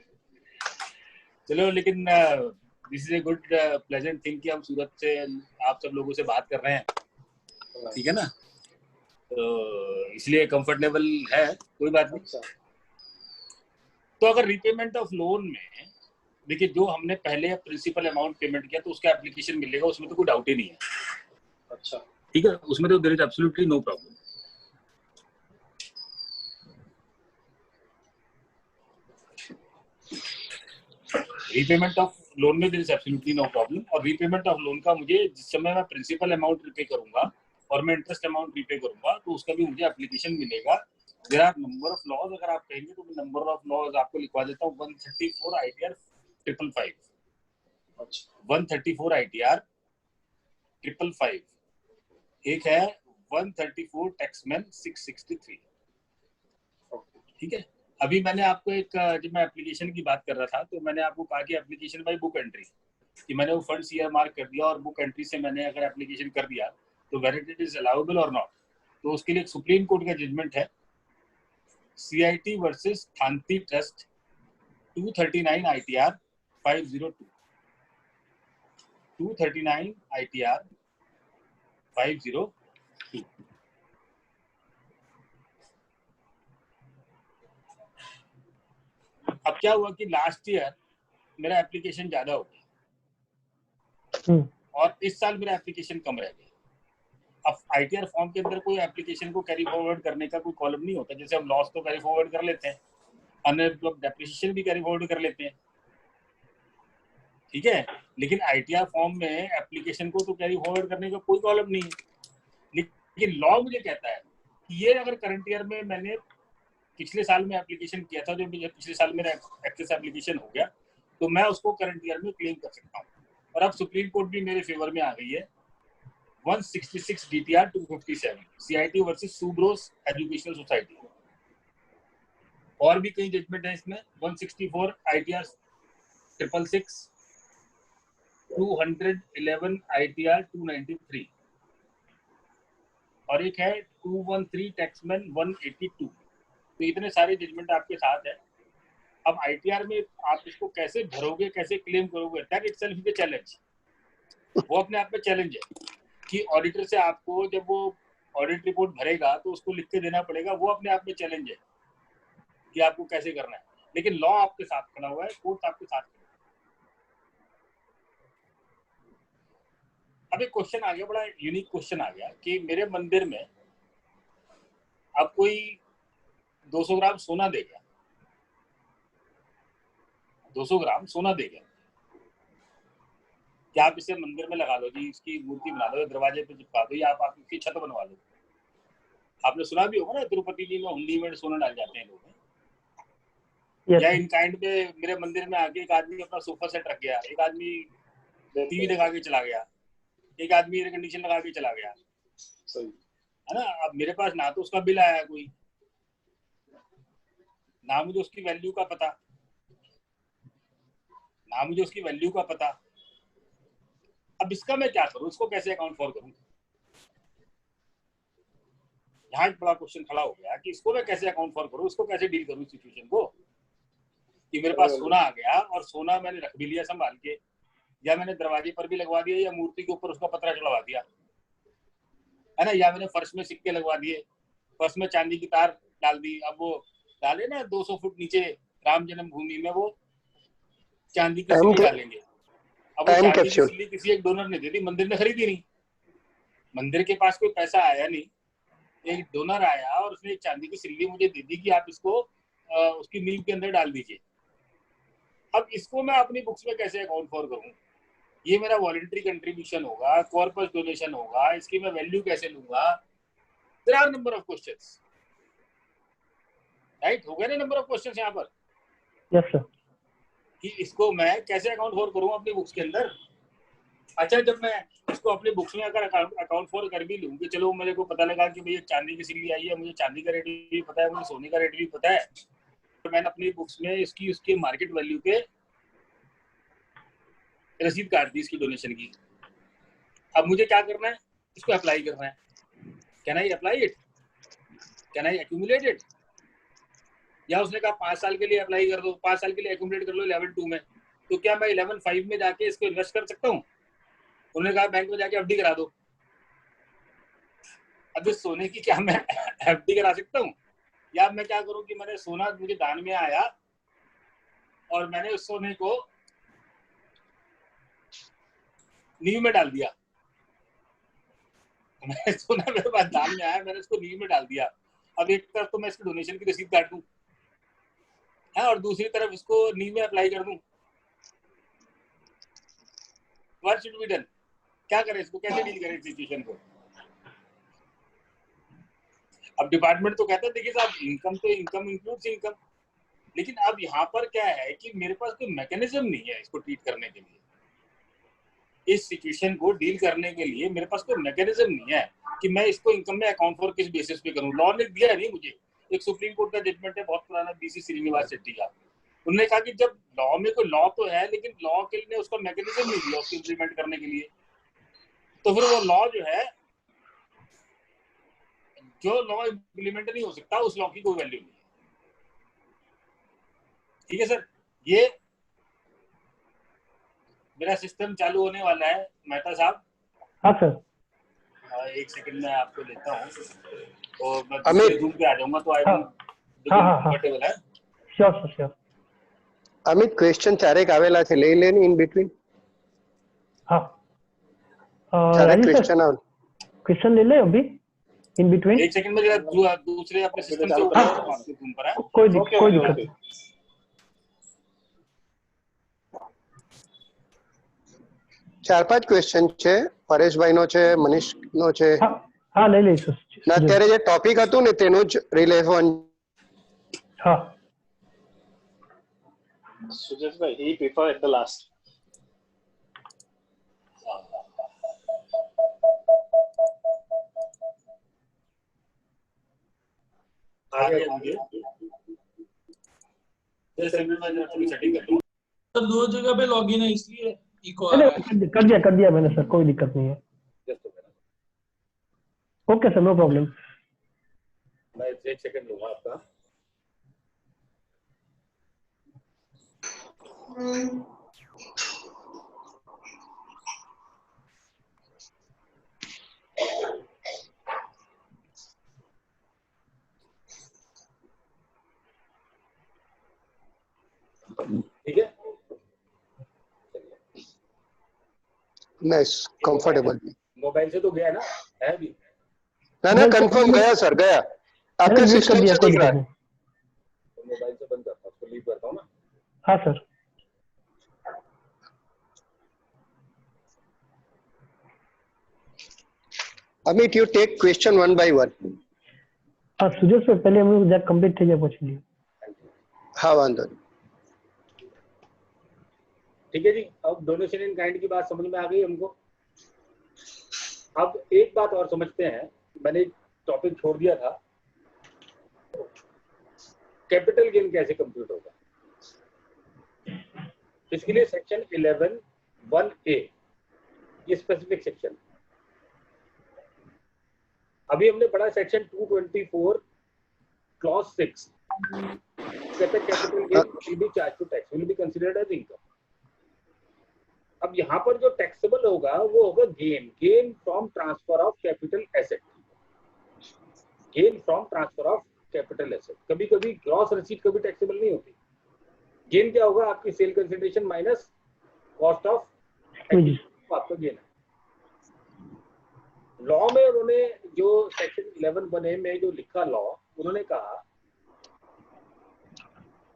चलो, लेकिन this is a good pleasant thing कि हम सूरत से आप सब लोगों से बात कर रहे हैं, ठीक है ना, तो इसलिए कंफर्टेबल है, कोई बात नहीं। तो अगर रीपेमेंट ऑफ लोन में देखिए, जो हमने पहले प्रिंसिपल अमाउंट पेमेंट किया तो उसका एप्लीकेशन मिलेगा, उसमें तो कोई डाउट ही नहीं है। अच्छा, ठीक है, उसमें तो there is absolutely no problem. Repayment of loan में there is absolutely no problem. और रीपेमेंट ऑफ लोन का मुझे जिस समय मैं प्रिंसिपल अमाउंट रिपे करूंगा और मैं इंटरेस्ट अमाउंट रिपे करूंगा तो उसका भी मुझे एप्लीकेशन मिलेगा। There are number of laws, अगर आप कहेंगे तो मैं नंबर ऑफ लॉज आपको लिखवा देता हूँ। 134 ITR 555, 134 ITR 555, एक है 134 टैक्समैन 663। ठीक है, अभी मैंने आपको एक, जब मैं एप्लीकेशन की बात कर रहा था तो मैंने आपको कहा कि एप्लीकेशन बाय बुक एंट्री, कि मैंने वो फंड्स ईयर मार्क कर दिया और बुक एंट्री से मैंने अगर एप्लीकेशन कर दिया तो वेदर इट इज अलाउएबल और नॉट। तो उसके लिए एक सुप्रीम कोर्ट का जजमेंट है, CIT versus थांती trust 239 ITR 502, 239 ITR 502। अब क्या हुआ कि लास्ट ईयर मेरा एप्लीकेशन ज्यादा हो गया और इस साल मेरा एप्लीकेशन कम रह गया। अब ITR फॉर्म के अंदर कोई एप्लीकेशन को कैरी फॉरवर्ड करने का कोई कॉलम नहीं होता। जैसे हम लॉस तो कैरी फॉरवर्ड कर लेते हैं, डेप्रिसिएशन भी कैरी फॉरवर्ड कर लेते हैं, ठीक है, लेकिन ITR फॉर्म में एप्लीकेशन को तो कैरी फॉरवर्ड करने का कोई कॉलम नहीं है। लेकिन लॉ मुझे कहता है कि ये अगर करंट ईयर में मैंने पिछले साल में एप्लीकेशन किया था, जो पिछले साल मेरा एक्सेस एप्लीकेशन हो गया, तो मैं उसको करंट ईयर में क्लेम कर सकता हूँ। और अब सुप्रीम कोर्ट भी मेरे फेवर में आ गई है। 166 DTR 257 CIT versus Subros educational society. और भी कई जजमेंट है इसमें। 164 ITR 666, 211 ITR 293 और एक है 213 टैक्समैन 182। तो इतने सारे जजमेंट आपके साथ है। अब ITR में आप इसको कैसे भरोगे, कैसे क्लेम करोगे, that itself is a challenge. वो अपने आप में चैलेंज है कि ऑडिटर से आपको जब वो ऑडिट रिपोर्ट भरेगा तो उसको लिख के देना पड़ेगा। वो अपने आप में चैलेंज है कि आपको कैसे करना है। लेकिन लॉ आपके साथ खड़ा हुआ है, कोर्ट आपके साथ खड़ा है। अब एक क्वेश्चन आ गया, बड़ा यूनिक क्वेश्चन आ गया कि मेरे मंदिर में अब कोई 200 ग्राम सोना दे गया, 200 ग्राम सोना दे गया, क्या आप इसे मंदिर में लगा लो जी, इसकी मूर्ति बना लो, दरवाजे पे चिपका दो, या आप इसकी छत बनवा लो। आपने सुना भी होगा ना, तिरुपति जी में हुंडी में सोना डाल जाते हैं लोग। या इन काइंड में मेरे मंदिर में आके एक आदमी अपना सोफा सेट रख गया, एक आदमी टीवी लगा के चला गया, एक आदमी एयर कंडीशन लगा के चला गया, सही है ना। अब मेरे पास ना तो उसका बिल आया कोई, ना मुझे उसकी वैल्यू का पता, ना मुझे उसकी वैल्यू का पता। अब इसका मैं क्या करूं, इसको कैसे अकाउंट फॉर करूं? यहाँ एक बड़ा क्वेश्चन खड़ा हो गया कि इसको मैं कैसे अकाउंट फॉर करूँ, इसको कैसे डील करूँ सिचुएशन को, कि मेरे पास सोना आ गया और सोना मैंने रख भी लिया संभाल के, या मैंने दरवाजे पर भी लगवा दिया, या मूर्ति के ऊपर उसका पतरा चढ़वा दिया है ना, या मैंने फर्श में सिक्के लगवा दिए, फर्श में चांदी की तार डाल दी। अब वो डाले ना 200 फुट नीचे राम जन्मभूमि में वो चांदी की सिल्ली डालेंगे। अब वो चांदी की सिल्ली किसी एक डोनर ने दे दी, मंदिर ने खरीदी नहीं, मंदिर के पास कोई पैसा आया नहीं, एक डोनर आया और उसने एक चांदी की सिल्ली मुझे दे दी कि आप इसको उसकी नींव के अंदर डाल दीजिए। अब इसको मैं अपनी बुक्स में कैसे अकाउंट फॉर करूं? ये मेरा वॉलंटरी कंट्रीब्यूशन होगा, कॉर्पस डोनेशन होगा, इसकी मैं वैल्यू कैसे लूंगा? There are number of questions, right? हो गए ना नंबर ऑफ क्वेश्चंस यहाँ पर? Yes sir. कि इसको मैं कैसे अकाउंट फॉर करूं अपनी बुक्स के अंदर। अच्छा, जब मैं इसको अपनी बुक्स में अगर अकाउंट फॉर कर भी लूं कि चलो मेरे को पता लगा कि भैया चांदी की सिल्ली आई है, मुझे चांदी का रेट भी पता है, मुझे सोने का रेट भी पता है, तो मैंने अपनी बुक्स में इसकी उसके मार्केट वैल्यू पे रसीद काट दी इसकी डोनेशन की। अब मुझे क्या करना है? इसको अप्लाई करना है। Can I apply it? Can I accumulate it? या उसने कहा 5 साल के लिए अप्लाई कर दो, 5 साल के लिए एक्यूमुलेट कर लो 11/2 में, तो क्या मैं 11/5 में जाके इसको इन्वेस्ट कर सकता हूँ? उन्होंने कहा बैंक में जाके एफडी करा दो। अब इस सोने की क्या मैं एफडी करा सकता हूँ? या मैं क्या करूँ कि मैंने सोना मुझे दान में आया और मैंने उस सोने को नींव में डाल दिया। मैंने सोना मेरे पास दान में आया, मैंने उसको नींव में डाल दिया। अब एक तरफ तो मैं इसकी डोनेशन की रसीद काट दूं और दूसरी तरफ इसको नींव में अप्लाई कर दूं। What should be done? क्या करें इसको, कैसे डील करें इस सिचुएशन को? अब डिपार्टमेंट तो कहता है देखिए साहब इनकम तो इनकम इंक्लूड्स इनकम, लेकिन अब यहाँ पर क्या है कि मेरे पास कोई मैकेनिज्म नहीं है इसको ट्रीट करने के लिए। इस सिचुएशन को डील करने के लिए मेरे पास कोई मैकेनिज्म नहीं है कि मैं इसको इनकम में अकाउंट फॉर किस बेसिस पे करूं। लॉ ने दिया नहीं मुझे। एक सुप्रीम कोर्ट का जजमेंट है बहुत पुराना, बीसी श्रीनिवास शेट्टी का। उन्होंने कहा कि जब लॉ में कोई लॉ तो है लेकिन लॉ के लिए उसका मैकेनिज्म नहीं दिया उसको इम्प्लीमेंट करने के लिए, तो फिर वो लॉ जो है, जो लॉ इम्प्लीमेंट नहीं हो सकता उस लॉ की कोई वैल्यू नहीं। ठीक है सर, ये मेरा सिस्टम चालू होने वाला है मेहता साहब। हाँ सर। एक सेकंड में आपको लेता हूँ तो मैं रूम पे आ जाऊंगा तो आई कंफर्टेबल है। Sure sir, sure. Amit question चारेक आवेला છે લઈ લેની ઇન बिटवीन। हाँ चारेक क्वेश्चन ले ले अभी इन बिटवीन। एक सेकंड में जरा दूसरे अपने सिस्टम से उठा आपके रूम पर है। कोई दिक्कत नहीं। 4-5 क्वेश्चन છે, પરેશભાઈ નો છે, મનીષ નો છે। હા લઈ લઈશું। ના અત્યારે જે ટોપિક હતું ને તેનું જ રિલેવન્ટ। હા Sujesh bhai, he prefer at the last. Sir 2 जगह पे लॉगिन है इसलिए इको आ नहीं, रहा है। कर दिया मैंने सर, कोई दिक्कत नहीं है। Okay sir, no problem. मैं 1 सेकंड लूंगा आपका। ठीक है, नाइस, कंफर्टेबल। मोबाइल से तो गया ना, है भी ना ना कंफर्म गया सर, गया आपके सिस्टम से दिख रहा है। तो मोबाइल से बंद करता हूँ, उसको लीव करता हूँ ना। हाँ sir. Amit you take question 1 by 1। हाँ सुजय सर, पहले हम लोग जब कंप्लीट થઈ જાય પછી लिए। हाँ वांदो नहीं। ठीक है जी, अब डोनेशन इन काइंड की बात समझ में आ गई हमको। अब एक बात और समझते हैं, मैंने एक टॉपिक छोड़ दिया था, कैपिटल गेन कैसे कंप्यूट होगा। इसके लिए सेक्शन 11(1)(a ये स्पेसिफिक सेक्शन। अभी हमने पढ़ा सेक्शन 224 क्लॉज 6 कहते हैं capital gain will be charge to tax, will be considered as income. अब यहाँ पर जो टैक्सेबल होगा वो होगा gain from transfer of capital asset, gain from transfer of capital asset. कभी कभी ग्रॉस रिसीट कभी टैक्सेबल नहीं होती। गेन क्या होगा? आपकी cell consideration minus cost of आपका गेन है। लॉ में उन्होंने जो सेक्शन 11 बने में जो लिखा लॉ, उन्होंने कहा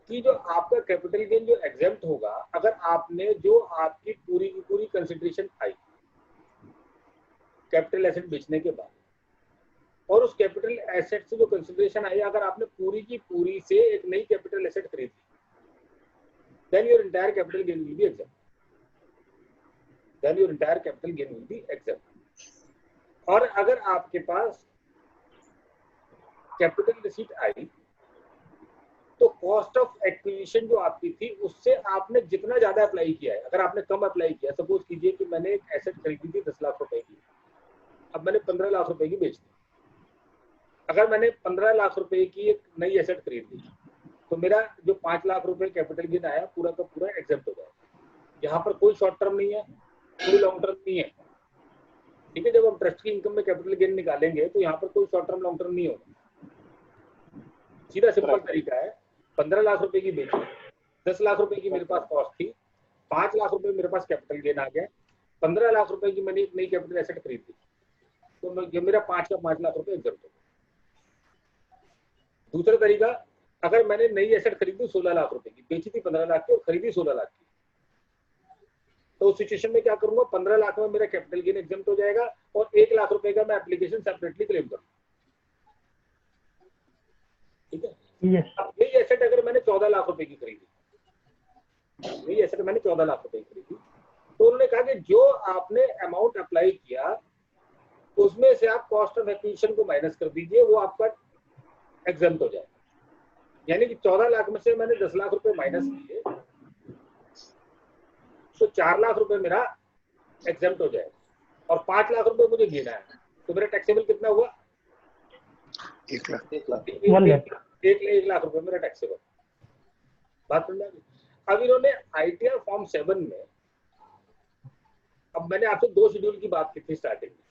कि जो आपका कैपिटल गेन जो एग्जेम्प्ट होगा, अगर आपने जो आपकी पूरी की पूरी कंसिडरेशन आई कैपिटल एसेट बेचने के बाद, और उस कैपिटल एसेट से जो कंसिडरेशन आई, अगर आपने पूरी की पूरी से एक नई कैपिटल एसेट खरीदी, then your entire capital gain will be exempt, then your entire capital gain will be exempt. और अगर आपके पास कैपिटल रिसीट आई तो कॉस्ट ऑफ एक्विजिशन जो आपकी थी उससे आपने जितना ज्यादा अप्लाई किया है, अगर आपने कम अप्लाई किया, सपोज कीजिए कि मैंने एक एसेट खरीदी थी 10 लाख रुपए की, अब मैंने 15 लाख रुपए की बेच दी। अगर मैंने 15 लाख रुपए की एक नई एसेट खरीद ली तो मेरा जो 5 लाख रुपए कैपिटल गेन आया पूरा का पूरा एग्जेम्प्ट हो जाएगा। यहाँ पर कोई शॉर्ट टर्म नहीं है, कोई लॉन्ग टर्म नहीं है, ठीक है। जब हम ट्रस्ट की इनकम में कैपिटल गेन निकालेंगे तो यहाँ पर कोई शॉर्ट टर्म लॉन्ग टर्म नहीं होगा। सीधा सिंपल तरीका है, 15 लाख रुपए की बेची, 10 लाख रुपए की मेरे पास कॉस्ट थी, 5 लाख रुपए मेरे पास कैपिटल गेन आ गया, 15 लाख रुपए की मैंने एक नई कैपिटल एसेट खरीदी, तो ये मेरा 5 का 5 लाख रुपए एग्जेम्प्ट हो गया। दूसरा तरीका, अगर मैंने नई एसेट खरीदी 16 लाख रुपए की, बेची थी 15 लाख की और खरीदी 16 लाख की, तो उस सिचुएशन में क्या करूंगा? 15 लाख में मेरा कैपिटल गेन एग्जेम्प्ट हो जाएगा और 1 लाख रुपए का मैं एप्लीकेशन सेपरेटली क्लेम करूंगा, ठीक है। अब यही एसेट अगर मैंने 14 लाख रुपए की खरीदी, यही एसेट मैंने 14 लाख रुपए की खरीदी, तो उन्होंने कहा कि जो आपने अमाउंट अप्लाई किया उसमें से आप कॉस्ट ऑफ एक्विजिशन को माइनस कर दीजिए, वो आपका एग्जेम्प्ट हो जाएगा। यानी कि 14 लाख में से मैंने 10 लाख रुपए माइनस किए तो 4 लाख रुपए मेरा एग्जेम्प्ट हो जाएगा और 5 लाख रुपए मुझे गेन आया, तो मेरा टैक्सेबल कितना हुआ? 1 लाख। 1 लाख रुपए मेरा टैक्सेबल। बात समझ में आ गई? अब इन्होंने आईटीआर फॉर्म 7 में, अब मैंने आपसे 2 शेड्यूल की बात की थी स्टार्टिंग में,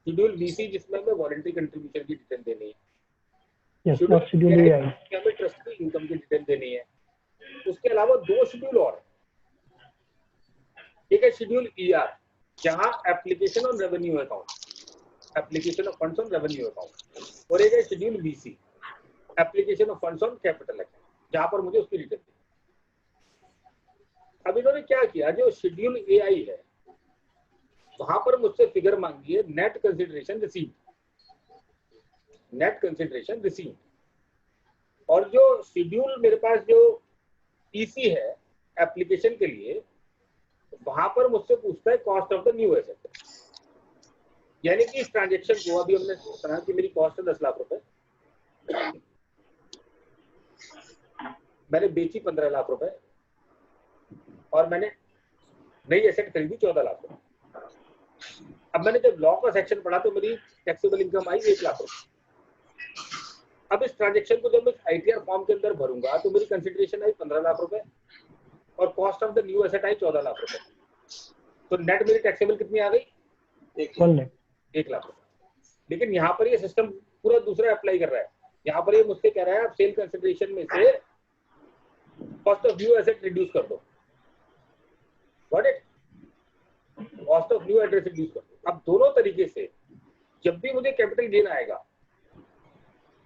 शेड्यूल बीसी जिसमें हमें वॉलंटरी कंट्रीब्यूशन की डिटेल देनी है, शेड्यूल हमें ट्रस्ट की इनकम की डिटेल देनी है। उसके अलावा 2 शेड्यूल और, एक है शेड्यूल ईआर जहां application on revenue account, application of funds on revenue account, और एक है schedule BC application of funds on capital account, जहां पर मुझे उसकी डिटेल दी। अब इन्होंने क्या किया, जो शेड्यूल एआई है वहां पर मुझसे फिगर मांगी है net consideration received, net consideration received, और जो शेड्यूल मेरे पास जो ईसी है एप्लीकेशन के लिए, वहां पर मुझसे पूछता है cost of the new asset. यानी कि इस ट्रांजेक्शन को अभी हमने कहा कि मेरी कॉस्ट है 10 लाख रुपए, मैंने बेची 15 लाख रुपए और मैंने नई एसेट खरीदी 14 लाख रुपए। अब मैंने जब लॉ का सेक्शन पढ़ा तो मेरी टैक्सेबल इनकम आई 1 लाख रुपए। अब इस ट्रांजेक्शन को जब मैं आईटीआर फॉर्म के अंदर भरूंगा तो मेरी कंसिडरेशन आई 15 लाख रुपए और cost of the new asset आई 14 लाख रुपए, तो नेट मेरी टैक्सेबल कितनी आ गई? 1 लाख रुपए। लेकिन यहाँ पर ये सिस्टम पूरा दूसरा अप्लाई कर रहा है। यहाँ पर ये मुझसे कह रहा है आप सेल कंसिडरेशन में से cost of new asset reduce कर दो, got it? Cost of new asset reduce कर दो। अब दोनों तरीके से जब भी मुझे कैपिटल गेन आएगा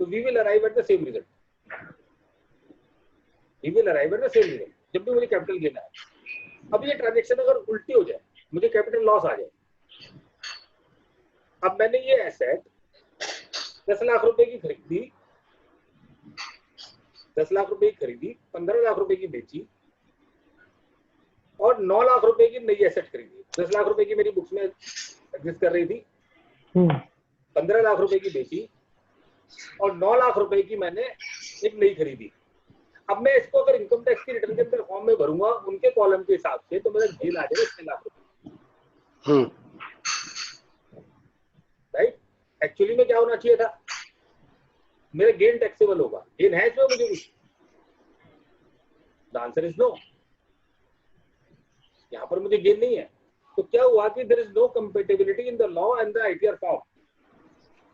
तो we will arrive at the same result, we will arrive at the same result जब भी मुझे कैपिटल गेन आए। अब ये ट्रांजेक्शन अगर उल्टी हो जाए, मुझे कैपिटल लॉस आ जाए, अब मैंने ये एसेट 10 लाख रुपए की खरीदी, 10 लाख रुपए की खरीदी, 15 लाख रुपए की बेची और 9 लाख रुपए की नई एसेट खरीदी। 10 लाख रुपए की मेरी बुक्स में एग्जिस्ट कर रही थी, 15 लाख रुपए की बेची और 9 लाख रुपए की मैंने एक नई खरीदी। अब मैं इसको अगर इनकम टैक्स की रिटर्न के अंदर फॉर्म में भरूंगा उनके कॉलम के हिसाब से, तो मेरा गेन आ जाएगा 6 लाख रुपए, राइट? एक्चुअली में क्या होना चाहिए था, मेरा गेन टैक्सेबल होगा, गेन है इसमें मुझे कुछ? द आंसर इज नो, यहाँ पर मुझे गेन नहीं है। तो क्या हुआ कि there is no compatibility in the law and the ITR form.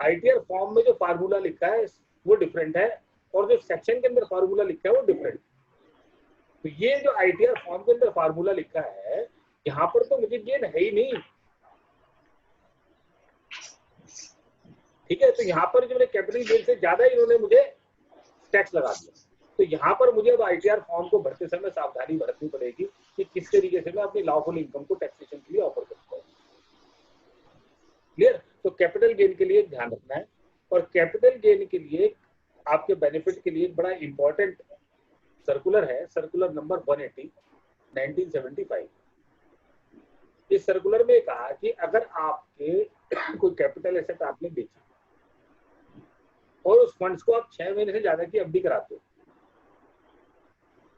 ITR form में जो फार्मूला लिखा है वो डिफरेंट है और जो सेक्शन के अंदर फार्मूला लिखा है वो डिफरेंट। तो ये जो आईटीआर फॉर्म के अंदर फार्मूला लिखा है, यहाँ पर तो मुझे गेन है ही नहीं, ठीक है। तो यहाँ पर जो मेरे कैपिटल गेन से ज्यादा इन्होंने मुझे टैक्स लगा दिया। तो यहाँ पर मुझे अब आईटीआर फॉर्म को भरते समय सावधानी बरतनी पड़ेगी कि किस तरीके से मैं अपनी लॉफुल इनकम को टैक्सेशन के लिए ऑफर करता हूँ। क्लियर? तो कैपिटल गेन के लिए ध्यान रखना है। और कैपिटल गेन के लिए आपके बेनिफिट के लिए एक बड़ा इंपॉर्टेंट सर्कुलर है, सर्कुलर नंबर 180 1975। इस सर्कुलर में कहा कि अगर आपके कोई कैपिटल एसेट आपने बेची और उस फंड्स को आप 6 महीने से ज्यादा की एफडी कराते हो,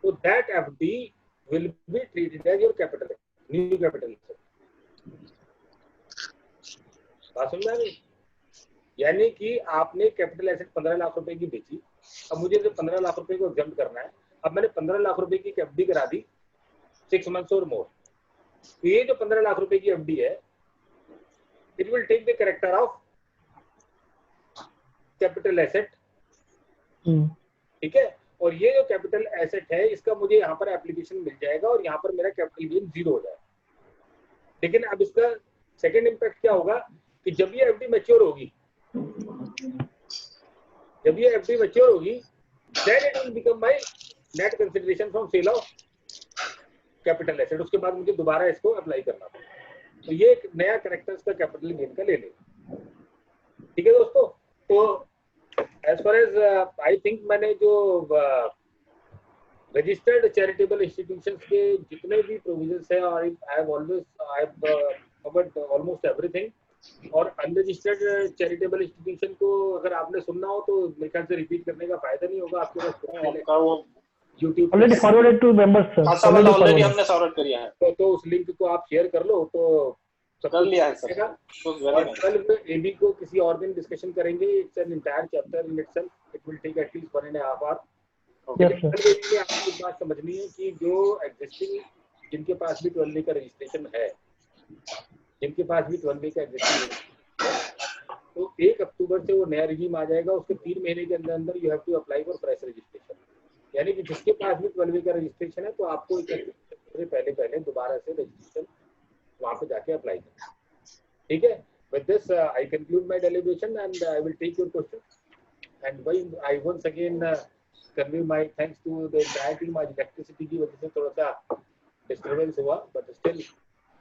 तो that FD will be treated as your capital, new capital asset. बात समझ में? यानी कि आपने कैपिटल एसेट 15 लाख रुपए की बेची, अब मुझे जो 15 लाख रुपए को एग्जम्प्ट करना है, अब मैंने 15 लाख रुपए की एफडी करा दी 6 मंथ्स और मोर। तो ये जो 15 लाख रुपए की एफडी है, it will take the character of capital asset, ठीक है। और ये जो कैपिटल एसेट है, इसका मुझे यहाँ पर एप्लीकेशन मिल जाएगा और यहाँ पर मेरा कैपिटल गेन 0 हो जाएगा। लेकिन अब इसका सेकेंड इम्पैक्ट क्या होगा कि जब ये एफडी मैच्योर होगी, then it will become my net consideration from sale of capital asset। उसके बाद मुझे दोबारा इसको अप्लाई करना पड़ेगा। तो ये एक नया कैरेक्टर इसका कैपिटल गेन का ले लेगा, ठीक है दोस्तों। तो as far as I think मैंने जो रजिस्टर्ड चैरिटेबल इंस्टीट्यूशंस के जितने भी प्रोविजंस है, और I have covered almost everything. और अनरजिस्टर्ड चैरिटेबल इंस्टीट्यूशन को अगर आपने सुनना हो तो मेरे ख्याल से रिपीट करने का फायदा नहीं होगा, आपके पास YouTube already forwarded to members sir, already हमने फॉरवर्ड किया है। तो उस लिंक को आप शेयर कर लो तो कर लिया है सर। और कल एबी को किसी और दिन डिस्कशन करेंगे। It's an entire chapter in itself, it will take at least 1.5 hour. आपको एक बात समझनी है कि जो एग्जिस्टिंग, जिनके पास भी 12A का रजिस्ट्रेशन है, जिनके पास भी 12A का एग्जिस्टिंग है, तो 1 अक्टूबर से वो नया रिजीम आ जाएगा। उसके 3 महीने के अंदर अंदर you have to apply for fresh registration. यानी कि जिसके पास भी 12A का रजिस्ट्रेशन है, तो आपको 1 से पहले दोबारा से रजिस्ट्रेशन वहां पे जाके अप्लाई करना, ठीक है। With this I conclude my deliberation and I will take your question. And I once again convey my thanks to the entire team. आज इलेक्ट्रिसिटी की वजह से थोड़ा सा डिस्टर्बेंस हुआ, बट स्टिल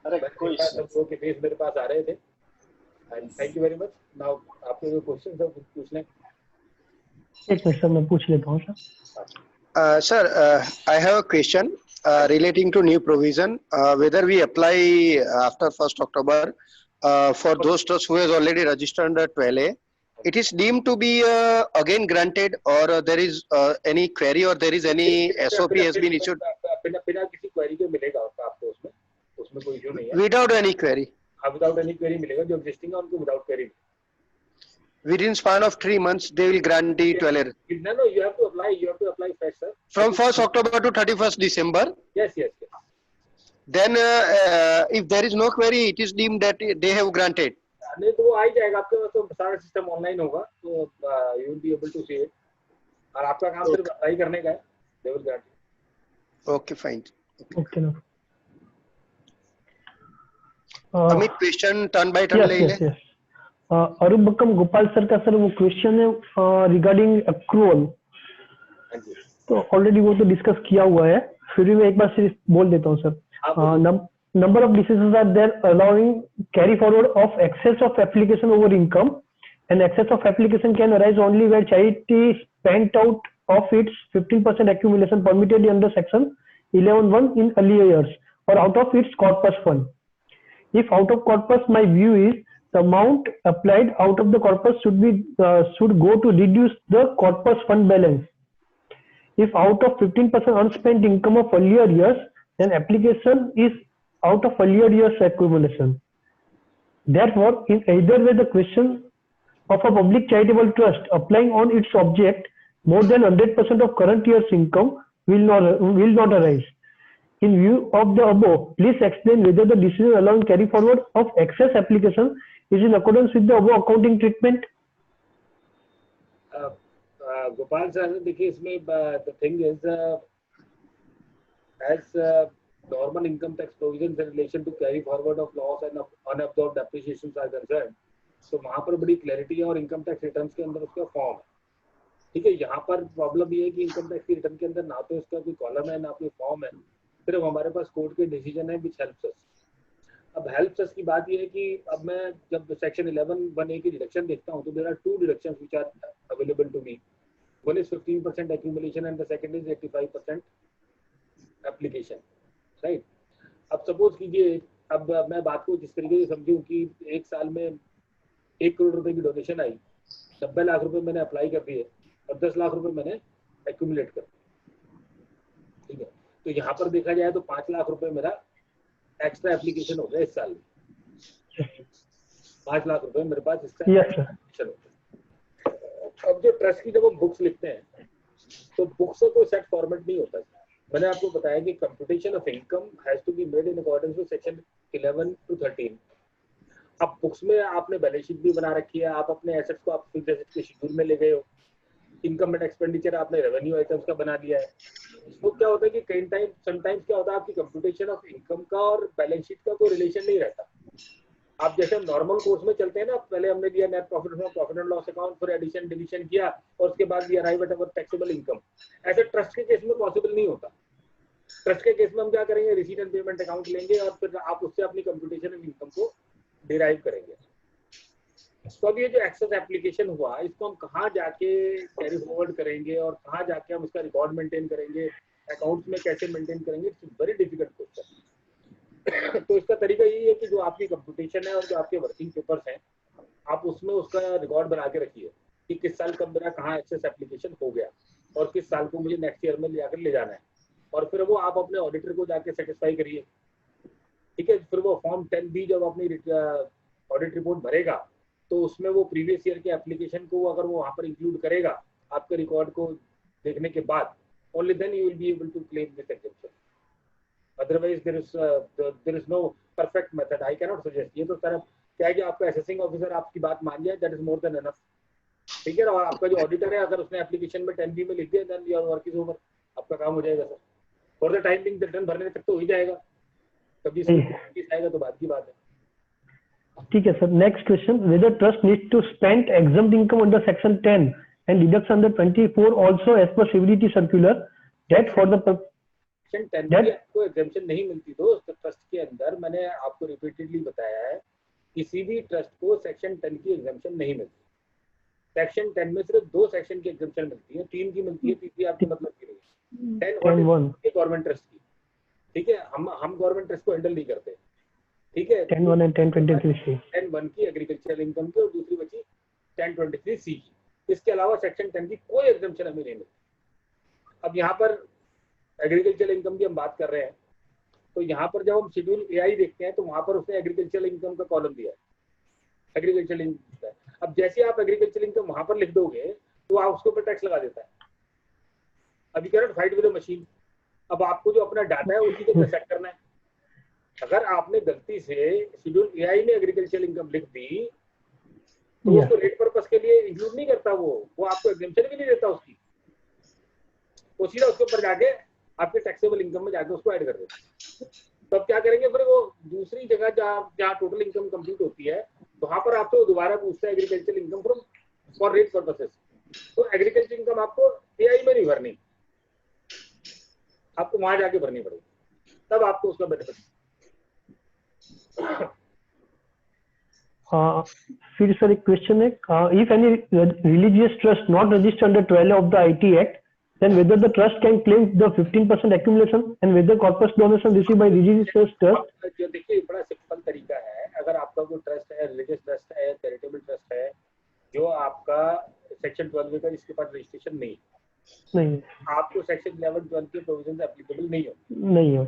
कोई के फेस मेरे पास आ रहे थे। And thank you very much. Now आपके जो क्वेश्चन है पूछ लें। एक मिनट सर, मैं पूछ लेता हूँ sir. Sir, I have a question relating to new provision. Whether we apply after 1st October for those trusts who has already registered under 12A, it is deemed to be again granted, or there is any query, or there is any SOP has been issued? बिना किसी query के मिलेगा आपको, उसमें कोई issue नहीं है। Without any query? Without any query मिलेगा। जो एग्जिस्टिंग है उनको without query. Within span of 3 months, they will grant the 12A. No, you have to apply fresh, sir. From 1st October to 31st December. Yes. Then, if there is no query, it is deemed that they have granted. नहीं तो वो आ ही जाएगा आपके पास, तो सारा system online होगा, तो you will be able to see it। और आपका काम सिर्फ अप्लाई करने का है। They will grant it। Okay, fine. Okay ना। Amit, question turn by turn ले ले। अरुबक्कम गोपाल सर का सर वो क्वेश्चन है रिगार्डिंग अक्रूअल। तो ऑलरेडी वो तो डिस्कस किया हुआ है, फिर भी मैं एक बार सिर्फ बोल देता हूँ sir. Number of decisions are there allowing carry forward of excess of application over income, and excess of application can arise only where charity spent out of its 15% accumulation permitted under section 11(1) in earlier years, or out of its corpus fund. If out of corpus, my view is the amount applied out of the corpus should go to reduce the corpus fund balance. If out of 15% unspent income of earlier years, then application is out of earlier years accumulation. Therefore, in either way, the question of a public charitable trust applying on its object more than 100% of current year's income will not arise. In view of the above, please explain whether the decision allowing carry forward of excess application is in accordance with the above accounting treatment. Gopal sir, देखिए इसमें the thing is as normal income tax provisions in relation to carry forward of loss and unabsorbed depreciations are concerned, तो वहाँ पर बड़ी clarity है और income tax returns के अंदर उसका फॉर्म है. ठीक है, यहाँ पर प्रॉब्लम ये है कि इनकम टैक्स की रिटर्न के अंदर ना तो इसका कोई कॉलम है ना कोई फॉर्म है, सिर्फ हमारे पास कोर्ट के डिसीजन है विच हेल्प्स अस. अब हेल्प्स अस की बात ये है कि अब मैं जब सेक्शन 11(1)(a) की डिडक्शन देखता हूँ तो there are two deductions which are available to me. One is 15% accumulation and the second is 85% application, right. अब सपोज कीजिए, अब मैं बात को जिस तरीके से समझूं कि एक साल में 1 करोड़ रुपए की डोनेशन आई, 90 लाख रुपए मैंने अप्लाई कर दिए और 10 लाख रुपए मैंने एक्यूमुलेट कर दिए. ठीक है, तो यहाँ पर देखा जाए तो 5 लाख रुपए मेरा एक्स्ट्रा एप्लीकेशन हो गया इस साल में. 5 लाख रुपए मेरे पास एक्स्ट्रा एप्लीकेशन हो गया. अब जो ट्रस्ट की जब हम बुक्स लिखते हैं तो बुक्स का कोई सेट फॉर्मेट नहीं होता. मैंने आपको बताया कि computation of income has to be made in accordance with section 11 to 13. अब बुक्स में आपने बैलेंस शीट भी बना रखी है, आप अपने एसेट्स को आप फिक्स्ड एसेट्स के शेड्यूल में ले गए हो, इनकम एंड एक्सपेंडिचर आपने रेवेन्यू आइटम्स का बना दिया है. तो क्या होता है कि कई टाइम समटाइम्स क्या होता है आपकी कंप्यूटेशन ऑफ इनकम का और बैलेंस शीट का कोई रिलेशन नहीं रहता. आप जैसे नॉर्मल कोर्स में चलते हैं ना, पहले हमने लिया net profit from profit and loss account, फिर एडिशन डिलीशन किया और उसके बाद we arrive at our taxable income. ऐसे ट्रस्ट के केस में पॉसिबल नहीं होता. ट्रस्ट के केस में हम क्या करेंगे, रिसीट एंड पेमेंट अकाउंट लेंगे और फिर आप उससे अपनी कंप्यूटेशन ऑफ इनकम को डिराइव करेंगे. तो अब ये जो एक्सेस एप्लीकेशन हुआ, इसको हम कहाँ जाके कैरी फॉरवर्ड करेंगे और कहाँ जाके हम उसका रिकॉर्ड मेंटेन करेंगे, अकाउंट्स में कैसे मेंटेन करेंगे, इट्स वेरी डिफिकल्ट क्वेश्चन. तो इसका तरीका यही है कि जो आपकी कंप्यूटेशन है और जो आपके वर्किंग पेपर्स हैं, आप उसमें उसका रिकॉर्ड बना के रखिए कि किस साल कब मेरा कहाँ एक्सेस एप्लीकेशन हो गया और किस साल को मुझे नेक्स्ट ईयर में ले जाना है. और फिर वो आप अपने ऑडिटर को जाके सेटिस्फाई करिए. ठीक है, फिर वो फॉर्म 10B जब अपनी ऑडिट रिपोर्ट भरेगा तो उसमें वो प्रीवियस ईयर के एप्लीकेशन को अगर वो वहाँ पर इंक्लूड करेगा आपके रिकॉर्ड को देखने के बाद, only then you will be able to claim this exemption. Otherwise there is no perfect method, I can not suggest. ये तो तरफ क्या है कि आपका असेसिंग ऑफिसर आपकी बात मान जाए, that is more than enough. ठीक है, और आपका जो ऑडिटर है अगर उसने एप्लीकेशन में 10B में लिख दिया, then your work is over, आपका काम हो जाएगा sir. For the time being return भरने तक तो हो ही जाएगा, कभी आएगा तो बात की बात है. ठीक है sir. Next question, whether trust needs to spend exempt income under section 10 and deducts under 24 also as per CBDT circular that for the section 10 की आपको एग्जेम्पशन नहीं मिलती दोस्त. ट्रस्ट के अंदर मैंने आपको रिपीटेडली बताया है, किसी भी ट्रस्ट को सेक्शन 10 की एग्जेम्पशन नहीं मिलती. सेक्शन 10 में सिर्फ 2 सेक्शन की एग्जेम्पशन मिलती है, 3 की मिलती है, तीसरी आपकी मतलब की नहीं. 10(1) गवर्नमेंट ट्रस्ट की. ठीक है, हम गवर्नमेंट ट्रस्ट को हैंडल नहीं करते. ठीक है, 10(1) and 10(23)(c). 10(1) की एग्रीकल्चरल इनकम की और दूसरी बची 10(23)(c) की. इसके अलावा सेक्शन 10 की कोई एग्जेम्पशन हमें नहीं मिलती. अब यहाँ पर एग्रीकल्चरल इनकम की हम बात कर रहे हैं, तो यहाँ पर जब हम शेड्यूल AI देखते हैं तो वहां पर उसने एग्रीकल्चरल इनकम का कॉलम दिया है, एग्रीकल्चरल इनकम. अब जैसे आप एग्रीकल्चरल इनकम वहां पर लिख दोगे तो आप उसके ऊपर टैक्स लगा देता है. अब you can not fight with the machine. अब आपको जो अपना डाटा है उसी को सेट करना है. अगर आपने गलती से शेड्यूल AI में एग्रीकल्चरल इनकम लिख दी तो उसको रेट पर्पस के लिए इंक्लूड नहीं करता, वो आपको एग्जेम्पशन भी नहीं देता उसकी. वो सीधा उसके ऊपर जाके आपके टैक्सेबल इनकम में जाके उसको ऐड कर देते. तो अब क्या करेंगे, फिर वो दूसरी जगह जहाँ टोटल इनकम कंप्लीट होती है वहां पर आपको दोबारा पूछता है agricultural income from for rate purposes. तो एग्रीकल्चर इनकम आपको AI में नहीं भरनी, आपको वहां जाके भरनी पड़ेगी, तब आपको उसका बेनिफिट. फिर सर एक क्वेश्चन है, if any religious trust not registered under 12 of the IT act, then whether the trust can claim the 15% accumulation and whether corpus donation received by religious trust. जो देखिए बड़ा सिंपल तरीका है, अगर आपका कोई ट्रस्ट है, रिलीजियस ट्रस्ट है, चैरिटेबल ट्रस्ट है, जो आपका सेक्शन 12 का जिसके पास रजिस्ट्रेशन नहीं, आपको सेक्शन 11-12 के प्रोविजन एप्लीकेबल नहीं हो.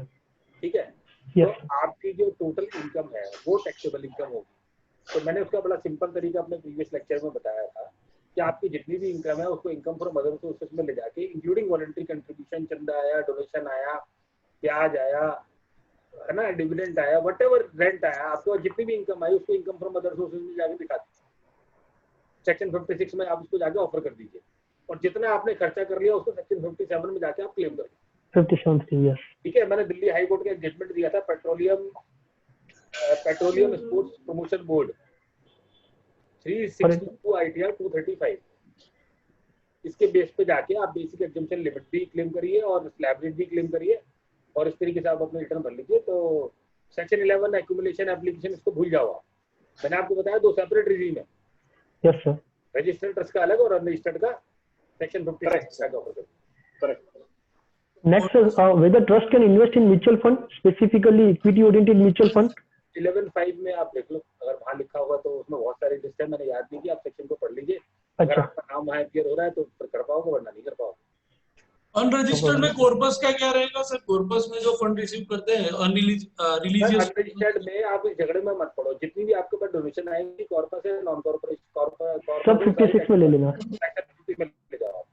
ठीक है, तो आपकी जो टोटल इनकम है वो टैक्सेबल इनकम होगी. तो मैंने उसका बड़ा सिंपल तरीका अपने प्रीवियस लेक्चर में बताया था कि आपकी जितनी भी इनकम है उसको इनकम फ्रॉम अदर सोर्सेस में ले जाके इंक्लूडिंग वॉलंटरी कंट्रीब्यूशन, चंदा आया, डोनेशन आया, ब्याज आया, है ना, डिविडेंड आया, व्हाटएवर रेंट आया, आपको जितनी भी इनकम आई उसको इनकम फ्रॉम अदर सोर्सेज में जाके दिखा दीजिए। सेक्शन 56 में आप उसको जाके ऑफर कर दीजिए और जितना आपने खर्चा कर लिया उसको सेक्शन 57 में जाके आप क्लेम करिए। 57 ठीक है, मैंने दिल्ली हाई कोर्ट का जजमेंट दिया था petroleum sports promotion board 362 ITR 235, इसके बेस पे जाके आप बेसिक एग्जम्पशन लिमिट भी क्लेम करिए और स्लैब रेट भी क्लेम करिए और इस तरीके से आप अपने रिटर्न भर लीजिए। तो सेक्शन 11 एक्यूमुलेशन एप्लीकेशन इसको भूल जाओ आप। मैंने आपको बताया 2 सेपरेट रिजीम है। Yes sir. रजिस्टर्ड ट्रस्ट का अलग और अनरजिस्टर्ड का सेक्शन 56 का कवर करते हैं। Correct. Next, whether trust can invest in mutual fund, specifically equity oriented mutual fund? 11(5) में आप देख लो, अगर वहाँ लिखा होगा तो उसमें बहुत सारी लिस्ट है, मैंने याद नहीं की, आप सेक्शन को पढ़ लीजिए। अगर अच्छा। आपका नाम वहाँ अपीयर हो रहा है तो कर पाओगे, वरना नहीं कर पाओगे। अनरजिस्टर्ड में कॉर्पस का क्या रहेगा सर? कॉर्पस में जो फंड रिसीव करते हैं रिलीजियस, अनरजिस्टर्ड में आप इस झगड़े में मत पड़ो। जितनी भी आपके पास डोनेशन आएगी कॉर्पस है, नॉन कॉर्पोरेट सब 56 में ले लेना। ले जाओ आप।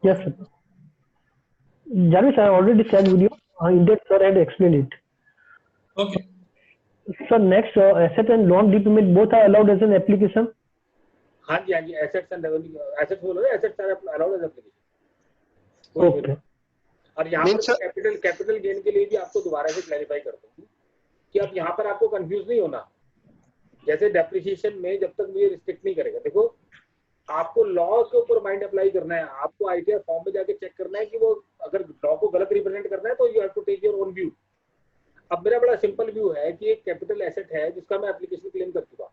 Yes sir. Jarvis, I already shared with you. In that sir had explained it. Okay Sir, next, asset and loan repayment both are allowed as an application. हाँ जी, एसेट्स एंड रेवेन्यू, एसेट्स बोलो ना, assets are allowed as application. Okay. और यहाँ Means, पर capital gain के लिए भी आपको दोबारा से क्लैरिफाई कर दूँ कि अब यहाँ पर आपको कंफ्यूज नहीं होना। जैसे डेप्रिसिएशन में जब तक मुझे रिस्ट्रिक्ट नहीं करेगा, देखो आपको लॉ के ऊपर माइंड अप्लाई करना है। आपको आईटीआर फॉर्म में जाके चेक करना है कि वो अगर लॉ को गलत रिप्रेजेंट करना है तो you have to take your own view. अब मेरा बड़ा सिंपल व्यू है कि एक कैपिटल एसेट है जिसका मैं एप्लीकेशन क्लेम कर चुका,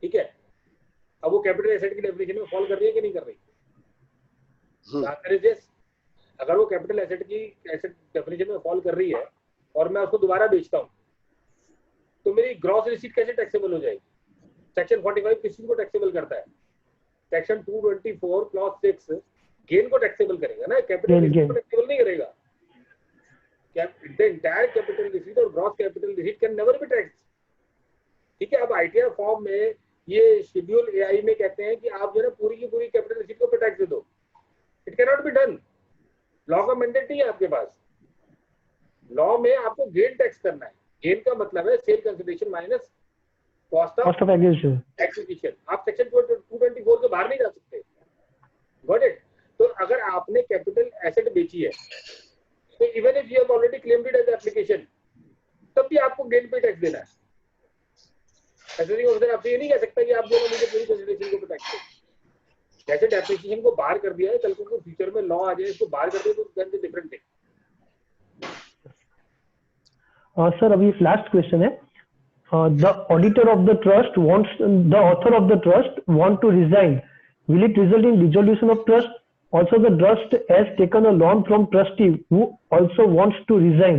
ठीक है। अब वो कैपिटल एसेट की डेफिनेशन में फॉल कर रही है कि नहीं कर रही? अगर वो कैपिटल एसेट की एसेट डेफिनेशन में फॉल कर रही है और मैं उसको दोबारा बेचता हूँ तो मेरी ग्रॉस रिसीट कैसे टैक्सेबल हो जाएगी? सेक्शन 45 किस चीज को टैक्सेबल करता है? सेक्शन 224 क्लॉज 6 गेन को टैक्सेबल करेगा ना, कैपिटल रिसीट को टैक्सेबल नहीं करेगा। The entire capital receipt और gross capital receipt can never be taxed। ठीक है, अब आईटीआर फॉर्म में ये शेड्यूल एआई में कहते हैं कि आप जो है पूरी की पूरी कैपिटल रिसीट को टैक्स दे दो। It can not be done. Law का मैंडेट नहीं है आपके पास। लॉ में आपको गेन टैक्स करना है। गेन का मतलब है sale consideration minus cost of acquisition. आप सेक्शन 224 के बाहर नहीं जा सकते। Got it? तो अगर आपने कैपिटल एसेट बेची है तो even if you have already claimed it as application, तब भी आपको गेन पे टैक्स देना है। असेसिंग ऑफिसर आपसे ये नहीं कह सकता कि आप जो मुझे पूरी कंसिडरेशन को टैक्स दो। जैसे डेप्रिसिएशन को बाहर कर दिया है, कल को फ्यूचर में लॉ आ जाए इसको बाहर कर दे तो that's a different thing. Sir, अभी लास्ट क्वेश्चन है। The auditor of the trust wants, the author of the trust want to resign. Will it result in dissolution of trust? Also, the trust has taken a loan from trustee who also wants to resign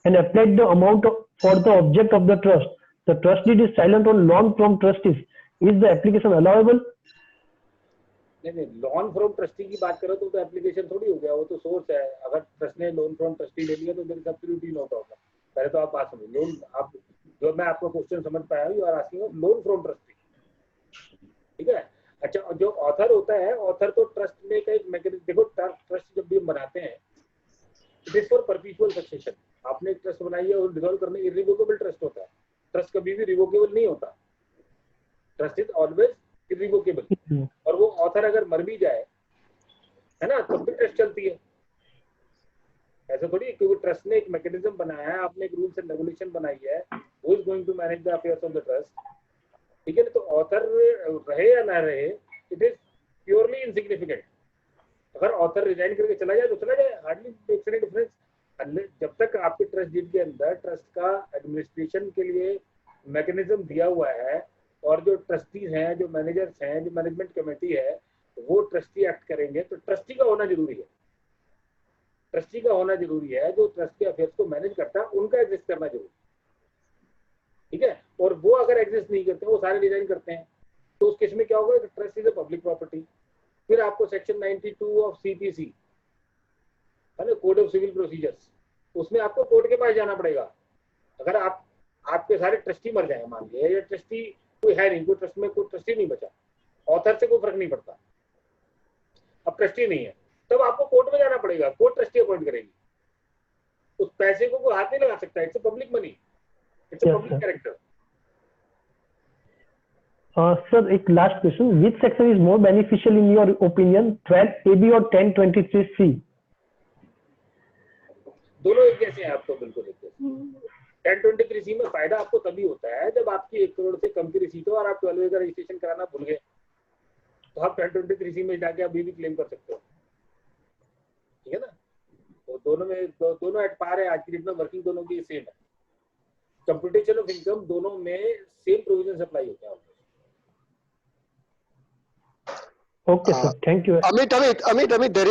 and applied the amount for the object of the trust. The trustee is silent on loan from trustees. Is the application allowable? नहीं, loan from trustee की बात करो तो application थोड़ी हो गया, वो तो सोर्स है। अगर ट्रस्ट ने लोन फ्रॉम ट्रस्टी ले लिया तो there is absolutely no problem. पहले तो आप बात समझो, लोन आप जो मैं आपको क्वेश्चन समझ पाया हूँ, you are asking loan from trustee, ठीक है। अच्छा, जो ऑथर होता है, ऑथर तो ट्रस्ट में का एक मैकेनिज्म, देखो ट्रस्ट जब भी हम बनाते हैं it is for perpetual succession. आपने एक ट्रस्ट बनाई है और डिसॉल्व करने, इर्रिवोकेबल ट्रस्ट होता है। ट्रस्ट कभी भी रिवोकेबल नहीं होता। Trust is always irrevocable. और वो ऑथर अगर मर भी जाए, है ना, तब भी ट्रस्ट चलती है। ऐसा थोड़ी, क्योंकि ट्रस्ट ने एक मैकेनिज्म बनाया है, आपने एक रूल्स एंड रेगुलेशन बनाई है, who is going to manage the affairs of the trust, ठीक है। तो ऑथर रहे या ना रहे, इट इज प्योरली इनसिग्निफिकेंट। अगर ऑथर रिजाइन करके चला जाए तो चला जाए, हार्डली मेक्स एनी डिफरेंस। जब तक आपके ट्रस्ट डीड के अंदर ट्रस्ट का एडमिनिस्ट्रेशन के लिए मैकेनिज्म दिया हुआ है और जो ट्रस्टीज हैं, जो मैनेजर्स हैं, जो मैनेजमेंट कमेटी है, वो ट्रस्टी एक्ट करेंगे, तो ट्रस्टी का होना जरूरी है। ट्रस्टी का होना जरूरी है, जो ट्रस्ट के अफेयर्स को मैनेज करता है उनका एग्जिस्ट करना जरूरी, ठीक है। और वो अगर एग्जिस्ट नहीं करते, वो सारे डिजाइन करते हैं, तो उस केस में क्या होगा? Trust is a public property. फिर आपको सेक्शन 92 ऑफ सीपीसी, है ना, कोड ऑफ सिविल प्रोसीजर्स, उसमें आपको कोर्ट के पास जाना पड़ेगा। अगर आप आपके सारे ट्रस्टी मर जाए मान लिया, या ट्रस्टी कोई है नहीं, कोई ट्रस्ट में कोई ट्रस्टी नहीं बचा, ऑथर से कोई फर्क नहीं पड़ता, अब ट्रस्टी नहीं है, तब आपको कोर्ट में जाना पड़ेगा, कोर्ट ट्रस्टी अपॉइंट करेगी, उस पैसे को कोई हाथ नहीं लगा सकता, it's public money, it's public character. Sir एक last question, which section is more beneficial in your opinion, 12AB और 1023C? दोनों एक जैसे हैं आपको, बिल्कुल एक जैसे। 1023C में फायदा आपको तभी होता है जब आपकी 1 करोड़ से कम की रिसीट हो और आप 12A का रजिस्ट्रेशन कराना भूल गए, तो आप 1023C में जाके अभी भी क्लेम कर सकते हो, ठीक है ना। तो दोनों में दोनों एट पार है आज की डेट में, वर्किंग दोनों की सेम है, कंप्यूटेशन ऑफ इनकम दोनों में सेम प्रोविजन अप्लाई होता है। Okay, sir. Thank you. Amit, there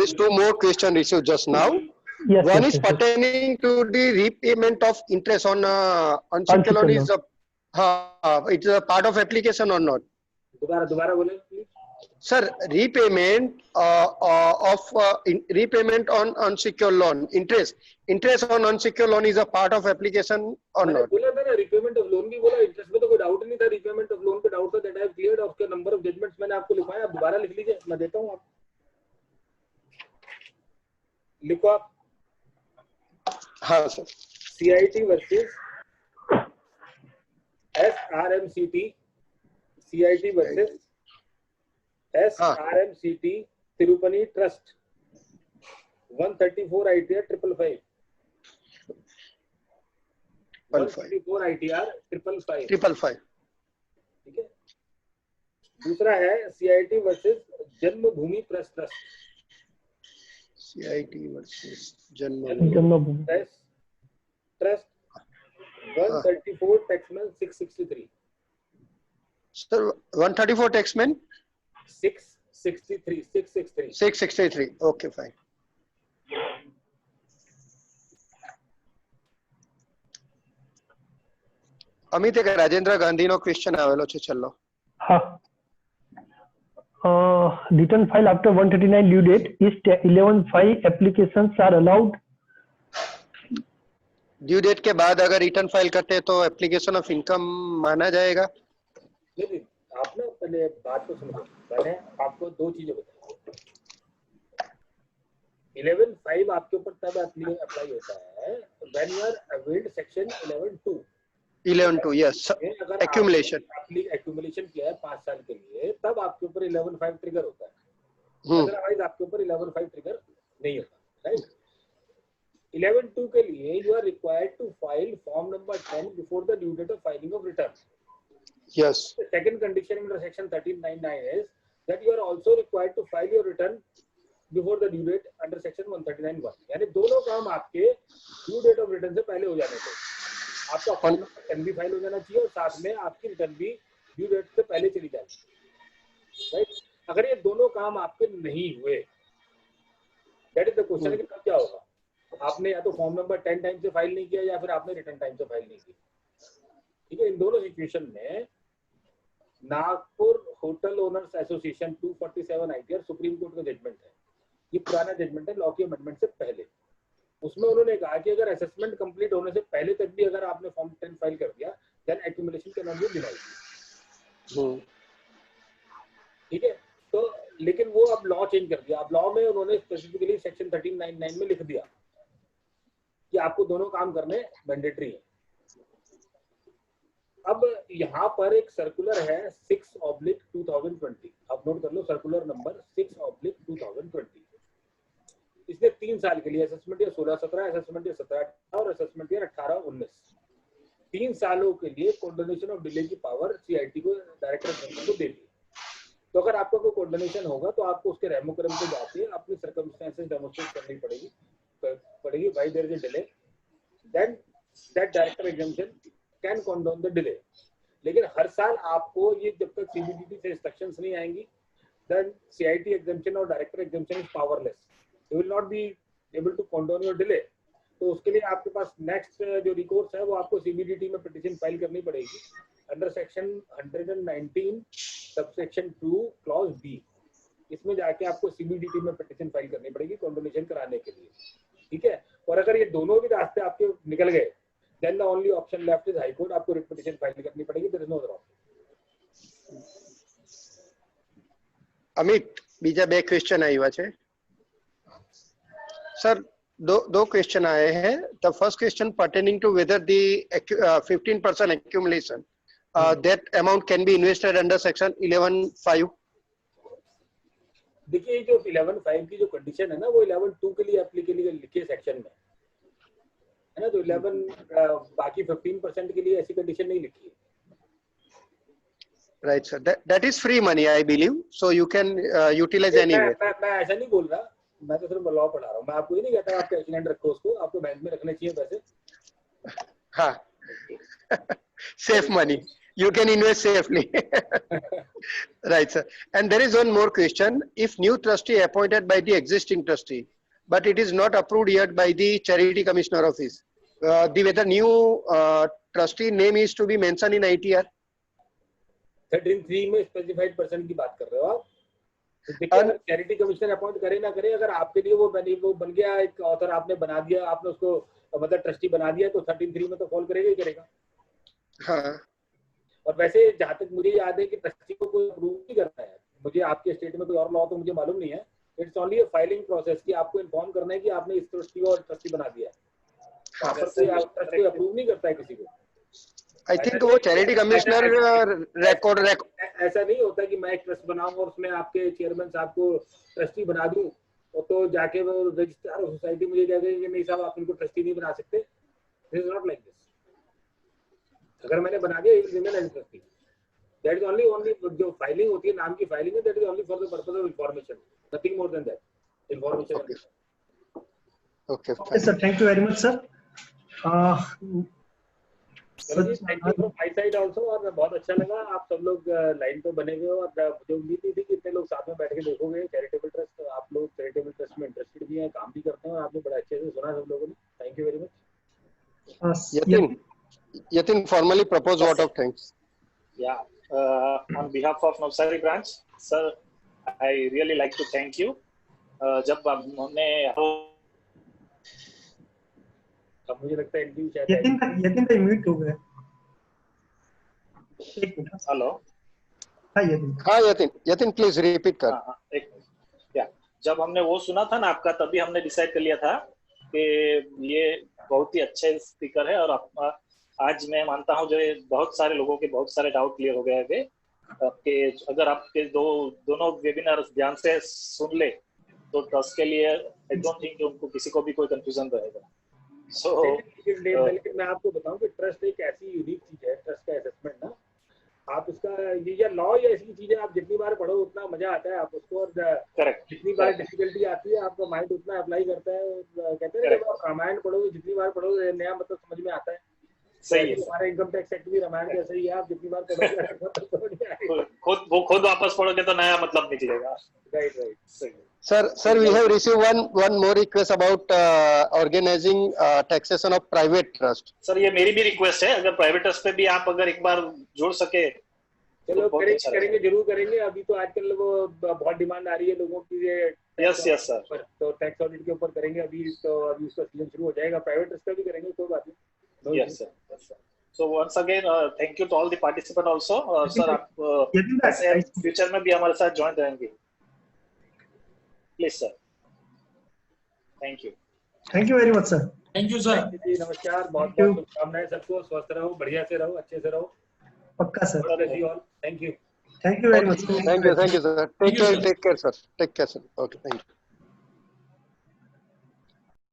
is two more questions received just now. Yes, One yes, is yes, pertaining to the repayment of interest on unsecured loan. Is it's a part of application or not? दोबारा बोले please Sir, repayment repayment on unsecured loan, interest on unsecured loan is a part of application or not? बोला था ना, repayment of loan भी बोला, interest में तो कोई डाउट नहीं था, रिपेमेंट ऑफ लोन पे डाउट था, that I have cleared of the number of judgments मैंने आपको लिखवाया, आप दोबारा लिख लीजिए, मैं देता हूं, आप लिखो आप। हाँ sir. CIT versus SRMCT, CIT versus SRMCT Tirupati trust 134 ITR 555 134 ITR 555, ठीक है। दूसरा है CIT वर्सेस जन्मभूमि प्रेस ट्रस्ट, CIT वर्सेस जन्मभूमि trust 134 Taxmann 663 Sir, 134 taxman 663 okay fine. Amit એક રાજેન્દ્ર ગાંધી નો ક્વેશ્ચન આવેલો છે, ચલો. હા, return file after 139 due date is 11/5 applications are allowed. Due date के बाद अगर रिटर्न फाइल करते हैं तो एप्लीकेशन ऑफ इनकम माना जाएगा? नहीं, आप ना पहले बात को समझो, मैंने आपको दो चीजें बताई। 11/5 आपके ऊपर तब अप्लाई होता है when you are availed section 11(2). Yes, accumulation accumulation किया है 5 साल के लिए, तब आपके ऊपर 11/5 ट्रिगर होता है, अदरवाइज आपके ऊपर 11/5 ट्रिगर नहीं होता, राइट। 11(2) के लिए you are required to file form number 10 before the due date of filing of return. Yes. The second condition under section 1399 is that you are also required to file your return before the due date under section 139(1). यानी दोनों काम आपके due date of return से पहले हो जाने चाहिए, आपका फॉर्म नंबर 10 भी फाइल हो जाना चाहिए और साथ में आपकी रिटर्न भी ड्यू डेट से पहले चली जानी, राइट। अगर ये दोनों काम आपके नहीं हुए, दैट इज द क्वेश्चन कि तब क्या होगा। आपने या तो फॉर्म नंबर 10 टाइम से फाइल नहीं किया या फिर आपने रिटर्न टाइम से फाइल नहीं की, ठीक है। इन दोनों सिचुएशन में Nagpur hotel owners association 247 ITR supreme court का जजमेंट है, ये पुराना जजमेंट है लॉ की अमेंडमेंट से पहले। उसमें उन्होंने कहा कि अगर असेसमेंट कंप्लीट होने से पहले तक भी अगर आपने फॉर्म 10 फाइल कर दिया, then accumulation can not be denied, ठीक है। तो लेकिन वो अब लॉ चेंज कर दिया, अब लॉ में उन्होंने स्पेसिफिकली सेक्शन 1399 में लिख दिया कि आपको दोनों काम करने मैंडेटरी है। अब यहाँ पर एक सर्कुलर है 6/2020, आप नोट कर लो, सर्कुलर नंबर 6/2020। इसने 3 साल के लिए असेसमेंट ईयर 16-17, असेसमेंट ईयर 17-18 और असेसमेंट ईयर 18-19, 3 सालों के लिए कोऑर्डिनेशन ऑफ डिले की पावर CIT को डायरेक्टर जनरल को दे दी। तो अगर आपका कोई कोऑर्डिनेशन होगा तो आपको उसके रेमोक्रम पे जाके अपनी सर्कमस्टेंसेस डेमोंस्ट्रेट करनी पड़ेगी भाई there is a delay, then that director examination can condone the delay. लेकिन हर साल आपको ये जब तक CBDT से इंस्ट्रक्शंस नहीं आएंगी, देन CIT एग्जामिनेशन और director examination is powerless, you will not be able to condone your delay. तो उसके लिए आपके पास नेक्स्ट जो रिकोर्स है वो आपको CBDT में पिटीशन फाइल करनी पड़ेगी under section 119 subsection 2 clause B। इसमें जाके आपको CBDT में पिटीशन फाइल करनी पड़ेगी कंडोनेशन कराने के लिए, ठीक है। और अगर ये दोनों भी रास्ते आपके निकल गए, then the only option left is High Court. आपको writ petition file करनी पड़ेगी. There is no other option. Amit, બીજા બે ક્વેશ્ચન આવ્યા છે સર. दो क्वेश्चन आए हैं. The first question pertaining to whether the 15% accumulation that amount can be invested under section 11(5). देखिए जो 11(5) की जो कंडीशन है ना वो 11(2) के लिए एप्लीकेबल लिखी है सेक्शन में, है ना. तो 11 बाकी 15% के लिए ऐसी कंडीशन नहीं लिखी है. Right, sir. That is free money, I believe. So you can utilize anywhere. मैं ऐसा नहीं बोल रहा, मैं तो सिर्फ लॉ पढ़ा रहा हूँ. मैं आपको ये नहीं कहता आप कैश लैंड रखो उसको, आपको बैंक में रखने चाहिए पैसे. हाँ. Safe money. You can invest safely. Right, sir. And there is one more question. If new trustee appointed by the existing trustee, but it is not approved yet by the Charity Commissioner Office, whether new trustee name is to be mentioned in ITR? 13(3) में specified person की बात कर रहे हो आप. तो देखिए अगर चैरिटी कमिश्नर अपॉइंट करे ना करे, अगर आपके लिए वो बन गया एक ऑथर, आपने बना दिया, आपने उसको मतलब ट्रस्टी बना दिया, तो 13(3) में तो फॉल करेगा ही करेगा. हाँ. और वैसे जहाँ तक मुझे याद है कि ट्रस्टी को कोई अप्रूव नहीं करना है. मुझे आपके स्टेट में कोई और लॉ तो मुझे मालूम नहीं है. It's only a filing process कि आपको इन्फॉर्म करना है कि आपने इस ट्रस्टी को ट्रस्टी बना दिया है. ट्रस्टी अप्रूव नहीं करता है किसी को. आई थिंक वो चैरिटी कमिश्नर रिकॉर्ड ऐसा नहीं होता कि मैं एक ट्रस्ट बनाऊं और उसमें आपके चेयरमैन साहब को ट्रस्टी बना दूं और तो जाके वो रजिस्ट्रार ऑफ सोसाइटी मुझे कह देंगे कि नहीं साहब आप इनको ट्रस्टी नहीं बना सकते. This is not like this. अगर मैंने बना दिया it remain as trustee. That is only जो फाइलिंग होती है, नाम की फाइलिंग है, that is only for the purpose of information, nothing more than that. Information. Okay sir, thank you very much sir. चलो जी, thank you from my side also. और बहुत अच्छा लगा आप सब लोग लाइन पे बने हुए हो. और मुझे उम्मीद नहीं थी कि इतने लोग साथ में बैठ के देखोगे चैरिटेबल ट्रस्ट. आप लोग चैरिटेबल ट्रस्ट में इंटरेस्टेड भी हैं, काम भी करते हैं, और आपने बड़ा अच्छे से सुना सब लोगों ने. Thank you very much. Yatin formally propose vote of thanks. Yeah, on behalf of Navsari branch, sir, I really like to thank you. जब हमने अब मुझे लगता है इंटरव्यू शायद यतिन का म्यूट हो गया. एक मिनट. हेलो. हाँ यतिन प्लीज रिपीट कर. एक या जब हमने वो सुना था ना आपका, तभी हमने डिसाइड कर लिया था कि ये बहुत ही अच्छे स्पीकर है. और आज मैं मानता हूँ जो बहुत सारे लोगों के बहुत सारे डाउट क्लियर हो गए थे. आपके अगर आपके दोनों वेबिनार ध्यान से सुन ले तो ट्रस्ट के लिए आई डोंट थिंक उनको किसी को भी कोई कंफ्यूजन रहेगा. सो लेकिन मैं आपको बताऊं कि ट्रस्ट एक ऐसी यूनिक चीज है. ट्रस्ट का असेसमेंट ना, आप उसका ये लॉ या ऐसी चीजें आप जितनी बार पढ़ो उतना मजा आता है आप उसको. और करेक्ट. जितनी बार डिफिकल्टी आती है आपका माइंड उतना अप्लाई करता है. कहते हैं जब आप रामायण पढ़ोगे, जितनी बार पढ़ोगे नया मतलब समझ में आता है. सही है. हमारा इनकम टैक्स एक्ट भी रामायण जैसा ही है. आप जितनी बार पढ़ोगे खुद वापस पढ़ोगे तो नया मतलब निकलेगा. Right right. सही. Sir, we have received one more request about organizing taxation of private trust. Sir ये मेरी भी रिक्वेस्ट है, अगर प्राइवेट ट्रस्ट पे भी आप अगर एक बार जोड़ सके. चलो करेंगे जरूर करेंगे. अभी तो आजकल वो बहुत डिमांड आ रही है लोगों की. Yes sir. तो टैक्स ऑडिट के ऊपर करेंगे. अभी उसका सीजन शुरू हो जाएगा. प्राइवेट ट्रस्ट का भी करेंगे, कोई बात नहीं. Yes sir. So once again, thank you to all the participants also. Sir, आप फ्यूचर में भी हमारे साथ ज्वाइन रहेंगे. Please sir. Thank you. Thank you very much sir. Thank you sir. नमस्कार. बहुत बहुत शुभकामनाएं सबको. स्वस्थ रहो, बढ़िया से रहो, अच्छे से रहो. पक्का sir. Thank you. Thank you very much. Thank you sir. Take care sir. Okay, thank you.